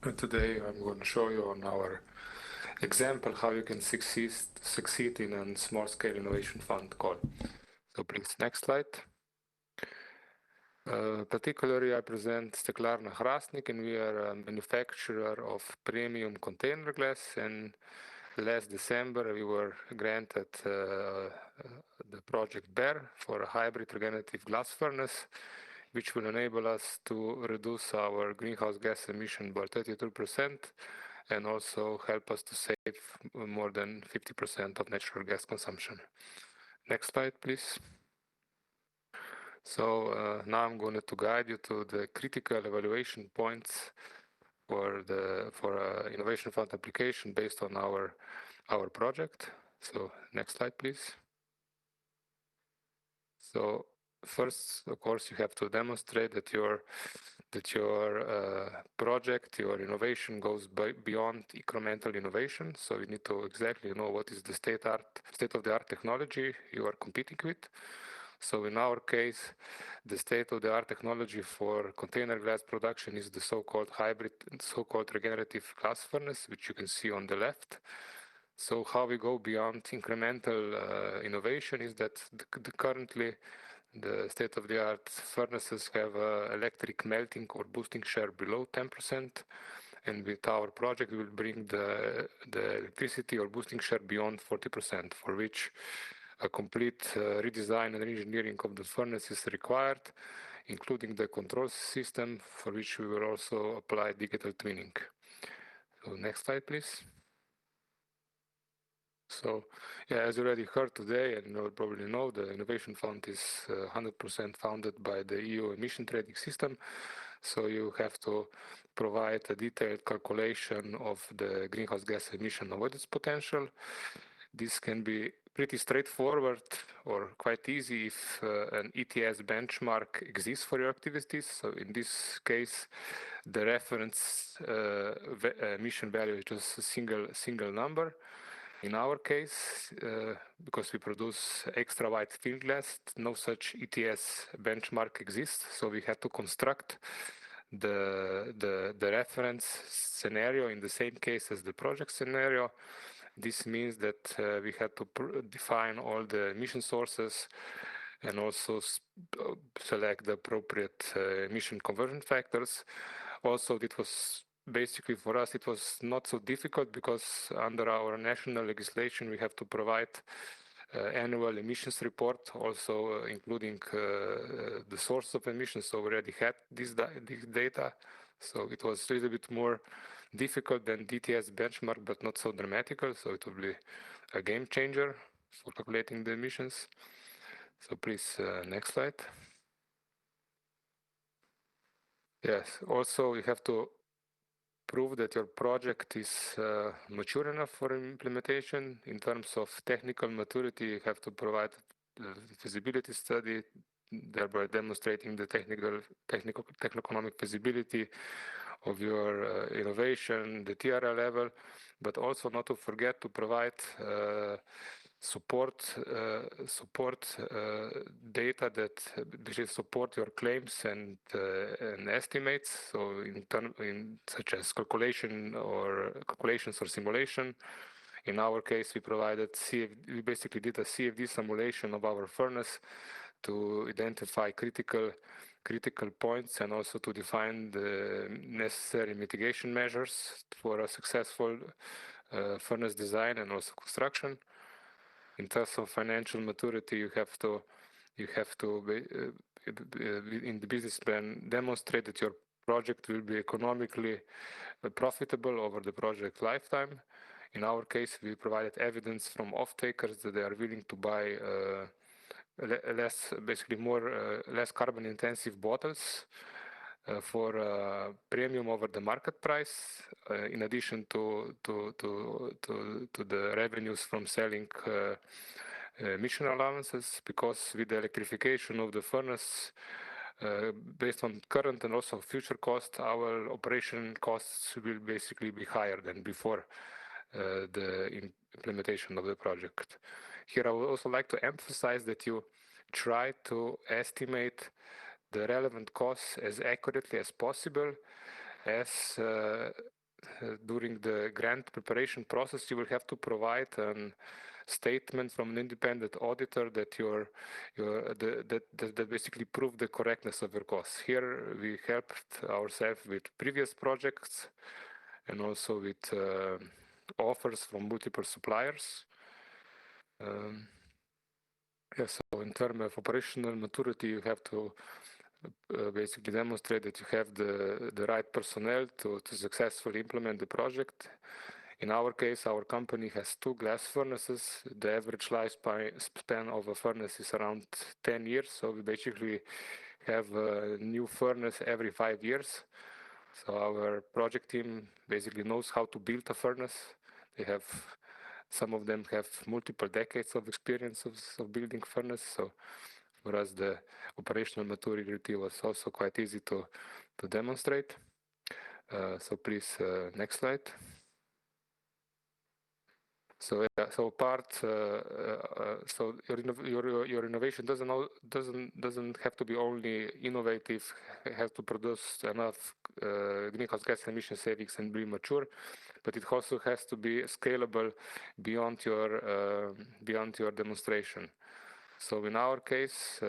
and today I'm going to show you on our example how you can succeed in a small-scale innovation fund call. So please, next slide. Particularly, I present Steklarna Hrastnik, and we are a manufacturer of premium container glass. And last December, we were granted the project BEAR for a hybrid regenerative glass furnace, which will enable us to reduce our greenhouse gas emission by 32% and also help us to save more than 50% of natural gas consumption. Next slide, please. So now I'm going to guide you to the critical evaluation points for innovation fund application based on our project. So next slide, please. So first, of course, you have to demonstrate that your project, your innovation goes beyond incremental innovation. So you need to exactly know what is the state-of-the-art technology you are competing with. So in our case, the state-of-the-art technology for container glass production is the so-called hybrid, so-called regenerative glass furnace, which you can see on the left. So how we go beyond incremental innovation is that currently the state-of-the-art furnaces have electric melting or boosting share below 10%. And with our project, we will bring the electricity or boosting share beyond 40%, for which a complete redesign and engineering of the furnace is required, including the control system, for which we will also apply digital twinning. So next slide, please. So, yeah, as you already heard today, and you probably know, the Innovation Fund is 100% funded by the EU emission trading system. So you have to provide a detailed calculation of the greenhouse gas emission avoidance potential. This can be pretty straightforward or quite easy if an ETS benchmark exists for your activities. So in this case, the reference emission value is just a single number. In our case, because we produce extra white field glass, no such ETS benchmark exists. So we had to construct the reference scenario in the same case as the project scenario. This means that we had to define all the emission sources and also select the appropriate emission conversion factors. Also, it was basically for us it was not so difficult because under our national legislation we have to provide annual emissions report, also including the source of emissions. So we already had this data, so it was a little bit more difficult than DTS benchmark, but not so dramatical. So it will be a game changer for calculating the emissions. So please, next slide. Yes, also you have to prove that your project is mature enough for implementation. In terms of technical maturity, you have to provide the feasibility study, thereby demonstrating the techno-economic feasibility of your innovation, the TRL level, but also not to forget to provide support data that basically support your claims and estimates. So in such as calculations or simulation. In our case, we provided we basically did a CFD simulation of our furnace to identify critical points and also to define the necessary mitigation measures for a successful furnace design and also construction. In terms of financial maturity, you have to in the business plan demonstrate that your project will be economically profitable over the project lifetime. In our case, we provided evidence from off-takers that they are willing to buy less carbon-intensive bottles for a premium over the market price, in addition to the revenues from selling emission allowances, because with the electrification of the furnace, based on current and also future costs, our operation costs will basically be higher than before the implementation of the project. Here I would also like to emphasize that you try to estimate the relevant costs as accurately as possible, as during the grant preparation process you will have to provide a statement from an independent auditor that that basically prove the correctness of your costs. Here we helped ourselves with previous projects and also with offers from multiple suppliers. So in terms of operational maturity, you have to basically demonstrate that you have the right personnel to successfully implement the project. In our case, our company has 2 glass furnaces. The average lifespan of a furnace is around 10 years. So we basically have a new furnace every 5 years. So our project team basically knows how to build a furnace. Some of them have multiple decades of experience of building furnace. So for us, the operational maturity was also quite easy to demonstrate. So please, next slide. So your innovation doesn't have to be only innovative. It has to produce enough greenhouse gas emission savings and be mature, but it also has to be scalable beyond your demonstration. So in our case,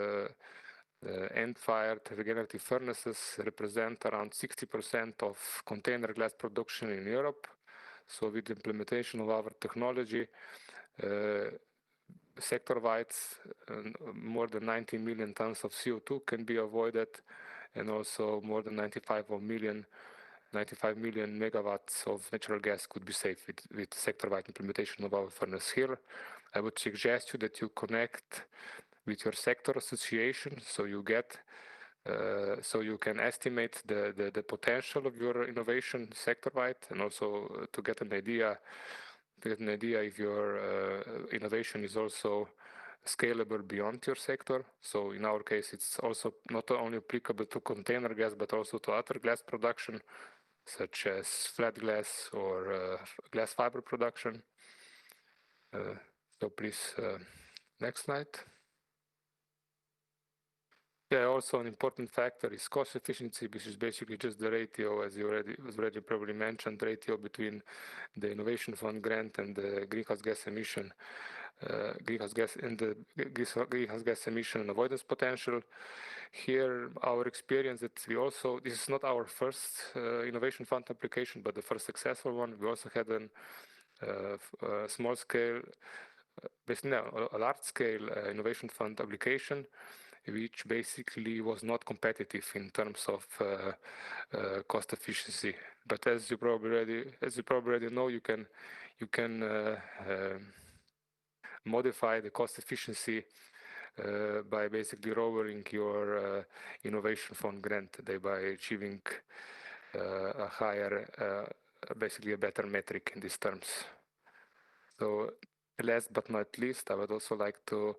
end-fired regenerative furnaces represent around 60% of container glass production in Europe. So with the implementation of our technology, sector-wide, more than 90 million tons of CO2 can be avoided, and also more than 95 million megawatts of natural gas could be saved with sector-wide implementation of our furnace. Here, I would suggest you that you connect with your sector association, so you can estimate the potential of your innovation sector-wide, and also to get an idea if your innovation is also scalable beyond your sector. So in our case, it's also not only applicable to container glass, but also to other glass production, such as flat glass or glass fiber production. So please, next slide. Yeah, also an important factor is cost efficiency, which is basically just the ratio, as was already probably mentioned, ratio between the Innovation Fund grant and the greenhouse gas emission greenhouse gas emission and avoidance potential. Here, our experience that this is not our first innovation fund application, but the first successful one. We also had a small scale, basically a large scale innovation fund application, which basically was not competitive in terms of cost efficiency. But as you probably already know, you can modify the cost efficiency by basically lowering your innovation fund grant, thereby achieving a higher, basically a better metric in these terms. So last but not least, I would also like to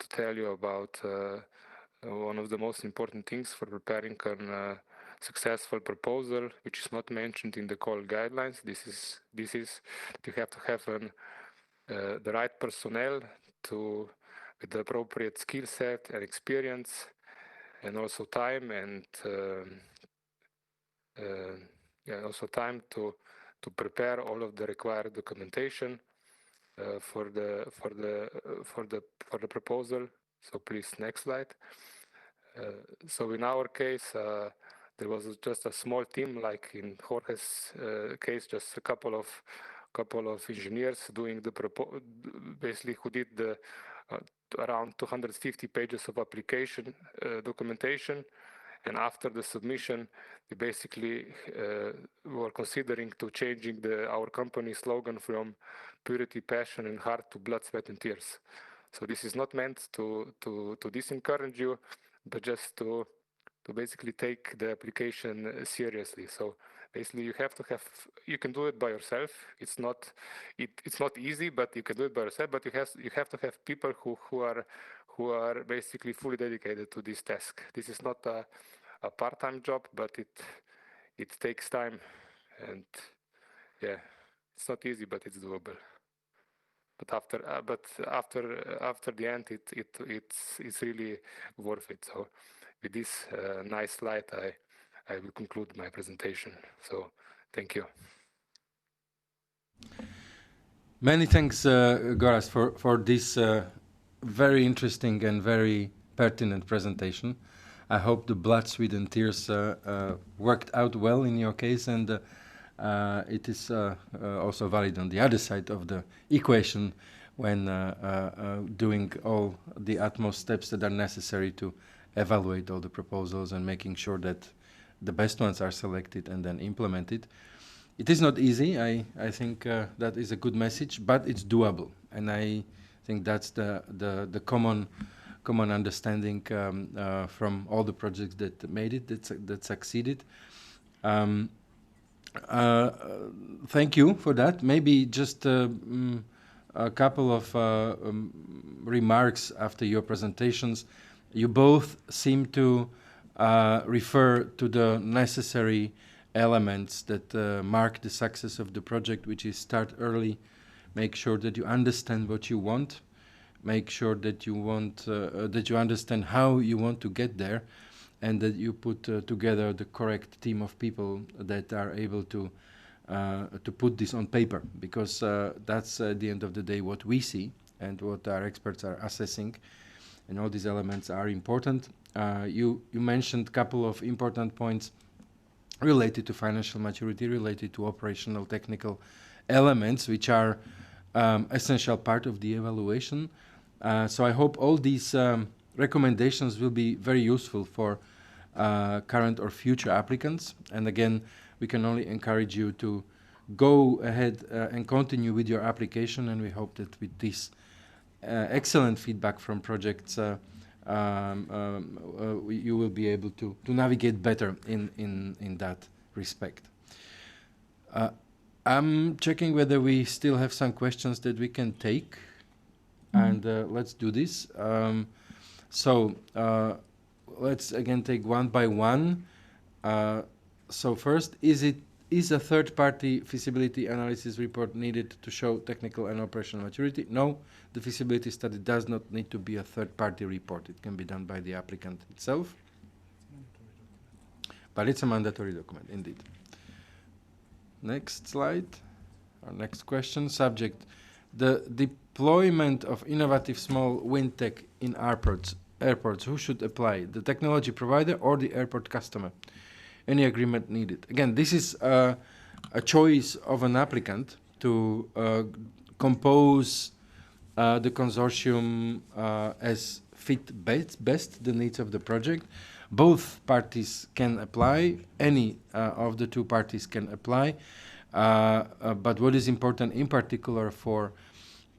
tell you about one of the most important things for preparing a successful proposal, which is not mentioned in the call guidelines. This is that you have to have the right personnel with the appropriate skill set and experience, and also time also time to prepare all of the required documentation for the proposal. So please, next slide. So in our case, there was just a small team, like in Jorge's case, just a couple of engineers doing basically who did the around 250 pages of application documentation. And after the submission, we basically were considering to changing our company slogan from purity, passion, and heart to blood, sweat, and tears. So this is not meant to disencourage you, but just to basically take the application seriously. So basically, you can do it by yourself. It's not easy, but you can do it by yourself. But you have to have people who are basically fully dedicated to this task. This is not a part-time job, but it takes time, and yeah, it's not easy, but it's doable. But after the end, it's really worth it. So with this nice slide, I will conclude my presentation. So thank you. Many thanks, Goras, for this very interesting and very pertinent presentation. I hope the blood, sweat, and tears worked out well in your case, and it is also valid on the other side of the equation when doing all the utmost steps that are necessary to evaluate all the proposals and making sure that the best ones are selected and then implemented. It is not easy. I think that is a good message, but it's doable, and I think that's the common understanding from all the projects that made it, that succeeded. Thank you for that. Maybe just a couple of remarks after your presentations. You both seem to refer to the necessary elements that mark the success of the project, which is start early, make sure that you understand what you want, make sure that you understand how you want to get there, and that you put together the correct team of people that are able to put this on paper, because that's at the end of the day what we see and what our experts are assessing, and all these elements are important. You mentioned a couple of important points related to financial maturity, related to operational technical elements, which are essential part of the evaluation. So I hope all these recommendations will be very useful for current or future applicants. And again, we can only encourage you to go ahead and continue with your application, and we hope that with this excellent feedback from projects, you will be able to navigate better in that respect. I'm checking whether we still have some questions that we can take, and let's do this. So let's again take one by one. So first, is a third-party feasibility analysis report needed to show technical and operational maturity? No, the feasibility study does not need to be a third-party report. It can be done by the applicant itself. But it's a mandatory document, indeed. Next slide, or next question. Subject. The deployment of innovative small wind tech in airports, who should apply? The technology provider or the airport customer? Any agreement needed? Again, this is a choice of an applicant to compose the consortium as fit best the needs of the project. Both parties can apply. Any of the two parties can apply. But what is important in particular for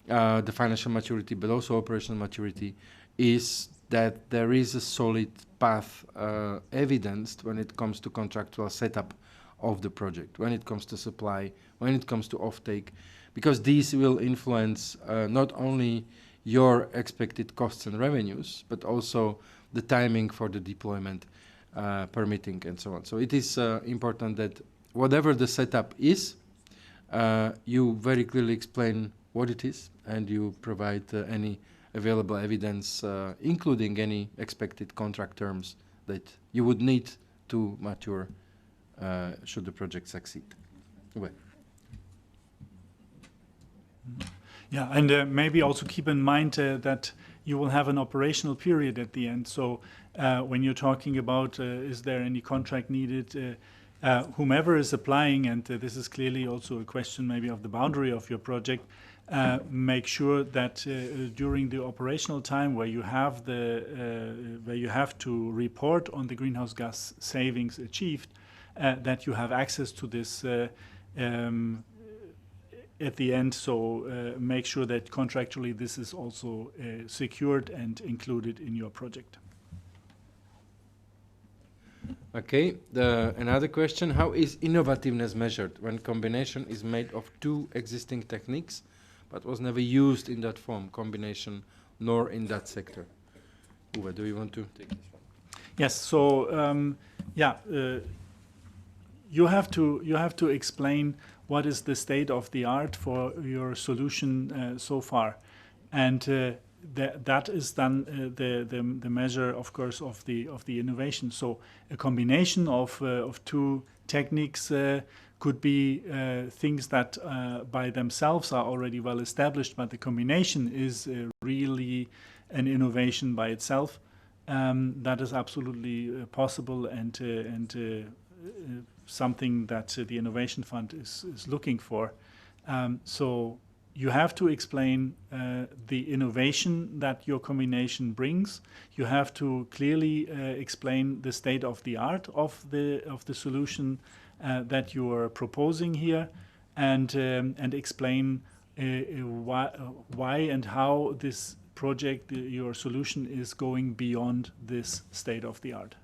the financial maturity, but also operational maturity, is that there is a solid path evidenced when it comes to contractual setup of the project, when it comes to supply, when it comes to offtake, because these will influence not only your expected costs and revenues, but also the timing for the deployment, permitting, and so on. So it is important that whatever the setup is, you very clearly explain what it is, and you provide any available evidence, including any expected contract terms that you would need to mature should the project succeed. Well. Yeah, and maybe also keep in mind that you will have an operational period at the end. So when you're talking about is there any contract needed, whomever is applying, and this is clearly also a question maybe of the boundary of your project, make sure that during the operational time where you have to report on the greenhouse gas savings achieved, that you have access to this at the end. So make sure that contractually this is also secured and included in your project. Okay, another question: how is innovativeness measured when combination is made of two existing techniques, but was never used in that form, combination, nor in that sector? Uwe, do you want to take this one? Yes. So you have to explain what is the state of the art for your solution so far, and that is then the measure, of course, of the innovation. So a combination of two techniques could be things that by themselves are already well established, but the combination is really an innovation by itself. That is absolutely possible, and something that the Innovation Fund is looking for. So you have to explain the innovation that your combination brings. You have to clearly explain the state of the art of the solution that you are proposing here, and explain why and how this project, your solution, is going beyond this state of the art.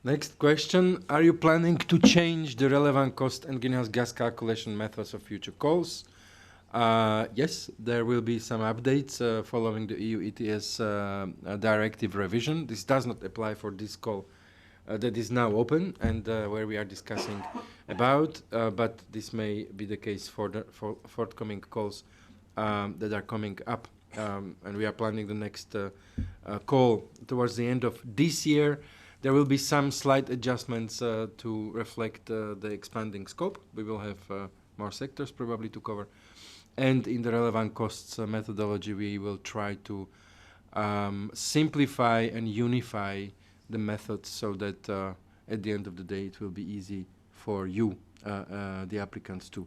Next question: are you planning to change the relevant cost and greenhouse gas calculation methods of future calls? Yes, there will be some updates following the EU ETS directive revision. This does not apply for this call that is now open and where we are discussing about, but this may be the case for forthcoming calls that are coming up. And we are planning the next call towards the end of this year. There will be some slight adjustments to reflect the expanding scope. We will have more sectors probably to cover. And in the relevant costs methodology, we will try to simplify and unify the methods so that at the end of the day, it will be easy for you, the applicants, to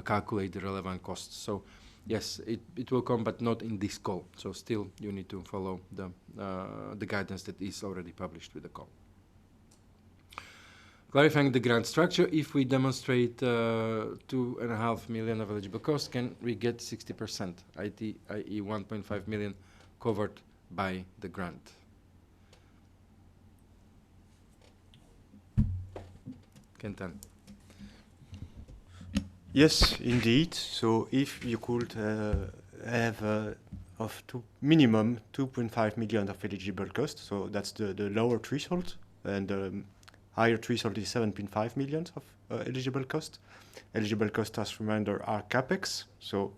calculate the relevant costs. So yes, it will come, but not in this call. So still, you need to follow the guidance that is already published with the call. Clarifying the grant structure: if we demonstrate 2.5 million of eligible costs, can we get 60%, i.e. 1.5 million covered by the grant? Kentan. Yes, indeed. So if you could have minimum 2.5 million of eligible cost, so that's the lower threshold, and the higher threshold is 7.5 million of eligible cost. Eligible cost, as reminder, are capex, so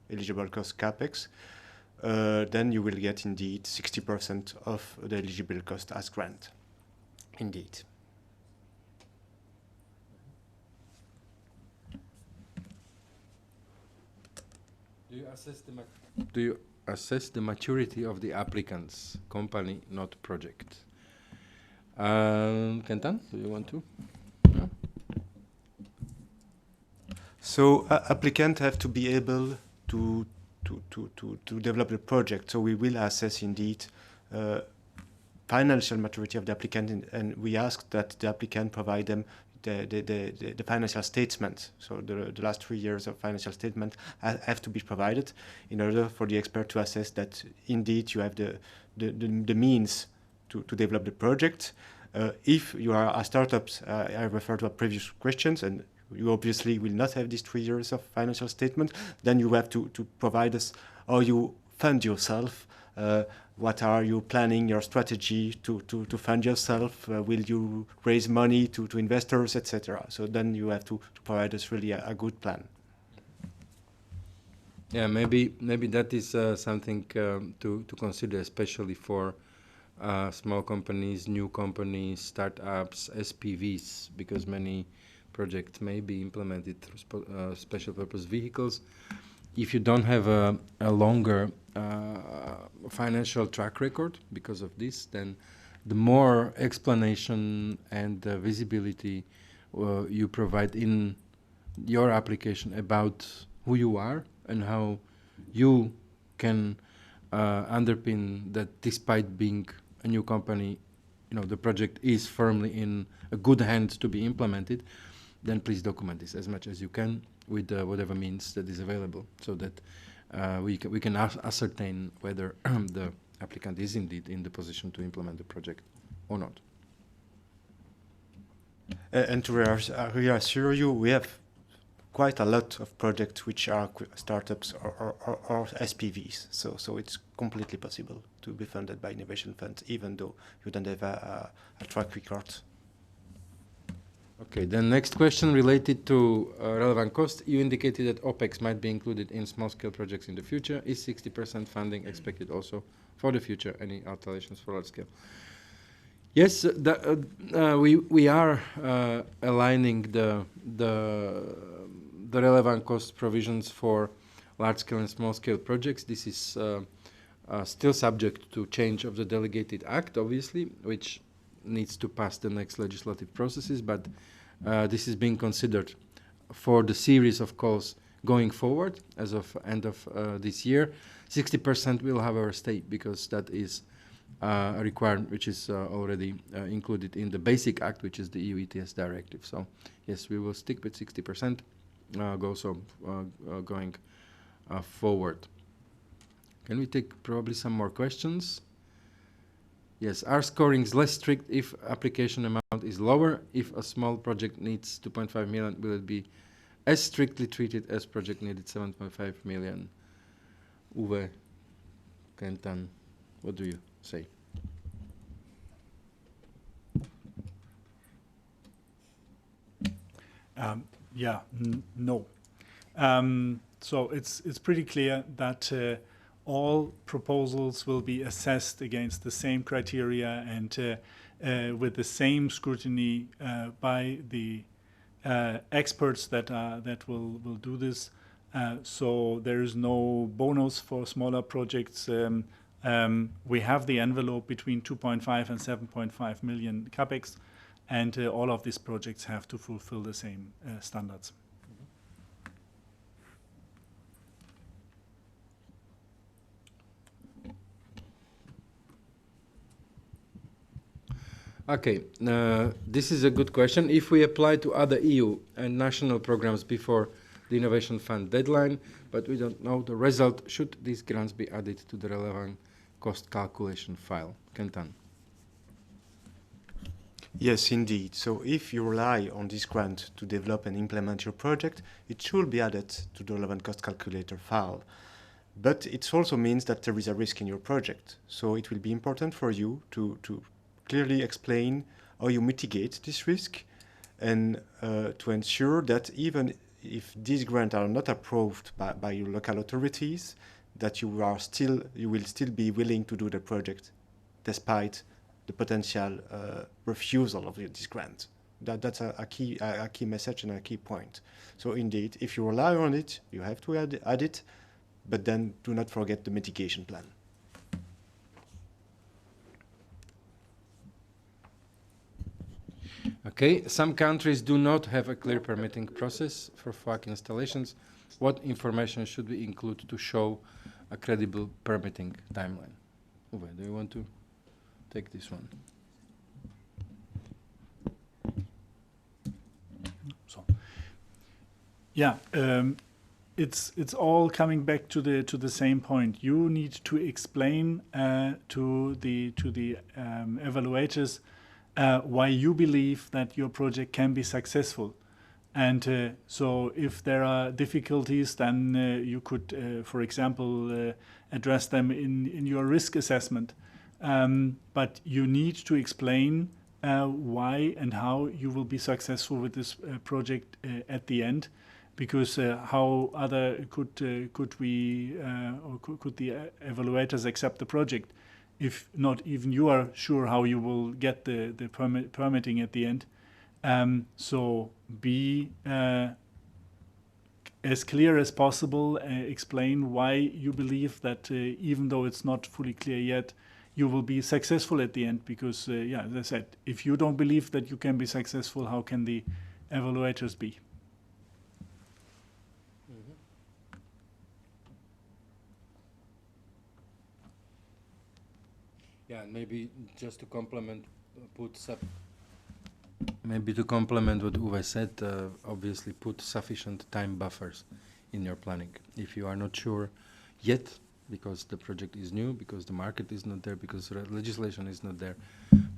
eligible cost capex. Then you will get indeed 60% of the eligible cost as grant. Indeed. Do you assess the maturity of the applicants, company, not project? Kentan, do you want to? No? So applicants have to be able to develop the project. So we will assess indeed financial maturity of the applicant, and we ask that the applicant provide them the financial statement. So the last 3 years of financial statement have to be provided in order for the expert to assess that indeed you have the means to develop the project. If you are a startup, I refer to our previous questions, and you obviously will not have these 3 years of financial statement, then you have to provide us how you fund yourself. What are you planning, your strategy to fund yourself? Will you raise money to investors, etc.? So then you have to provide us really a good plan. Yeah, maybe that is something to consider, especially for small companies, new companies, startups, SPVs, because many projects may be implemented through special purpose vehicles. If you don't have a longer financial track record because of this, then the more explanation and visibility you provide in your application about who you are and how you can underpin that despite being a new company, the project is firmly in a good hand to be implemented, then please document this as much as you can with whatever means that is available, so that we can ascertain whether the applicant is indeed in the position to implement the project or not. And to reassure you, we have quite a lot of projects which are startups or SPVs. So it's completely possible to be funded by innovation funds, even though you don't have a track record. Okay, then next question related to relevant cost. You indicated that OPEX might be included in small-scale projects in the future. Is 60% funding expected also for the future? Any alterations for large-scale? Yes, we are aligning the relevant cost provisions for large-scale and small-scale projects. This is still subject to change of the delegated act, obviously, which needs to pass the next legislative processes, but this is being considered for the series of calls going forward as of end of this year. 60% will, however, stay, because that is a requirement which is already included in the basic act, which is the EU ETS directive. So yes, we will stick with 60% going forward. Can we take probably some more questions? Yes, are scorings less strict if application amount is lower? If a small project needs 2.5 million, will it be as strictly treated as project needed 7.5 million? Uwe, Kentan, what do you say? No. So it's pretty clear that all proposals will be assessed against the same criteria and with the same scrutiny by the experts that will do this. So there is no bonus for smaller projects. We have the envelope between 2.5 and 7.5 million capex, and all of these projects have to fulfill the same standards. Okay, this is a good question. If we apply to other EU and national programs before the Innovation Fund deadline, but we don't know the result, should these grants be added to the relevant cost calculation file? Kentan. Yes, indeed. So if you rely on this grant to develop and implement your project, it should be added to the relevant cost calculator file. But it also means that there is a risk in your project. So it will be important for you to clearly explain how you mitigate this risk, and to ensure that even if these grants are not approved by your local authorities, that you will still be willing to do the project despite the potential refusal of this grant. That's a key message and a key point. So indeed, if you rely on it, you have to add it, but then do not forget the mitigation plan. Okay, some countries do not have a clear permitting process for FOAC installations. What information should we include to show a credible permitting timeline? Uwe, do you want to take this one? So, yeah, it's all coming back to the same point. You need to explain to the evaluators why you believe that your project can be successful. And so if there are difficulties, then you could, for example, address them in your risk assessment. But you need to explain why and how you will be successful with this project at the end, because how other could the evaluators accept the project if not even you are sure how you will get the permitting at the end. So be as clear as possible, explain why you believe that even though it's not fully clear yet, you will be successful at the end, because, yeah, as I said, if you don't believe that you can be successful, how can the evaluators be? Yeah, and maybe just to complement, maybe to complement what Uwe said, obviously put sufficient time buffers in your planning. If you are not sure yet, because the project is new, because the market is not there, because legislation is not there,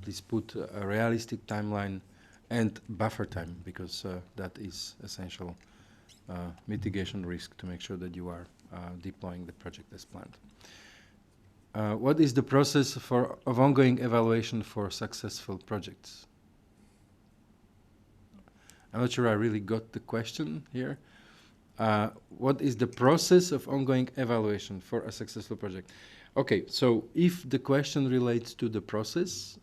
please put a realistic timeline and buffer time, because that is essential mitigation risk to make sure that you are deploying the project as planned. What is the process of ongoing evaluation for successful projects? I'm not sure I really got the question here. What is the process of ongoing evaluation for a successful project? Okay, so if the question relates to the process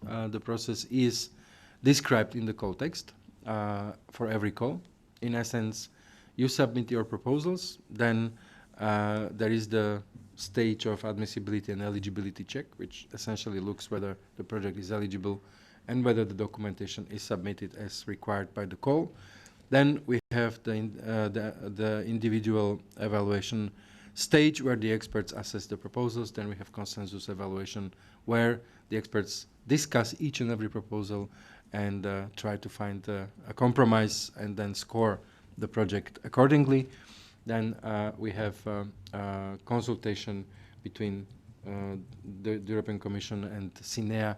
is described in the call text for every call. In essence, you submit your proposals, then there is the stage of admissibility and eligibility check, which essentially looks whether the project is eligible and whether the documentation is submitted as required by the call. Then we have the individual evaluation stage where the experts assess the proposals. Then we have consensus evaluation where the experts discuss each and every proposal and try to find a compromise and then score the project accordingly. Then we have consultation between the European Commission and CINEA,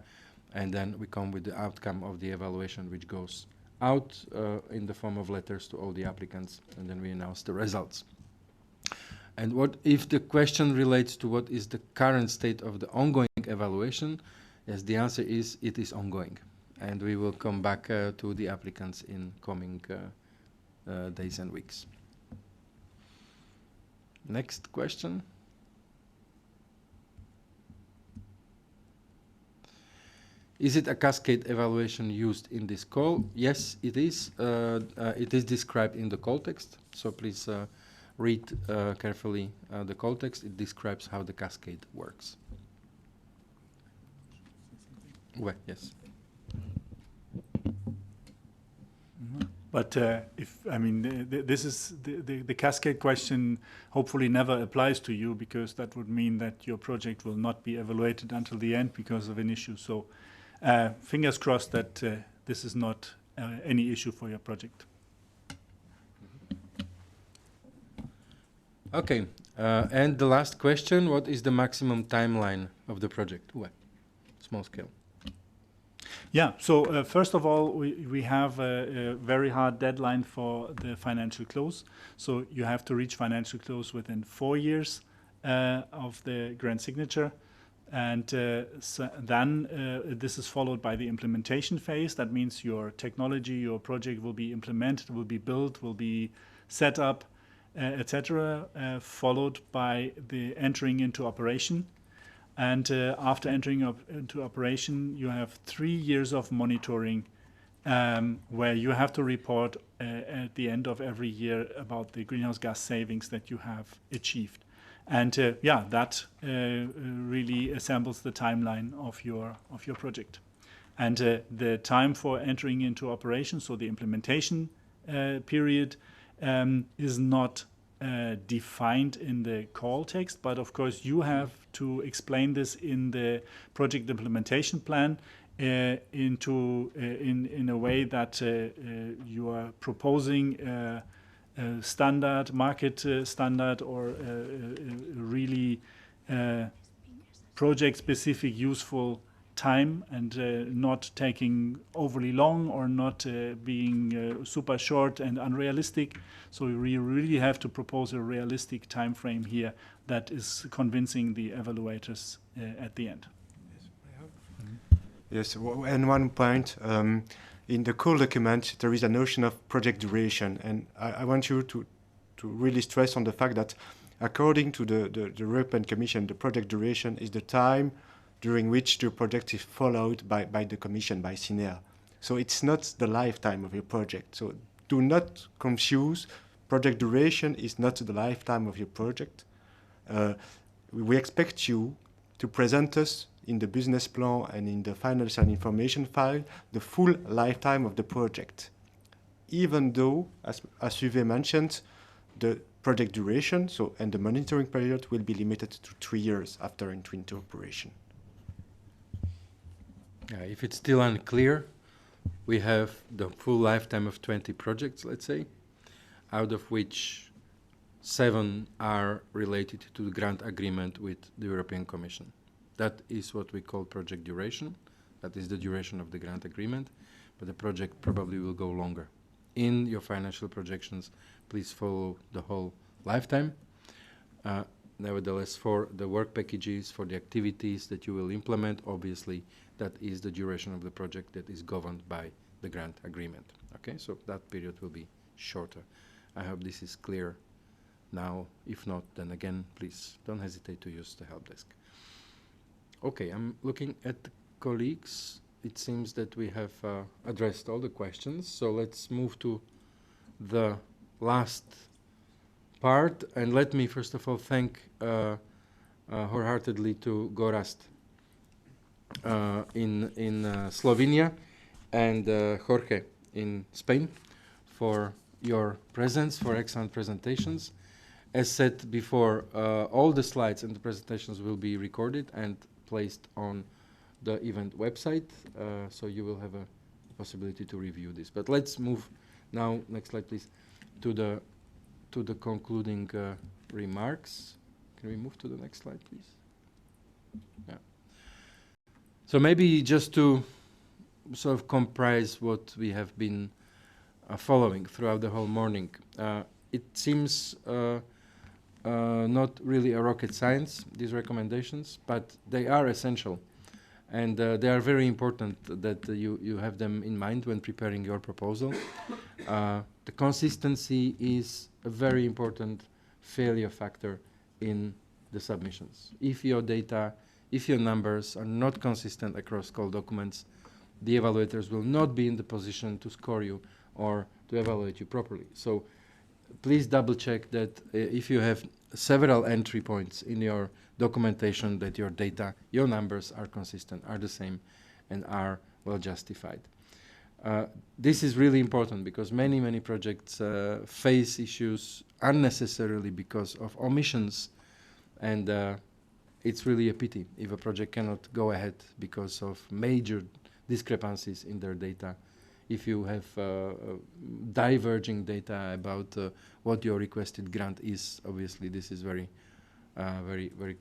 and then we come with the outcome of the evaluation, which goes out in the form of letters to all the applicants, and then we announce the results. And what if the question relates to what is the current state of the ongoing evaluation? Yes, the answer is it is ongoing, and we will come back to the applicants in coming days and weeks. Next question. Is it a cascade evaluation used in this call? Yes, it is. It is described in the call text. So please read carefully the call text. It describes how the cascade works. Well, yes. But this is the cascade question hopefully never applies to you, because that would mean that your project will not be evaluated until the end because of an issue. So fingers crossed that this is not any issue for your project. Okay, and the last question, what is the maximum timeline of the project? Uwe, small scale. Yeah, so first of all, we have a very hard deadline for the financial close. So you have to reach financial close within 4 years of the grant signature. And then this is followed by the implementation phase. That means your technology, your project will be implemented, will be built, will be set up, etc., followed by the entering into operation. And after entering into operation, you have 3 years of monitoring where you have to report at the end of every year about the greenhouse gas savings that you have achieved. And yeah, that really assembles the timeline of your project. And the time for entering into operation, so the implementation period, is not defined in the call text, but of course you have to explain this in the project implementation plan in a way that you are proposing standard, market standard, or really project-specific useful time, and not taking overly long or not being super short and unrealistic. So we really have to propose a realistic time frame here that is convincing the evaluators at the end. Yes, and one point, in the call document, there is a notion of project duration, and I want you to really stress on the fact that according to the European Commission, the project duration is the time during which the project is followed by the Commission, by CINEA. So it's not the lifetime of your project. So do not confuse. Project duration is not the lifetime of your project. We expect you to present us in the business plan and in the financial information file the full lifetime of the project. Even though, as Uwe mentioned, the project duration and the monitoring period will be limited to 3 years after entry into operation. If it's still unclear, we have the full lifetime of 20 projects, let's say, out of which 7 are related to the grant agreement with the European Commission. That is what we call project duration. That is the duration of the grant agreement, but the project probably will go longer. In your financial projections, please follow the whole lifetime. Nevertheless, for the work packages, for the activities that you will implement, obviously, that is the duration of the project that is governed by the grant agreement. Okay, so that period will be shorter. I hope this is clear now. If not, then again, please don't hesitate to use the help desk. Okay, I'm looking at the colleagues. It seems that we have addressed all the questions, so let's move to the last part. And let me first of all thank wholeheartedly to Gorazd in Slovenia and Jorge in Spain for your presence, for excellent presentations. As said before, all the slides and the presentations will be recorded and placed on the event website, so you will have a possibility to review this. But let's move now, next slide please, to the concluding remarks. Can we move to the next slide please? Yeah. So maybe just to sort of comprise what we have been following throughout the whole morning. It seems not really a rocket science, these recommendations, but they are essential. And they are very important that you have them in mind when preparing your proposal. The consistency is a very important failure factor in the submissions. If your data, if your numbers are not consistent across call documents, the evaluators will not be in the position to score you or to evaluate you properly. So please double check that if you have several entry points in your documentation, that your data, your numbers are consistent, are the same, and are well justified. This is really important because many projects face issues unnecessarily because of omissions, and it's really a pity if a project cannot go ahead because of major discrepancies in their data. If you have diverging data about what your requested grant is, obviously this is very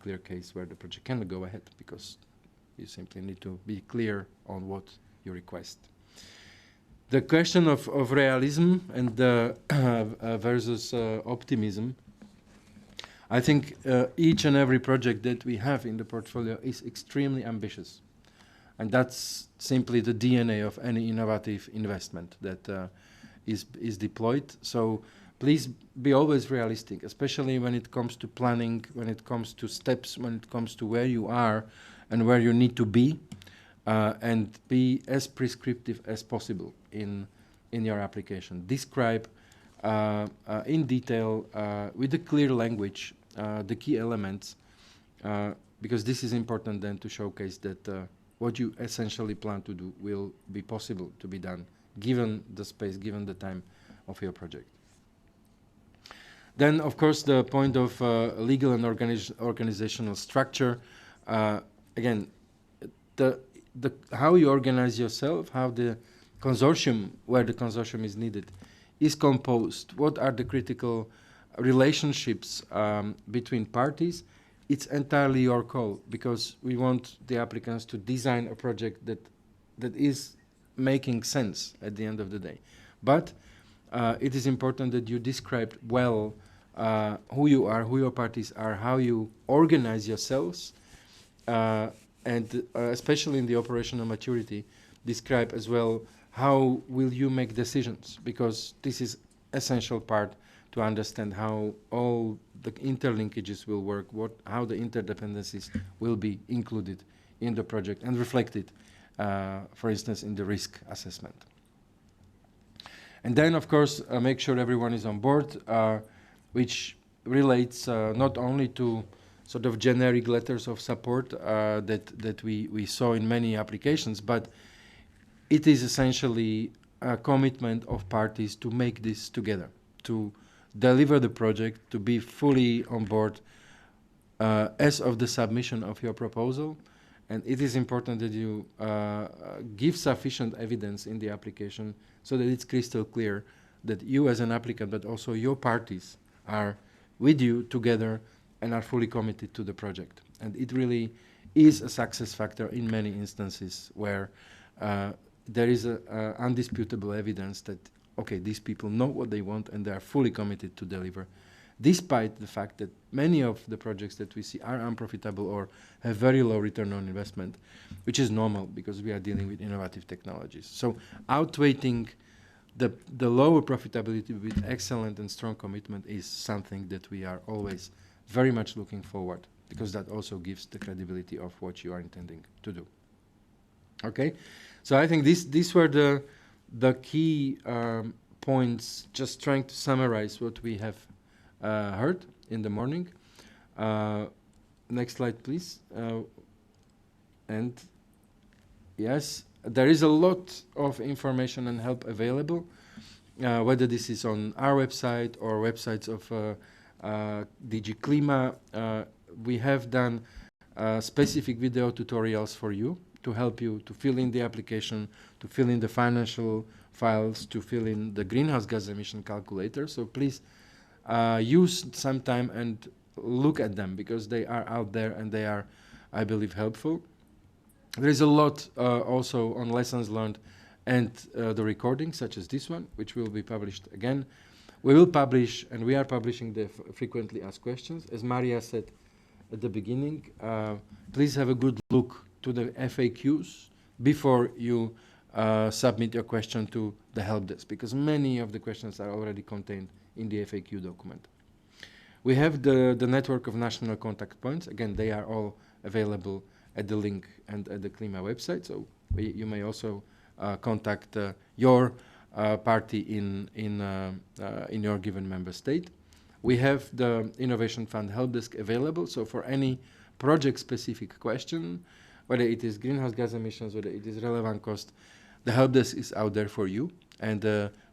clear case where the project cannot go ahead because you simply need to be clear on what you request. The question of realism and versus optimism, I think each and every project that we have in the portfolio is extremely ambitious. And that's simply the DNA of any innovative investment that is deployed. So please be always realistic, especially when it comes to planning, when it comes to steps, when it comes to where you are and where you need to be, and be as prescriptive as possible in your application. Describe in detail with a clear language the key elements, because this is important then to showcase that what you essentially plan to do will be possible to be done, given the space, given the time of your project. Then, of course, the point of legal and organizational structure. Again, how you organize yourself, how the consortium, where the consortium is needed, is composed, what are the critical relationships between parties, it's entirely your call, because we want the applicants to design a project that is making sense at the end of the day. But it is important that you describe well who you are, who your parties are, how you organize yourselves, and especially in the operational maturity, describe as well how will you make decisions, because this is essential part to understand how all the interlinkages will work, how the interdependencies will be included in the project and reflected, for instance, in the risk assessment. And then, of course, make sure everyone is on board, which relates not only to sort of generic letters of support that we saw in many applications, but it is essentially a commitment of parties to make this together, to deliver the project, to be fully on board as of the submission of your proposal. And it is important that you give sufficient evidence in the application so that it's crystal clear that you as an applicant, but also your parties, are with you together and are fully committed to the project. And it really is a success factor in many instances where there is undisputable evidence that, okay, these people know what they want and they are fully committed to deliver, despite the fact that many of the projects that we see are unprofitable or have very low return on investment, which is normal because we are dealing with innovative technologies. So outweighing the lower profitability with excellent and strong commitment is something that we are always very much looking forward, because that also gives the credibility of what you are intending to do. Okay, so I think these were the key points, just trying to summarize what we have heard in the morning. Next slide, please. And yes, there is a lot of information and help available, whether this is on our website or websites of DG CLIMA. We have done specific video tutorials for you to help you to fill in the application, to fill in the financial files, to fill in the greenhouse gas emission calculator. So please use some time and look at them, because they are out there and they are, I believe, helpful. There is a lot also on lessons learned and the recordings, such as this one, which will be published again. We will publish, and we are publishing the frequently asked questions. As Maria said at the beginning, please have a good look to the FAQs before you submit your question to the help desk, because many of the questions are already contained in the FAQ document. We have the network of national contact points. Again, they are all available at the link and at the CLIMA website. So you may also contact your party in your given member state. We have the Innovation Fund help desk available. So for any project-specific question, whether it is greenhouse gas emissions, whether it is relevant cost, the help desk is out there for you, and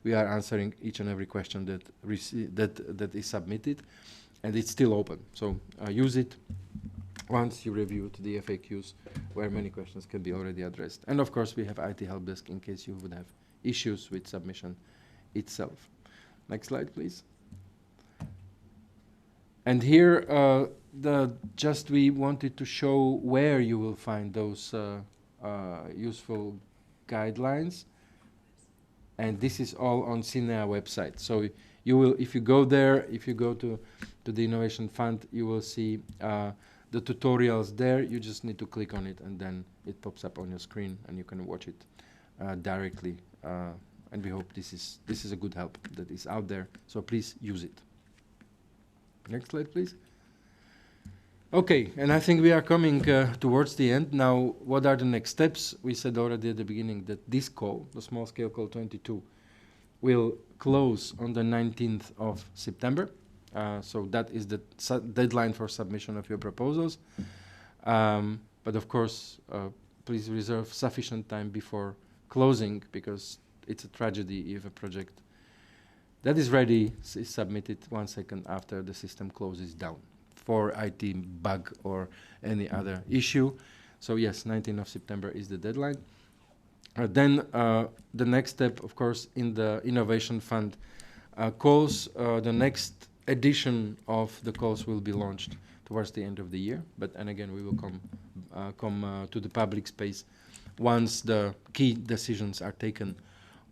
we are answering each and every question that is submitted, and it's still open. So use it once you reviewed the FAQs, where many questions can be already addressed. And of course, we have IT help desk in case you would have issues with submission itself. Next slide, please. And here, we wanted to show where you will find those useful guidelines. And this is all on CINEA website. So you will, if you go there, if you go to the Innovation Fund, you will see the tutorials there. You just need to click on it, and then it pops up on your screen, and you can watch it directly. And we hope this is a good help that is out there. So please use it. Next slide, please. Okay, and I think we are coming towards the end. Now, what are the next steps? We said already at the beginning that this call, the small scale call 22, will close on the 19th of September. So that is the deadline for submission of your proposals. But of course, please reserve sufficient time before closing, because it's a tragedy if a project that is ready is submitted 1 second after the system closes down for IT bug or any other issue. So yes, 19th of September is the deadline. Then the next step, of course, in the Innovation Fund calls, the next edition of the calls will be launched towards the end of the year. And again, we will come to the public space once the key decisions are taken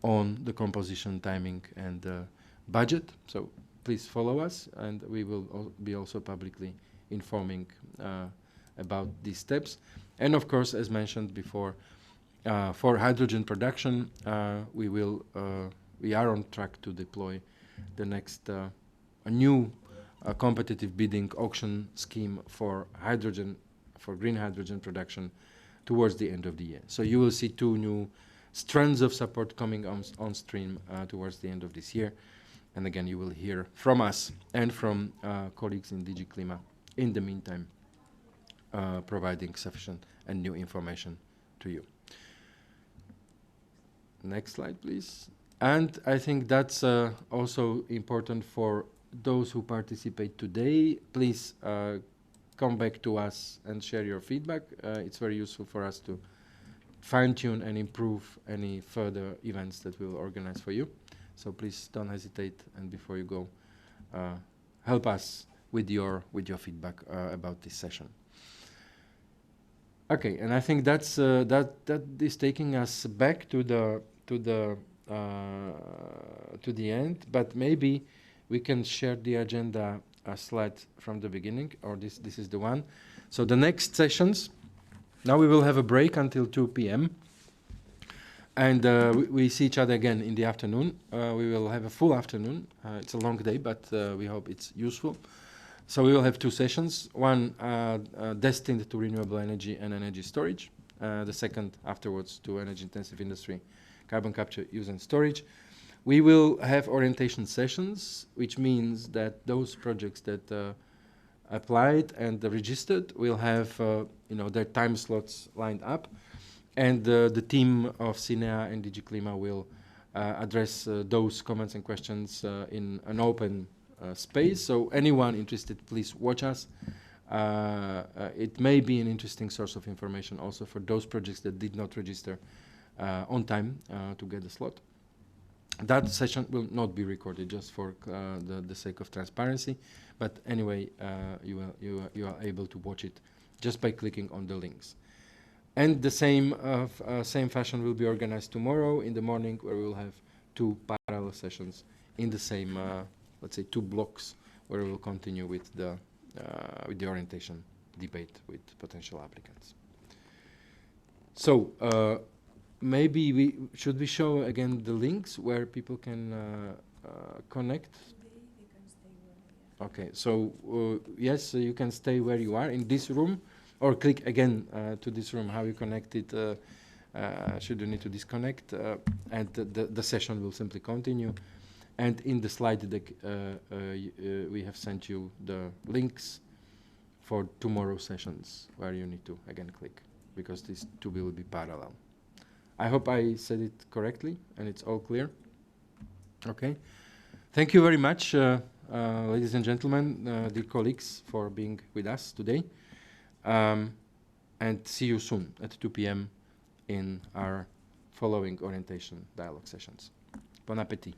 on the composition, timing, and budget. So please follow us, and we will be also publicly informing about these steps. And of course, as mentioned before, for hydrogen production, we are on track to deploy the next a new competitive bidding auction scheme for hydrogen, for green hydrogen production towards the end of the year. So you will see 2 new strands of support coming on stream towards the end of this year. And again, you will hear from us and from colleagues in DG CLIMA in the meantime, providing sufficient and new information to you. Next slide, please. And I think that's also important for those who participate today. Please come back to us and share your feedback. It's very useful for us to fine-tune and improve any further events that we will organize for you. So please don't hesitate, and before you go, help us with your feedback about this session. Okay, and I think that's that is taking us back to the end. But maybe we can share the agenda slide from the beginning, or this is the one. So the next sessions. Now we will have a break until 2 p.m. And we see each other again in the afternoon. We will have a full afternoon. It's a long day, but we hope it's useful. So we will have 2 sessions, one destined to renewable energy and energy storage, the second afterwards to energy-intensive industry, carbon capture, use and storage. We will have orientation sessions, which means that those projects that applied and registered will have their time slots lined up. And the team of CINEA and DG CLIMA will address those comments and questions in an open space. So anyone interested, please watch us. It may be an interesting source of information also for those projects that did not register on time to get the slot. That session will not be recorded, just for the sake of transparency. But anyway, you are able to watch it just by clicking on the links. And the same fashion will be organized tomorrow in the morning, where we will have 2 parallel sessions in the same, let's say, 2 blocks, where we will continue with the orientation debate with potential applicants. So maybe we should show again the links where people can connect. They can stay where they are. Okay, so yes, you can stay where you are in this room. Or click again to this room, how you connect it, should you need to disconnect, and the session will simply continue. And in the slide deck, we have sent you the links for tomorrow's sessions, where you need to, again, click, because these 2 will be parallel. I hope I said it correctly, and it's all clear. Okay. Thank you very much, ladies and gentlemen, dear colleagues, for being with us today. And see you soon at 2 p.m. in our following orientation dialogue sessions. Bon appétit.